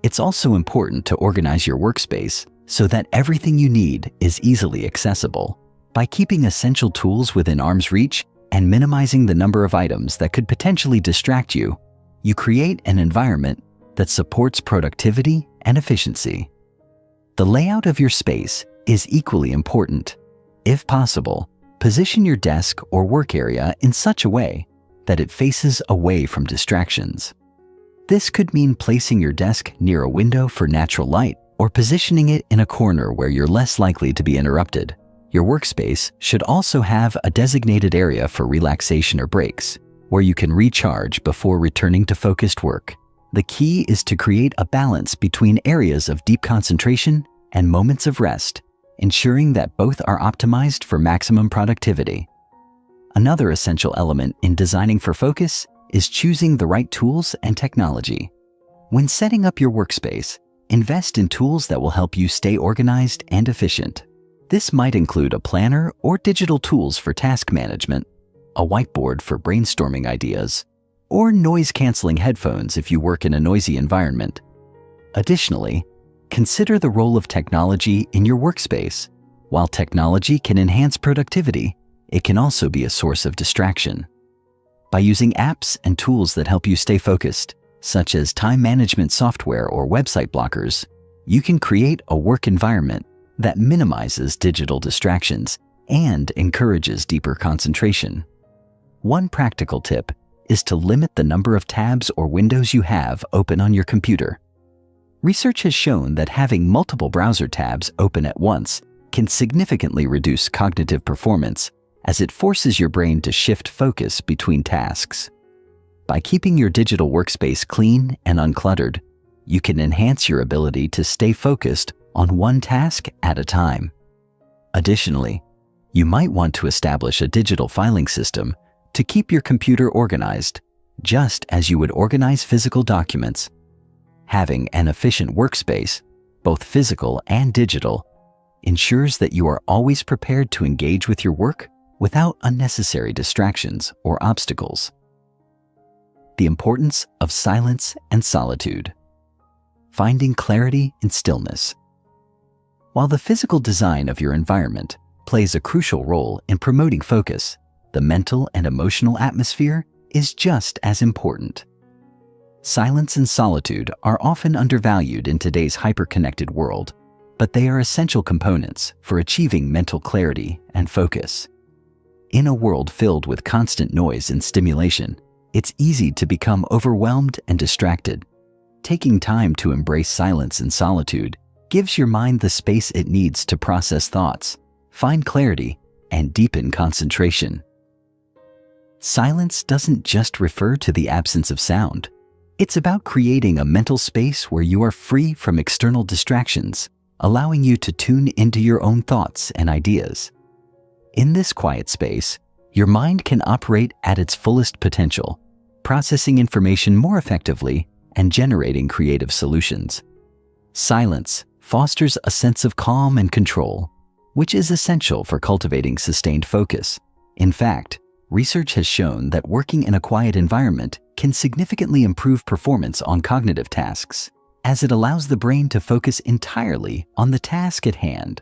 It's also important to organize your workspace so that everything you need is easily accessible. By keeping essential tools within arm's reach and minimizing the number of items that could potentially distract you, you create an environment that supports productivity and efficiency. The layout of your space is equally important. If possible, position your desk or work area in such a way that it faces away from distractions. This could mean placing your desk near a window for natural light or positioning it in a corner where you're less likely to be interrupted. Your workspace should also have a designated area for relaxation or breaks, where you can recharge before returning to focused work. The key is to create a balance between areas of deep concentration and moments of rest, ensuring that both are optimized for maximum productivity. Another essential element in designing for focus is choosing the right tools and technology. When setting up your workspace, invest in tools that will help you stay organized and efficient. This might include a planner or digital tools for task management, a whiteboard for brainstorming ideas, or noise-canceling headphones if you work in a noisy environment. Additionally, consider the role of technology in your workspace. While technology can enhance productivity, it can also be a source of distraction. By using apps and tools that help you stay focused, such as time management software or website blockers, you can create a work environment that minimizes digital distractions and encourages deeper concentration. One practical tip is to limit the number of tabs or windows you have open on your computer. Research has shown that having multiple browser tabs open at once can significantly reduce cognitive performance, as it forces your brain to shift focus between tasks. By keeping your digital workspace clean and uncluttered, you can enhance your ability to stay focused on one task at a time. Additionally, you might want to establish a digital filing system to keep your computer organized, just as you would organize physical documents. Having an efficient workspace, both physical and digital, ensures that you are always prepared to engage with your work without unnecessary distractions or obstacles. The importance of silence and solitude. Finding clarity in stillness. While the physical design of your environment plays a crucial role in promoting focus, the mental and emotional atmosphere is just as important. Silence and solitude are often undervalued in today's hyper-connected world, but they are essential components for achieving mental clarity and focus. In a world filled with constant noise and stimulation, it's easy to become overwhelmed and distracted. Taking time to embrace silence and solitude gives your mind the space it needs to process thoughts, find clarity, and deepen concentration. Silence doesn't just refer to the absence of sound. It's about creating a mental space where you are free from external distractions, allowing you to tune into your own thoughts and ideas. In this quiet space, your mind can operate at its fullest potential, processing information more effectively and generating creative solutions. Silence fosters a sense of calm and control, which is essential for cultivating sustained focus. In fact, research has shown that working in a quiet environment can significantly improve performance on cognitive tasks, as it allows the brain to focus entirely on the task at hand.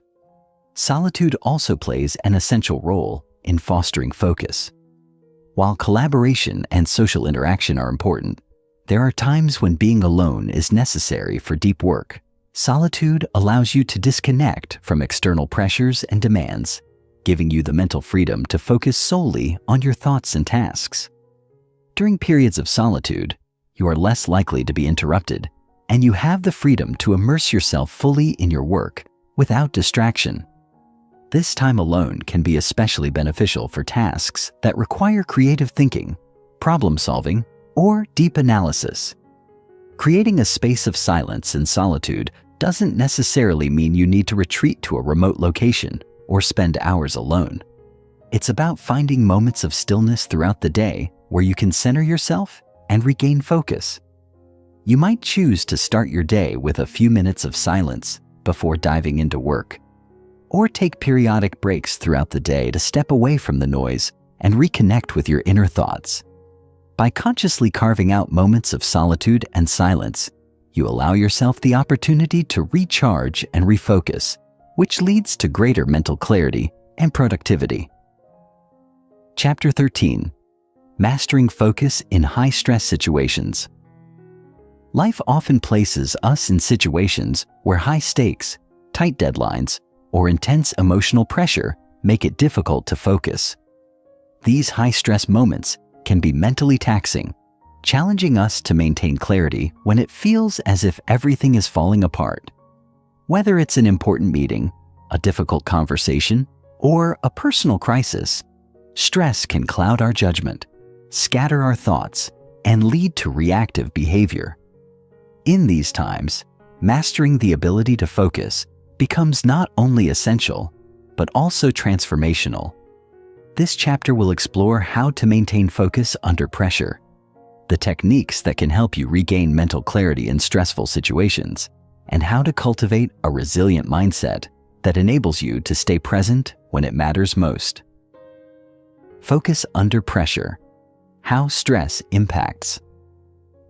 Solitude also plays an essential role in fostering focus. While collaboration and social interaction are important, there are times when being alone is necessary for deep work. Solitude allows you to disconnect from external pressures and demands, giving you the mental freedom to focus solely on your thoughts and tasks. During periods of solitude, you are less likely to be interrupted, and you have the freedom to immerse yourself fully in your work without distraction. This time alone can be especially beneficial for tasks that require creative thinking, problem solving, or deep analysis. Creating a space of silence and solitude doesn't necessarily mean you need to retreat to a remote location or spend hours alone. It's about finding moments of stillness throughout the day where you can center yourself and regain focus. You might choose to start your day with a few minutes of silence before diving into work, or take periodic breaks throughout the day to step away from the noise and reconnect with your inner thoughts. By consciously carving out moments of solitude and silence, you allow yourself the opportunity to recharge and refocus, which leads to greater mental clarity and productivity. Chapter 13. Mastering Focus in High-Stress Situations. Life often places us in situations where high stakes, tight deadlines, or intense emotional pressure make it difficult to focus. These high-stress moments can be mentally taxing, challenging us to maintain clarity when it feels as if everything is falling apart. Whether it's an important meeting, a difficult conversation, or a personal crisis, stress can cloud our judgment, scatter our thoughts, and lead to reactive behavior. In these times, mastering the ability to focus becomes not only essential, but also transformational. This chapter will explore how to maintain focus under pressure, the techniques that can help you regain mental clarity in stressful situations, and how to cultivate a resilient mindset that enables you to stay present when it matters most. Focus under pressure. How stress impacts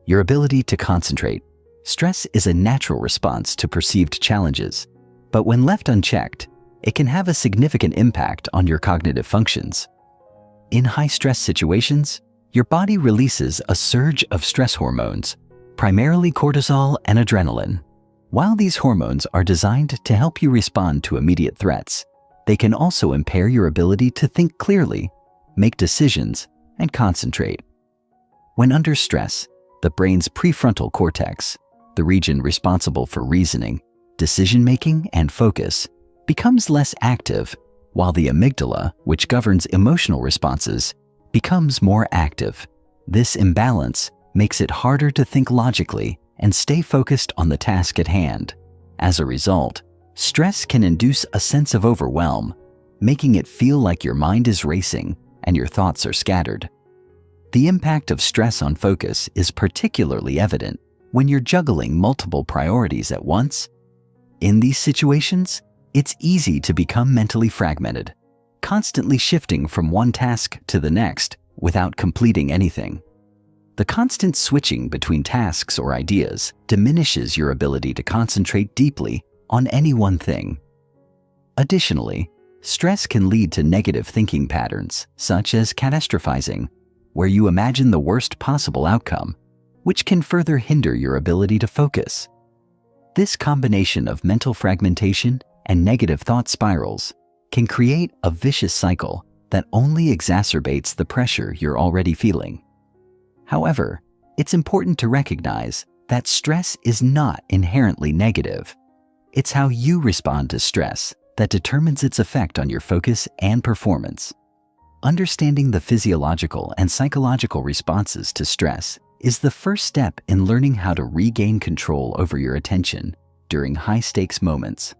your ability to concentrate. Stress is a natural response to perceived challenges, but when left unchecked, it can have a significant impact on your cognitive functions. In high-stress situations, your body releases a surge of stress hormones, primarily cortisol and adrenaline. While these hormones are designed to help you respond to immediate threats, they can also impair your ability to think clearly, make decisions, and concentrate. When under stress, the brain's prefrontal cortex, the region responsible for reasoning, decision-making, and focus, becomes less active, while the amygdala, which governs emotional responses, becomes more active. This imbalance makes it harder to think logically and stay focused on the task at hand. As a result, stress can induce a sense of overwhelm, making it feel like your mind is racing and your thoughts are scattered. The impact of stress on focus is particularly evident when you're juggling multiple priorities at once. In these situations, it's easy to become mentally fragmented, constantly shifting from one task to the next without completing anything. The constant switching between tasks or ideas diminishes your ability to concentrate deeply on any one thing. Additionally, stress can lead to negative thinking patterns, such as catastrophizing, where you imagine the worst possible outcome, which can further hinder your ability to focus. This combination of mental fragmentation and negative thought spirals can create a vicious cycle that only exacerbates the pressure you're already feeling. However, it's important to recognize that stress is not inherently negative. It's how you respond to stress that determines its effect on your focus and performance. Understanding the physiological and psychological responses to stress is the first step in learning how to regain control over your attention during high-stakes moments.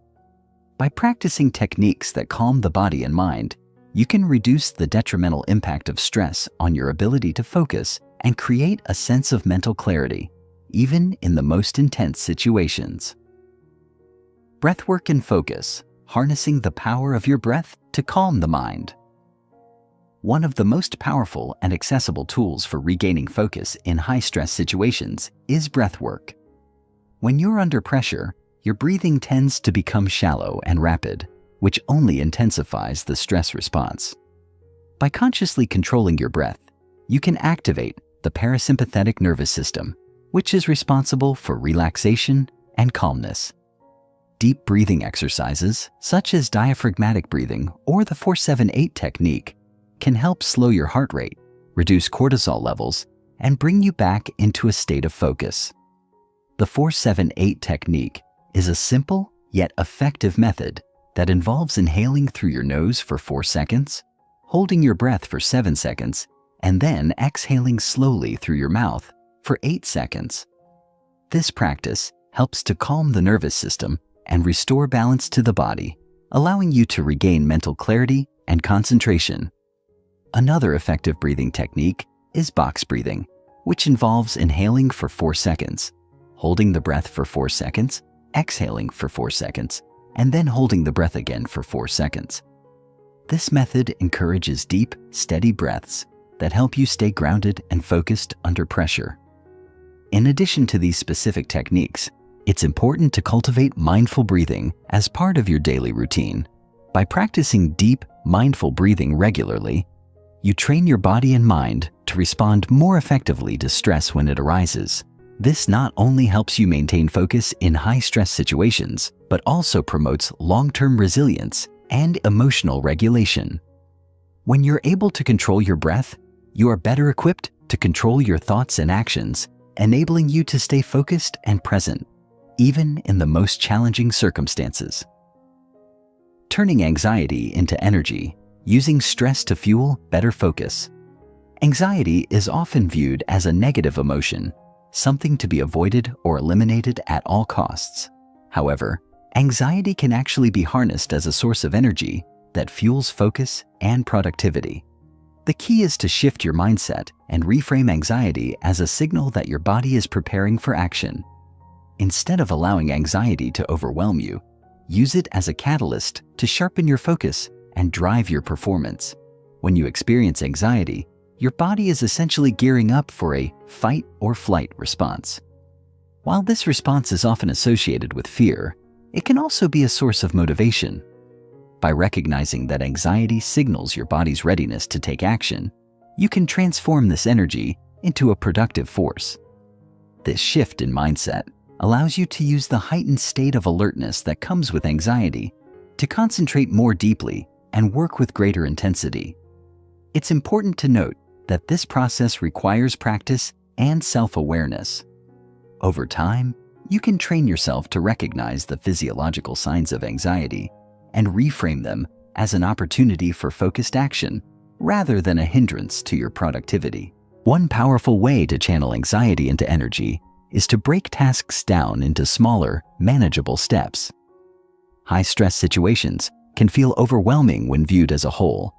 By practicing techniques that calm the body and mind, you can reduce the detrimental impact of stress on your ability to focus and create a sense of mental clarity, even in the most intense situations. Breathwork and focus, harnessing the power of your breath to calm the mind. One of the most powerful and accessible tools for regaining focus in high-stress situations is breathwork. When you're under pressure, your breathing tends to become shallow and rapid, which only intensifies the stress response. By consciously controlling your breath, you can activate the parasympathetic nervous system, which is responsible for relaxation and calmness. Deep breathing exercises, such as diaphragmatic breathing or the 4-7-8 technique, can help slow your heart rate, reduce cortisol levels, and bring you back into a state of focus. The 4-7-8 technique is a simple yet effective method that involves inhaling through your nose for 4 seconds, holding your breath for 7 seconds, and then exhaling slowly through your mouth for 8 seconds. This practice helps to calm the nervous system and restore balance to the body, allowing you to regain mental clarity and concentration. Another effective breathing technique is box breathing, which involves inhaling for 4 seconds, holding the breath for 4 seconds, exhaling for 4 seconds, and then holding the breath again for 4 seconds. This method encourages deep, steady breaths that help you stay grounded and focused under pressure. In addition to these specific techniques, it's important to cultivate mindful breathing as part of your daily routine. By practicing deep, mindful breathing regularly, you train your body and mind to respond more effectively to stress when it arises. This not only helps you maintain focus in high-stress situations, but also promotes long-term resilience and emotional regulation. When you're able to control your breath, you are better equipped to control your thoughts and actions, enabling you to stay focused and present, even in the most challenging circumstances. Turning anxiety into energy, using stress to fuel better focus. Anxiety is often viewed as a negative emotion, something to be avoided or eliminated at all costs. However, anxiety can actually be harnessed as a source of energy that fuels focus and productivity. The key is to shift your mindset and reframe anxiety as a signal that your body is preparing for action. Instead of allowing anxiety to overwhelm you, use it as a catalyst to sharpen your focus and drive your performance. When you experience anxiety, your body is essentially gearing up for a fight or flight response. While this response is often associated with fear, it can also be a source of motivation. By recognizing that anxiety signals your body's readiness to take action, you can transform this energy into a productive force. This shift in mindset allows you to use the heightened state of alertness that comes with anxiety to concentrate more deeply and work with greater intensity. It's important to note that this process requires practice and self-awareness. Over time, you can train yourself to recognize the physiological signs of anxiety and reframe them as an opportunity for focused action rather than a hindrance to your productivity. One powerful way to channel anxiety into energy is to break tasks down into smaller, manageable steps. High-stress situations can feel overwhelming when viewed as a whole,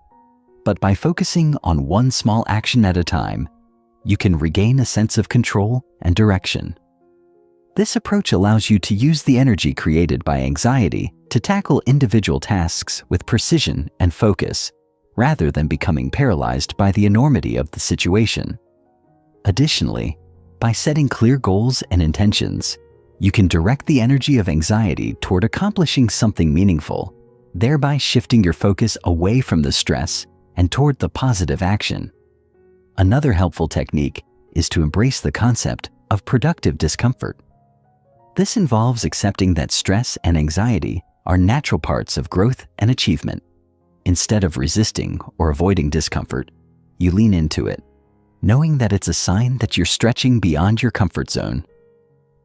but by focusing on one small action at a time, you can regain a sense of control and direction. This approach allows you to use the energy created by anxiety to tackle individual tasks with precision and focus, rather than becoming paralyzed by the enormity of the situation. Additionally, by setting clear goals and intentions, you can direct the energy of anxiety toward accomplishing something meaningful, thereby shifting your focus away from the stress and toward the positive action. Another helpful technique is to embrace the concept of productive discomfort. This involves accepting that stress and anxiety are natural parts of growth and achievement. Instead of resisting or avoiding discomfort, you lean into it, knowing that it's a sign that you're stretching beyond your comfort zone.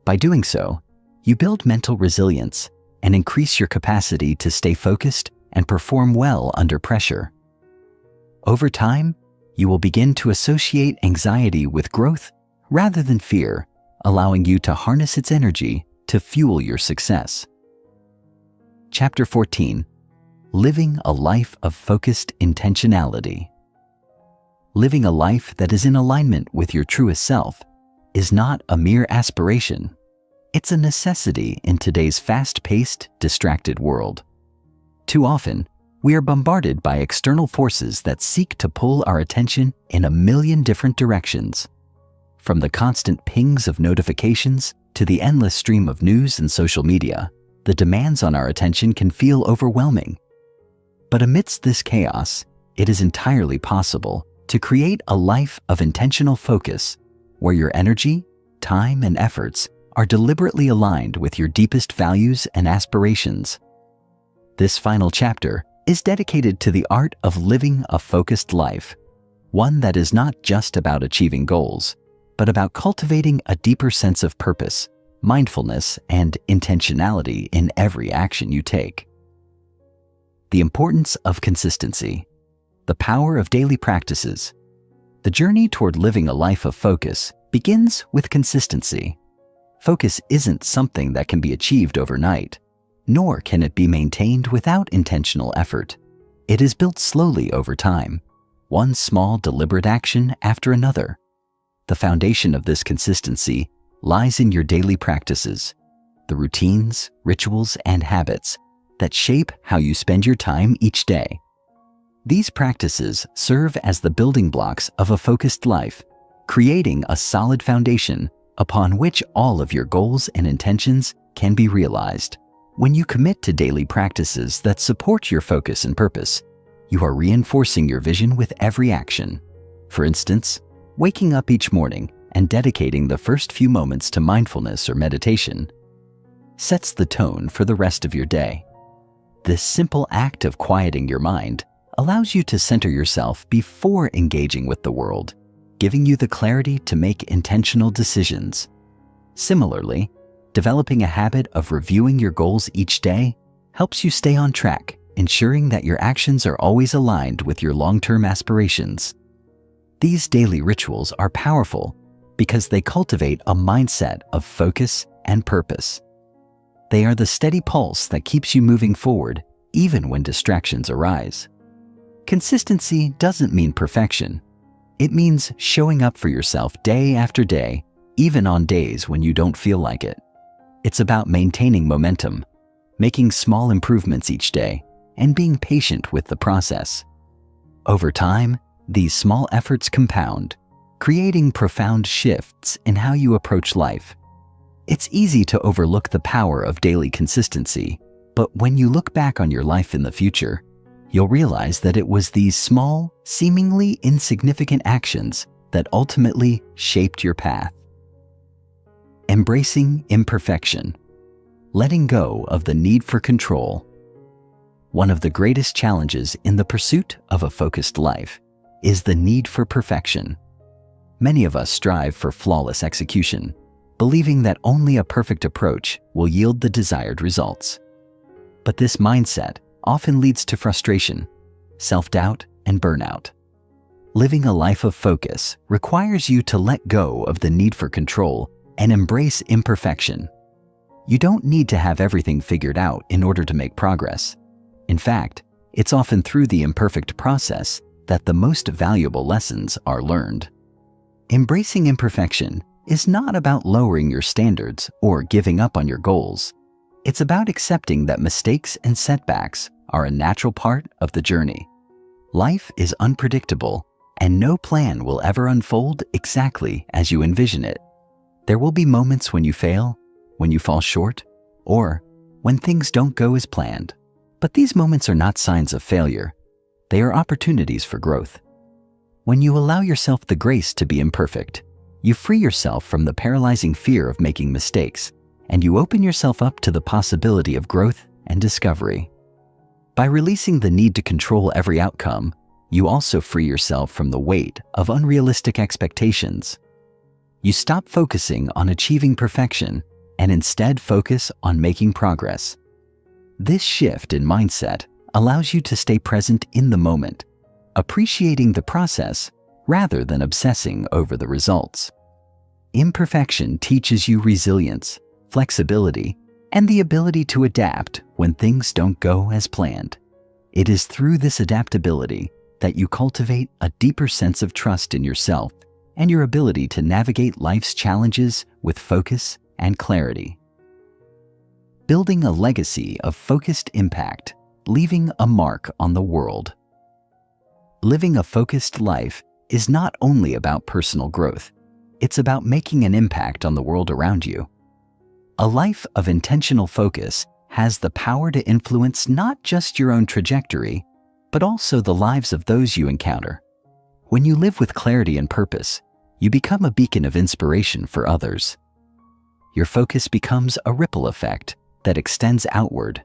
By doing so, you build mental resilience and increase your capacity to stay focused and perform well under pressure. Over time, you will begin to associate anxiety with growth rather than fear, allowing you to harness its energy to fuel your success. Chapter 14. Living a life of focused intentionality. Living a life that is in alignment with your truest self is not a mere aspiration. It's a necessity in today's fast-paced, distracted world. Too often, we are bombarded by external forces that seek to pull our attention in a million different directions. From the constant pings of notifications to the endless stream of news and social media, the demands on our attention can feel overwhelming. But amidst this chaos, it is entirely possible to create a life of intentional focus where your energy, time, and efforts are deliberately aligned with your deepest values and aspirations. This final chapter is dedicated to the art of living a focused life, one that is not just about achieving goals, but about cultivating a deeper sense of purpose, mindfulness, and intentionality in every action you take. The importance of consistency. The power of daily practices. The journey toward living a life of focus begins with consistency. Focus isn't something that can be achieved overnight, nor can it be maintained without intentional effort. It is built slowly over time, one small deliberate action after another. The foundation of this consistency lies in your daily practices, the routines, rituals, and habits that shape how you spend your time each day. These practices serve as the building blocks of a focused life, creating a solid foundation upon which all of your goals and intentions can be realized. When you commit to daily practices that support your focus and purpose, you are reinforcing your vision with every action. For instance, waking up each morning and dedicating the first few moments to mindfulness or meditation sets the tone for the rest of your day. This simple act of quieting your mind allows you to center yourself before engaging with the world, giving you the clarity to make intentional decisions. Similarly, developing a habit of reviewing your goals each day helps you stay on track, ensuring that your actions are always aligned with your long-term aspirations. These daily rituals are powerful because they cultivate a mindset of focus and purpose. They are the steady pulse that keeps you moving forward even when distractions arise. Consistency doesn't mean perfection. It means showing up for yourself day after day, even on days when you don't feel like it. It's about maintaining momentum, making small improvements each day, and being patient with the process. Over time, these small efforts compound, creating profound shifts in how you approach life. It's easy to overlook the power of daily consistency, but when you look back on your life in the future, you'll realize that it was these small, seemingly insignificant actions that ultimately shaped your path. Embracing imperfection. Letting go of the need for control. One of the greatest challenges in the pursuit of a focused life is the need for perfection. Many of us strive for flawless execution, believing that only a perfect approach will yield the desired results. But this mindset often leads to frustration, self-doubt, and burnout. Living a life of focus requires you to let go of the need for control and embrace imperfection. You don't need to have everything figured out in order to make progress. In fact, it's often through the imperfect process that the most valuable lessons are learned. Embracing imperfection is not about lowering your standards or giving up on your goals. It's about accepting that mistakes and setbacks are a natural part of the journey. Life is unpredictable, and no plan will ever unfold exactly as you envision it. There will be moments when you fail, when you fall short, or when things don't go as planned. But these moments are not signs of failure. They are opportunities for growth. When you allow yourself the grace to be imperfect, you free yourself from the paralyzing fear of making mistakes, and you open yourself up to the possibility of growth and discovery. By releasing the need to control every outcome, you also free yourself from the weight of unrealistic expectations. You stop focusing on achieving perfection and instead focus on making progress. This shift in mindset allows you to stay present in the moment, appreciating the process rather than obsessing over the results. Imperfection teaches you resilience, flexibility, and the ability to adapt when things don't go as planned. It is through this adaptability that you cultivate a deeper sense of trust in yourself and your ability to navigate life's challenges with focus and clarity. Building a legacy of focused impact, leaving a mark on the world. Living a focused life is not only about personal growth, it's about making an impact on the world around you. A life of intentional focus has the power to influence not just your own trajectory, but also the lives of those you encounter. When you live with clarity and purpose, you become a beacon of inspiration for others. Your focus becomes a ripple effect that extends outward,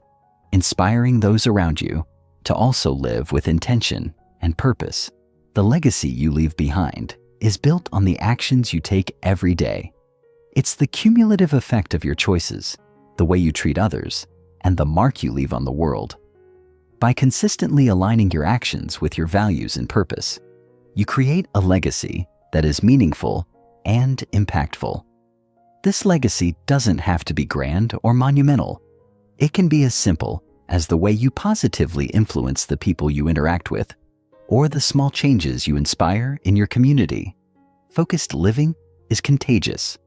inspiring those around you to also live with intention and purpose. The legacy you leave behind is built on the actions you take every day. It's the cumulative effect of your choices, the way you treat others, and the mark you leave on the world. By consistently aligning your actions with your values and purpose, you create a legacy that is meaningful and impactful. This legacy doesn't have to be grand or monumental. It can be as simple as the way you positively influence the people you interact with, or the small changes you inspire in your community. Focused living is contagious.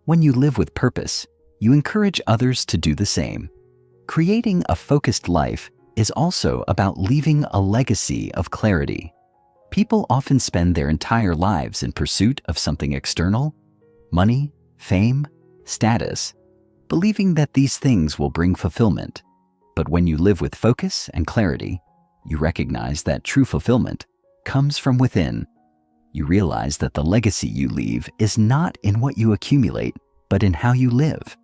When you live with purpose, you encourage others to do the same. Creating a focused life is also about leaving a legacy of clarity. People often spend their entire lives in pursuit of something external, money, fame, status, believing that these things will bring fulfillment. But when you live with focus and clarity, you recognize that true fulfillment comes from within. You realize that the legacy you leave is not in what you accumulate, but in how you live.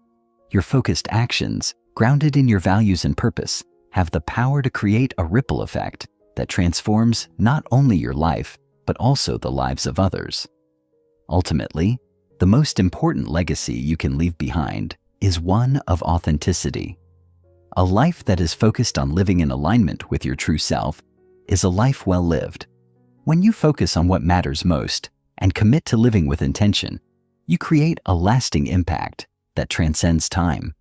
Your focused actions, grounded in your values and purpose, have the power to create a ripple effect that transforms not only your life, but also the lives of others. Ultimately, the most important legacy you can leave behind is one of authenticity. A life that is focused on living in alignment with your true self is a life well lived. When you focus on what matters most and commit to living with intention, you create a lasting impact that transcends time.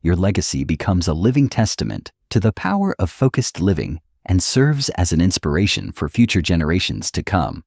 Your legacy becomes a living testament to the power of focused living and serves as an inspiration for future generations to come.